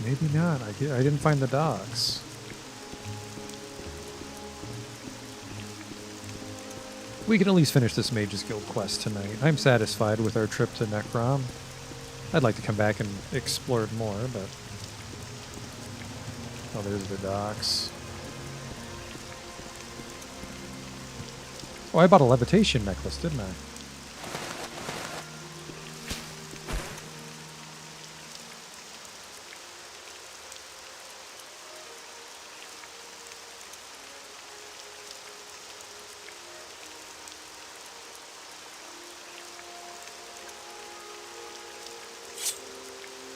Maybe not. I didn't find the docks. We can at least finish this Mage's Guild quest tonight. I'm satisfied with our trip to Necrom. I'd like to come back and explore it more, but... Oh, there's the docks. Oh, I bought a levitation necklace, didn't I?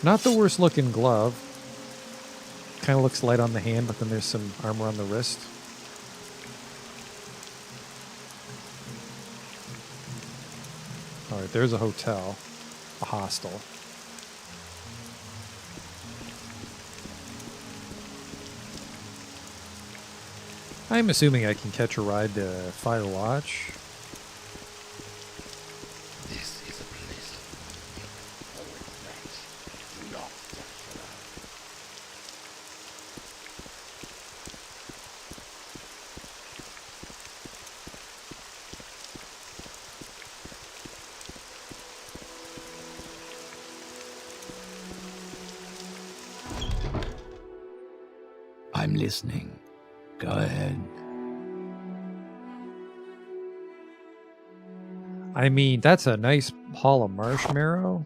Not the worst looking glove. Kind of looks light on the hand, but then there's some armor on the wrist. Alright, there's a hotel. A hostel. I'm assuming I can catch a ride to Firewatch. This is a place of mourning. Foreign wretch, do not dash around. I'm listening. Go ahead. I mean, that's a nice haul of marshmallow.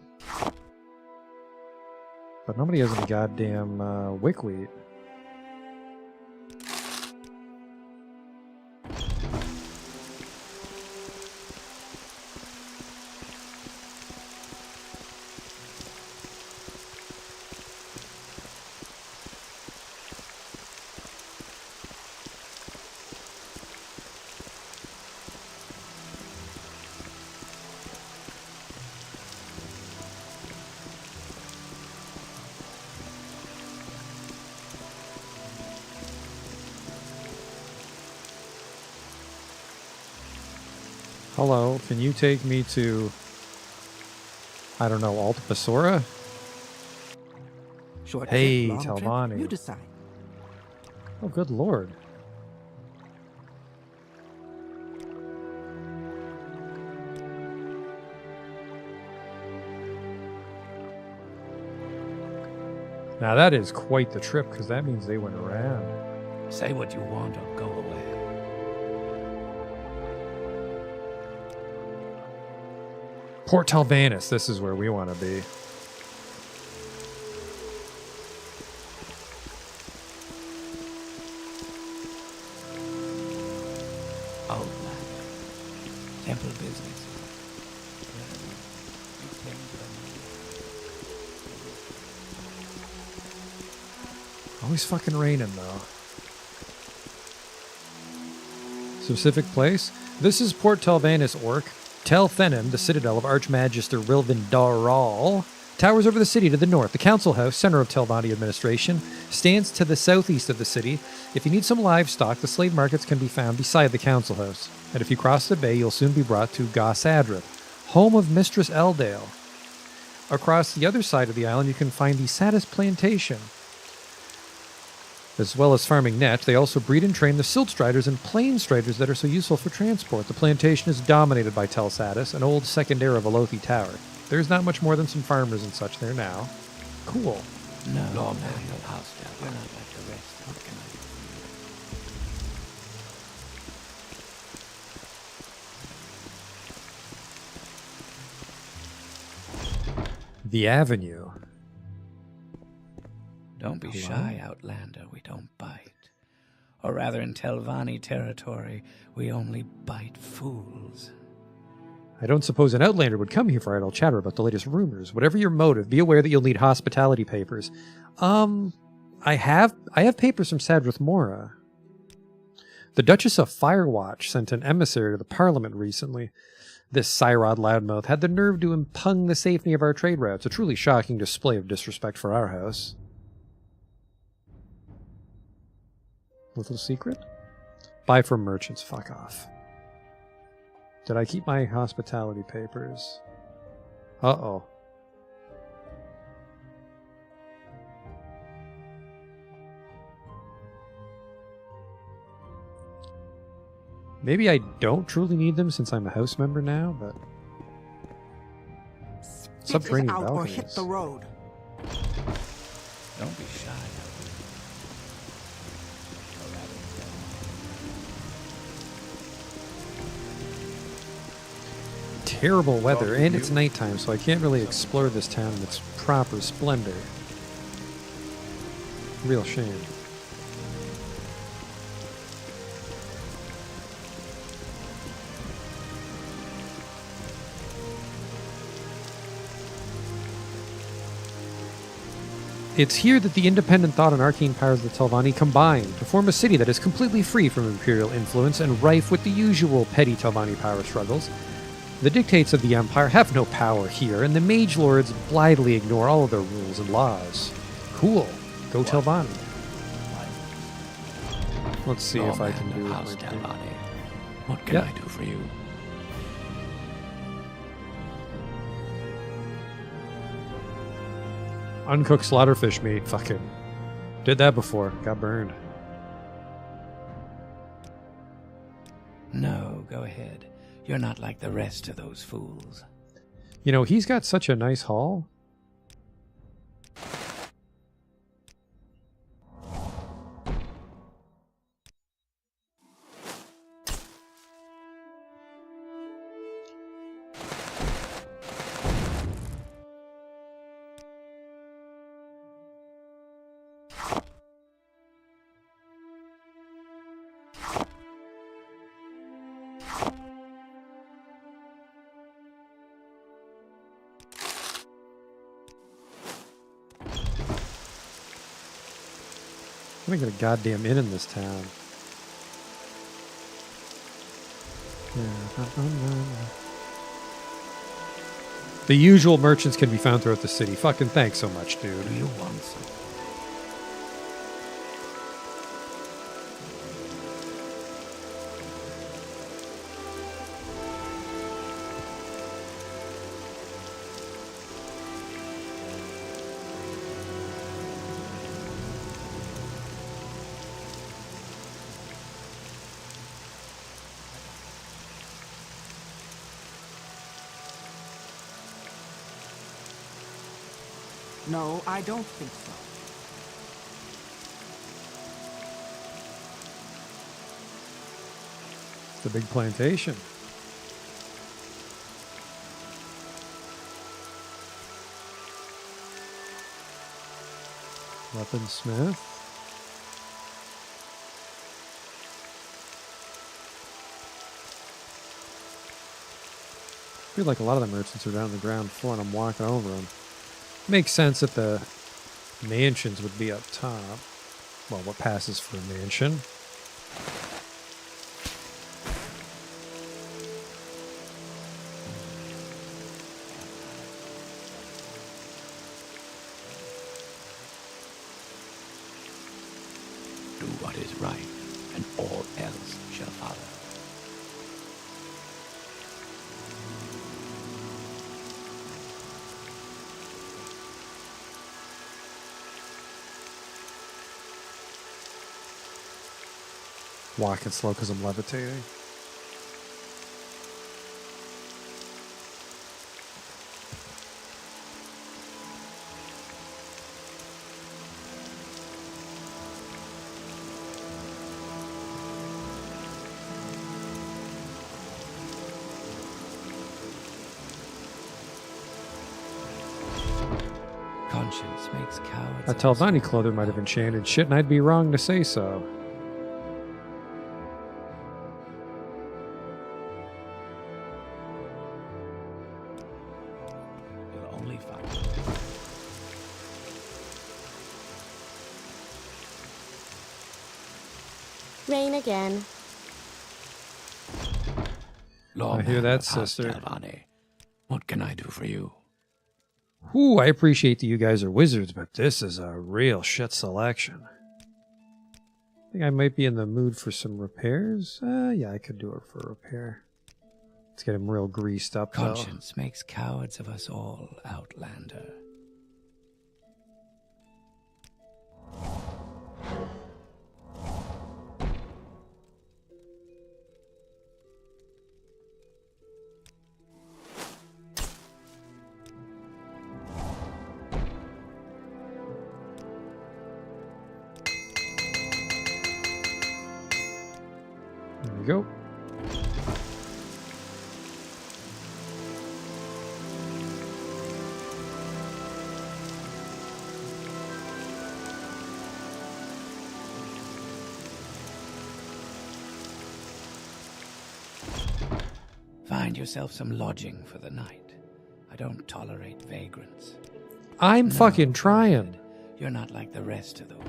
But nobody has any goddamn wickweed. Hello, can you take me to, I don't know, Alta Basora? Short Hey, trip, long trip, Talvani. you decide. Oh, good lord. Now that is quite the trip, because that means they went around. Say what you want or go away. Port Talvanus, this is where we want to be. Outlander. Temple business. You tend to Always fucking raining, though. Specific place? This is Port Telvanus, Orc. Tel Thenim, the citadel of Archmagister Rilvin Daral, towers over the city to the north. The council house, center of Telvanni administration, stands to the southeast of the city. If you need some livestock, the slave markets can be found beside the council house. And if you cross the bay, you'll soon be brought to Gos Adrith, home of Mistress Eldale. Across the other side of the island, you can find the Satis Plantation. As well as farming net, they also breed and train the silt striders and plain striders that are so useful for transport. The plantation is dominated by Tel Satis, an old second heir of Alothi Tower. There's not much more than some farmers and such there now. Cool. No, Lord, no, hostile. We're not like the rest. What can I do? The Avenue. Don't be shy, Outlander. We don't bite. Or rather, in Telvanni territory, we only bite fools. I don't suppose an Outlander would come here for idle chatter about the latest rumors. Whatever your motive, be aware that you'll need hospitality papers. I have papers from Sadrith Mora. The Duchess of Firewatch sent an emissary to the Parliament recently. This Cyrod loudmouth had the nerve to impugn the safety of our trade routes, a truly shocking display of disrespect for our house. Little secret? Buy from merchants, fuck off. Did I keep my hospitality papers? Uh-oh. Maybe I don't truly need them since I'm a house member now, but... Subterranean out or balconies. hit the road. Don't be shy. Terrible weather, and it's nighttime, so I can't really explore this town in its proper splendor. Real shame. It's here that the independent thought and arcane powers of the Telvanni combine to form a city that is completely free from imperial influence and rife with the usual petty Telvanni power struggles. The dictates of the Empire have no power here, and the Mage Lords blithely ignore all of their rules and laws. Cool. Go Telvanni. Let's see if I can do it. What can I do for you? Uncooked slaughterfish meat. Fucking did that before. Got burned. No, go ahead. You're not like the rest of those fools. You know, he's got such a nice haul. I'm gonna get a goddamn inn in this town. The usual merchants can be found throughout the city. Fucking thanks so much, dude. Do you want some? No, I don't think so. It's the big plantation. Weaponsmith. feel like a lot of the merchants are down on the ground floor and I'm walking over them. Makes sense that the mansions would be up top. Well, what passes for a mansion? Do what is right, and all else shall follow. Walking slow because I'm levitating. Conscience makes cowards. A Telvanni clother might have enchanted shit, and I'd be wrong to say so. You'll only find. Rain again. Lord I hear that, of House sister. Telvanni, what can I do for you? Ooh, I appreciate that you guys are wizards, but this is a real shit selection. I think I might be in the mood for some repairs. Yeah, I could do it for a repair. Let's get him real greased up, though. Conscience makes cowards of us all, Outlander. There we go. Find yourself some lodging for the night. I don't tolerate vagrants. I'm No, fucking trying. You're not like the rest of them.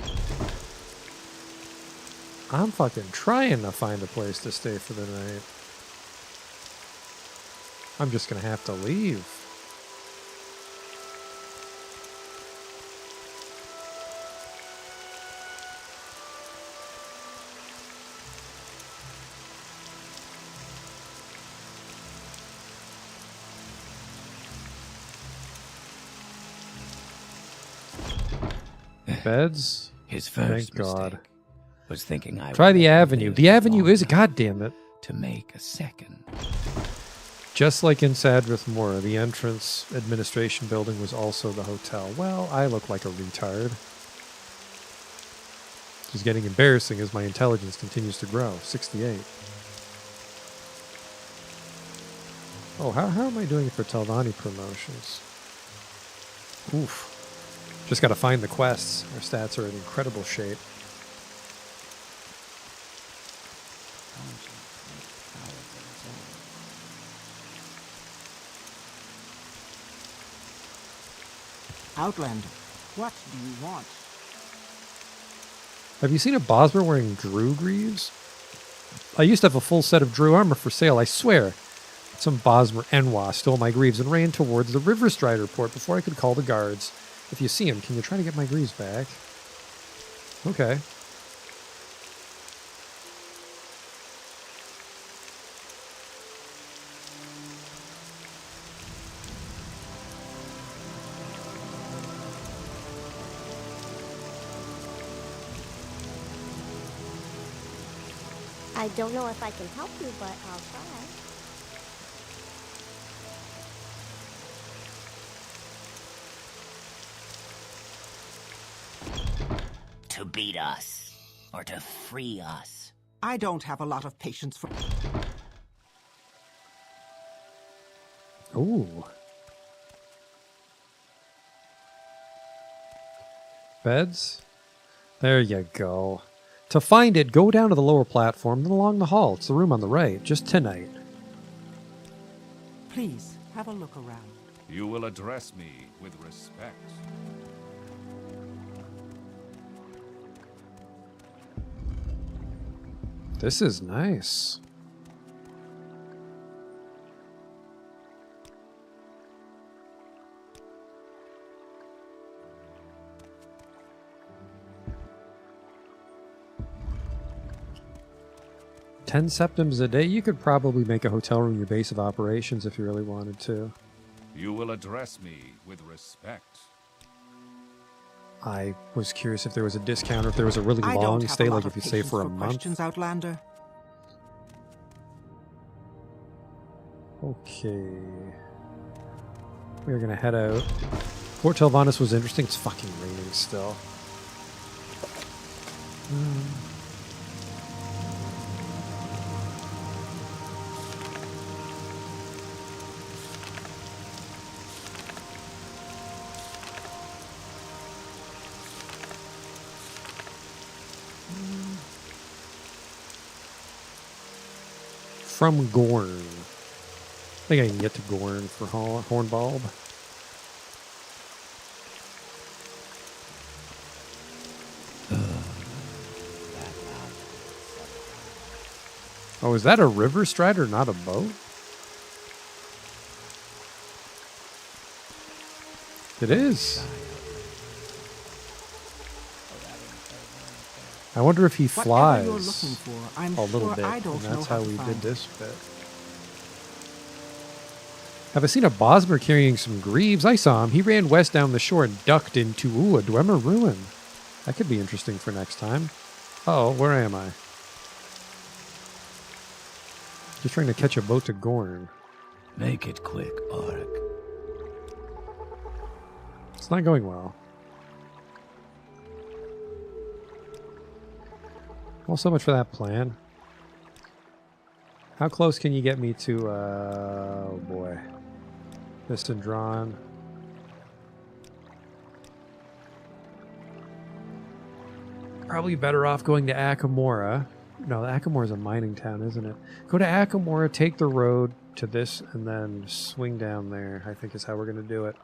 I'm fucking trying to find a place to stay for the night. I'm just gonna have to leave. Beds? His first Thank God. mistake was thinking I Try would the let him avenue. live The avenue long is, enough god damn it. to make a second. Just like in Sadrith Mora, the entrance administration building was also the hotel. Well, I look like a retard. Which is getting embarrassing as my intelligence continues to grow. 68. Oh, how am I doing for Telvanni promotions? Oof. Just gotta find the quests. Our stats are in incredible shape. Outlander, what do you want? Have you seen a Bosmer wearing Drew Greaves? I used to have a full set of Drew armor for sale, I swear. Some Bosmer Enwa stole my greaves and ran towards the River Strider port before I could call the guards. If you see him, can you try to get my greaves back? Okay. I don't know if I can help you, but I'll try. To beat us, or to free us. I don't have a lot of patience for... Ooh. Beds? There you go. To find it, go down to the lower platform, then along the hall. It's the room on the right, just tonight. Please, have a look around. You will address me with respect. This is nice. $10 septims a day. You could probably make a hotel room your base of operations if you really wanted to. You will address me with respect. I was curious if there was a discount or if there was a really long stay, like if you stay for a month. Questions, Outlander? Okay. We're gonna head out. Fort Telvanus was interesting. It's fucking raining still. From Gorn. I think I can get to Gorn for Hornbulb. Oh, is that a river strider, not a boat? It is. I wonder if he flies you're looking for, I'm a little sure bit, I don't and that's know how to we find did this bit. Have I seen a Bosmer carrying some greaves? I saw him. He ran west down the shore and ducked into, a Dwemer ruin. That could be interesting for next time. Uh-oh, where am I? Just trying to catch a boat to Gorn. Make it quick, Auric. It's not going well. Well, so much for that plan. How close can you get me to, oh boy. Piston drawn. Probably better off going to Akamora. No, Akamora's a mining town, isn't it? Go to Akamora, take the road to this, and then swing down there, I think is how we're going to do it.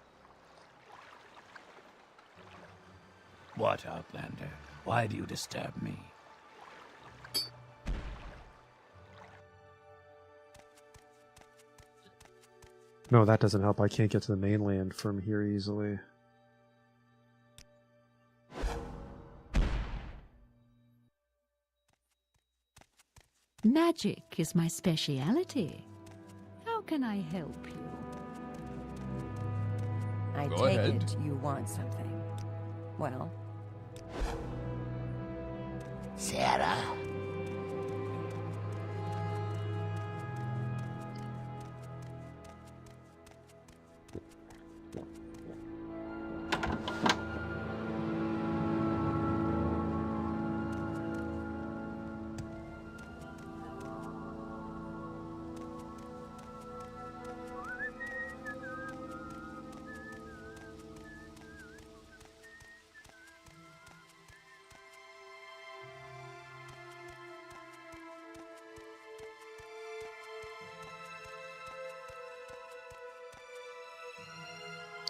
What, Outlander? Why do you disturb me? No, that doesn't help. I can't get to the mainland from here easily. Magic is my speciality. How can I help you? I Go take ahead. it you want something. Well, Sarah?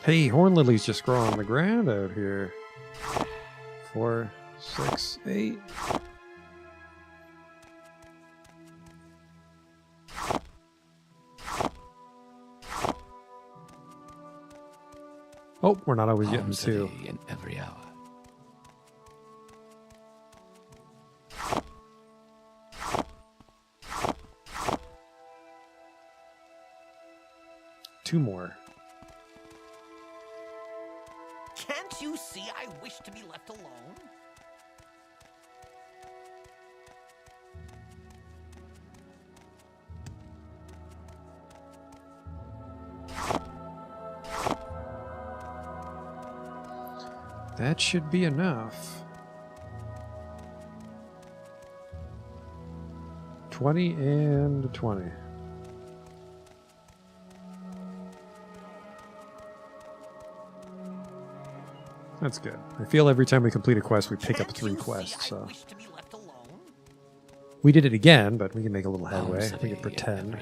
Hey, horn lilies just grow on the ground out here. 4, 6, 8. Oh, we're not always getting Arms two. in every hour. Two more. Can't you see I wish to be left alone? That should be enough. 20 and 20. That's good. I feel every time we complete a quest, we pick up 3 quests, so. We did it again, but we can make a little headway. We can pretend.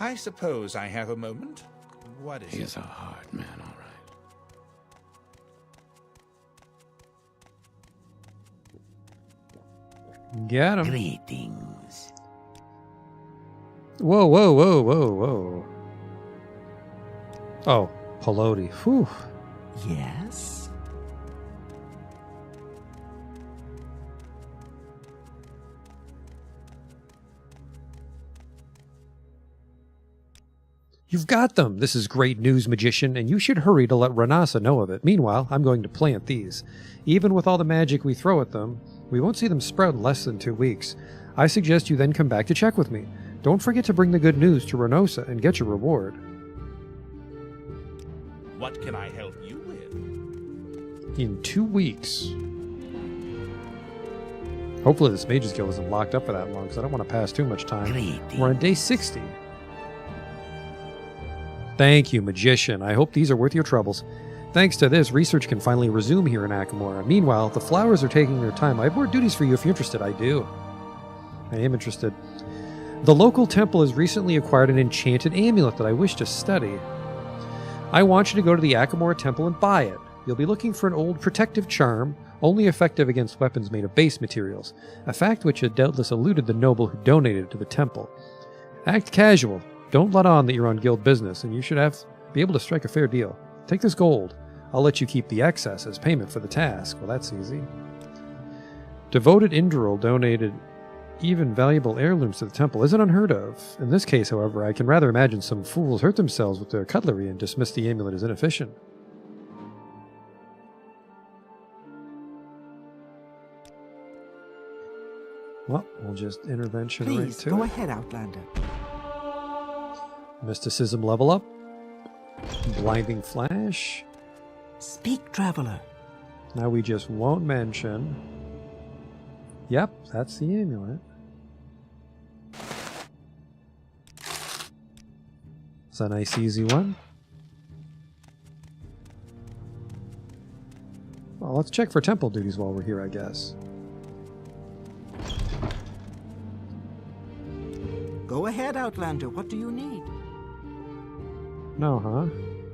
I suppose I have a moment. What is He it? is a hard man, all right. Get him. Greetings. Whoa, whoa, whoa, whoa, whoa. Oh, Peloti. Whew. Yes? You've got them. This is great news, magician, and you should hurry to let Ranasa know of it. Meanwhile, I'm going to plant these. Even with all the magic we throw at them, we won't see them sprout in less than 2 weeks. I suggest you then come back to check with me. Don't forget to bring the good news to Renosa and get your reward. What can I help you with? In 2 weeks. Hopefully this Mage's Guild isn't locked up for that long, because I don't want to pass too much time. We're on day 60. Thank you, magician. I hope these are worth your troubles. Thanks to this, research can finally resume here in Akamora. Meanwhile, the flowers are taking their time. I have more duties for you if you're interested. I do. I am interested. The local temple has recently acquired an enchanted amulet that I wish to study. I want you to go to the Akamora temple and buy it. You'll be looking for an old protective charm, only effective against weapons made of base materials, a fact which had doubtless eluded the noble who donated it to the temple. Act casual. Don't let on that you're on guild business, and you should be able to strike a fair deal. Take this gold. I'll let you keep the excess as payment for the task. Well, that's easy. Devoted Indral donated even valuable heirlooms to the temple isn't unheard of. In this case, however, I can rather imagine some fools hurt themselves with their cutlery and dismiss the amulet as inefficient. Well, we'll just intervention right Please, to go it. ahead, Outlander. Mysticism level up. Blinding Flash. Speak, Traveler. Now we just won't mention. Yep, that's the amulet. It's a nice easy one. Well, let's check for temple duties while we're here, I guess. Go ahead, Outlander. What do you need? No, huh?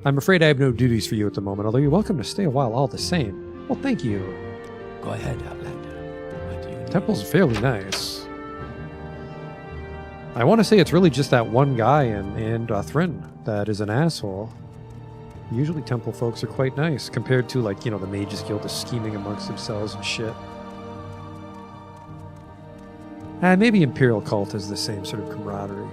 I'm afraid I have no duties for you at the moment, although you're welcome to stay a while all the same. Well, thank you. Go ahead, Outlander. What do you need? Temple's fairly nice. I want to say it's really just that one guy in Thrin that is an asshole. Usually temple folks are quite nice, compared to, like, you know, the Mages Guild is scheming amongst themselves and shit. And maybe Imperial Cult has the same sort of camaraderie.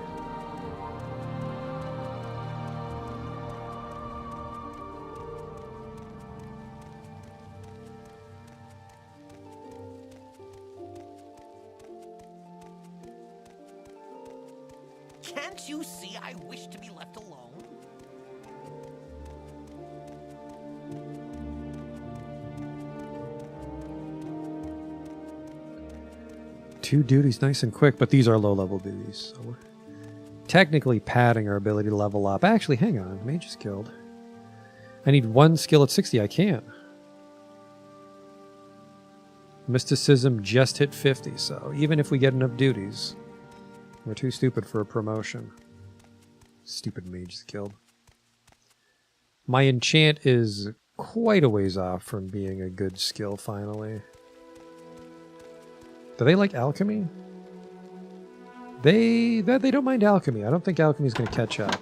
Can't you see I wish to be left alone? Two duties nice and quick, but these are low-level duties. So we're technically padding our ability to level up. Actually, hang on. Mage's Guild. I need one skill at 60. I can't. Mysticism just hit 50, so even if we get enough duties, we're too stupid for a promotion. Stupid Mage's Guild. My enchant is quite a ways off from being a good skill, finally. Do they like alchemy? They don't mind alchemy. I don't think alchemy's going to catch up.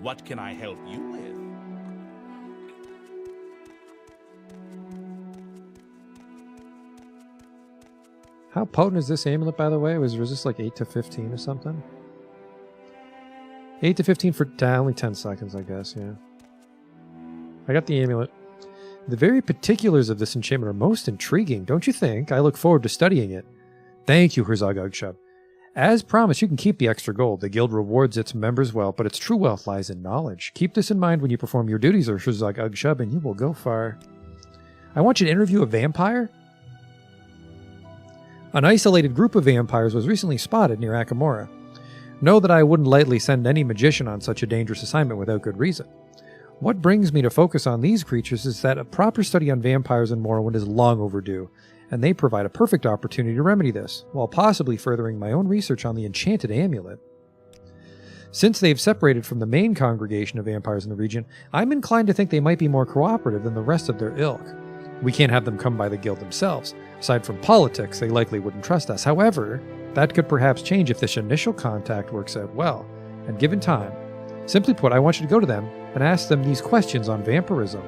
What can I help you with? How potent is this amulet, by the way? Was this like 8 to 15 or something? 8 to 15 for only 10 seconds, I guess, yeah. I got the amulet. The very particulars of this enchantment are most intriguing, don't you think? I look forward to studying it. Thank you, Herzog Ugshub. As promised, you can keep the extra gold. The guild rewards its members well, but its true wealth lies in knowledge. Keep this in mind when you perform your duties, Herzog Ugshub, and you will go far. I want you to interview a vampire. An isolated group of vampires was recently spotted near Akamora. Know that I wouldn't lightly send any magician on such a dangerous assignment without good reason. What brings me to focus on these creatures is that a proper study on vampires in Morrowind is long overdue, and they provide a perfect opportunity to remedy this, while possibly furthering my own research on the enchanted amulet. Since they've separated from the main congregation of vampires in the region, I'm inclined to think they might be more cooperative than the rest of their ilk. We can't have them come by the guild themselves. Aside from politics, they likely wouldn't trust us. However, that could perhaps change if this initial contact works out well. And given time, simply put, I want you to go to them and ask them these questions on vampirism.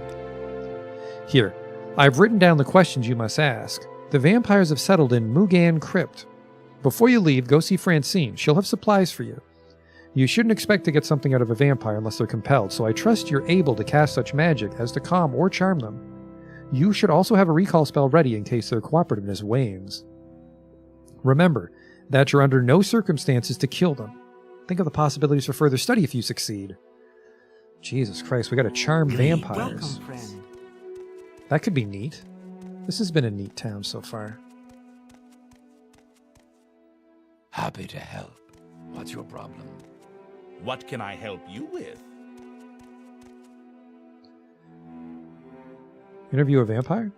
Here, I've written down the questions you must ask. The vampires have settled in Mugan Crypt. Before you leave, go see Francine. She'll have supplies for you. You shouldn't expect to get something out of a vampire unless they're compelled, so I trust you're able to cast such magic as to calm or charm them. You should also have a recall spell ready in case their cooperativeness wanes. Remember that you're under no circumstances to kill them. Think of the possibilities for further study if you succeed. Jesus Christ, we gotta charm vampires. Welcome, friend. That could be neat. This has been a neat town so far. Happy to help. What's your problem? What can I help you with? Interview a vampire?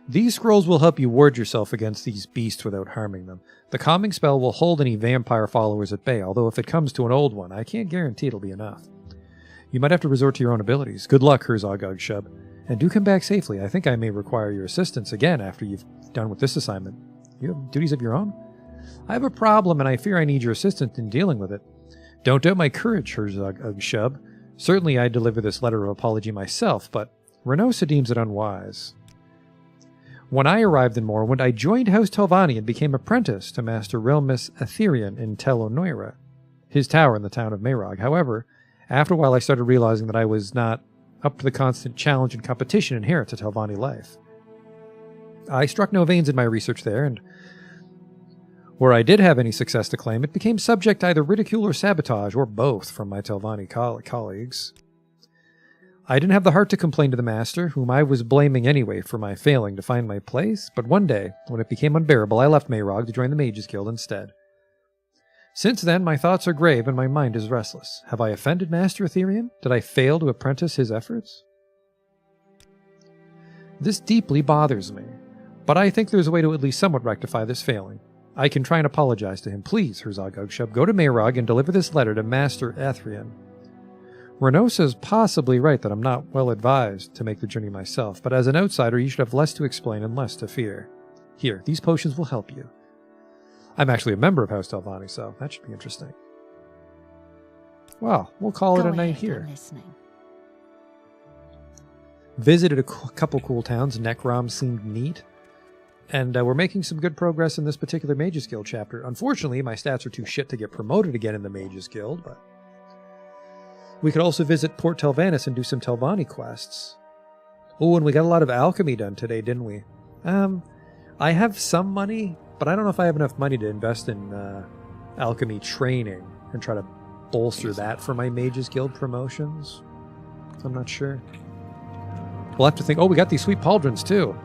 These scrolls will help you ward yourself against these beasts without harming them. The calming spell will hold any vampire followers at bay, although if it comes to an old one, I can't guarantee it'll be enough. You might have to resort to your own abilities. Good luck, Herzog Shub. And do come back safely. I think I may require your assistance again after you've done with this assignment. You have duties of your own? I have a problem, and I fear I need your assistance in dealing with it. Don't doubt my courage, Herzog Shub. Certainly I'd deliver this letter of apology myself, but Renosa deems it unwise. When I arrived in Morrowind, I joined House Telvanni and became apprentice to Master Realmus Aetherian in Tel Onoira, his tower in the town of Mayrog. However, after a while I started realizing that I was not up to the constant challenge and competition inherent to Telvanni life. I struck no veins in my research there, and where I did have any success to claim, it became subject to either ridicule or sabotage, or both, from my Telvanni colleagues. I didn't have the heart to complain to the master, whom I was blaming anyway for my failing to find my place, but one day, when it became unbearable, I left Mayrog to join the Mages Guild instead. Since then, my thoughts are grave and my mind is restless. Have I offended Master Aetherian? Did I fail to apprentice his efforts? This deeply bothers me, but I think there's a way to at least somewhat rectify this failing. I can try and apologize to him. Please, Herzog Shub, go to Mayrog and deliver this letter to Master Aetherian. Renosa is possibly right that I'm not well advised to make the journey myself, but as an outsider, you should have less to explain and less to fear. Here, these potions will help you. I'm actually a member of House Telvanni, so that should be interesting. Well, we'll call it a night here. Visited a couple cool towns. Necrom seemed neat. And we're making some good progress in this particular Mages Guild chapter. Unfortunately, my stats are too shit to get promoted again in the Mages Guild, but we could also visit Port Telvannis and do some Telvanni quests. Oh, and we got a lot of alchemy done today, didn't we? I have some money, but I don't know if I have enough money to invest in alchemy training and try to bolster that for my Mages Guild promotions. I'm not sure. We'll have to think. Oh, we got these sweet pauldrons too.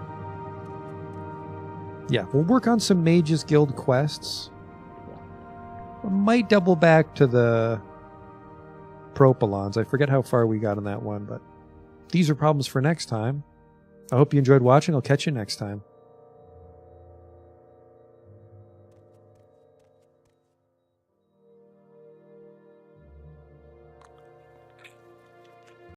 Yeah, we'll work on some Mages Guild quests. I might double back to the Propylons. I forget how far we got on that one, but these are problems for next time. I hope you enjoyed watching. I'll catch you next time.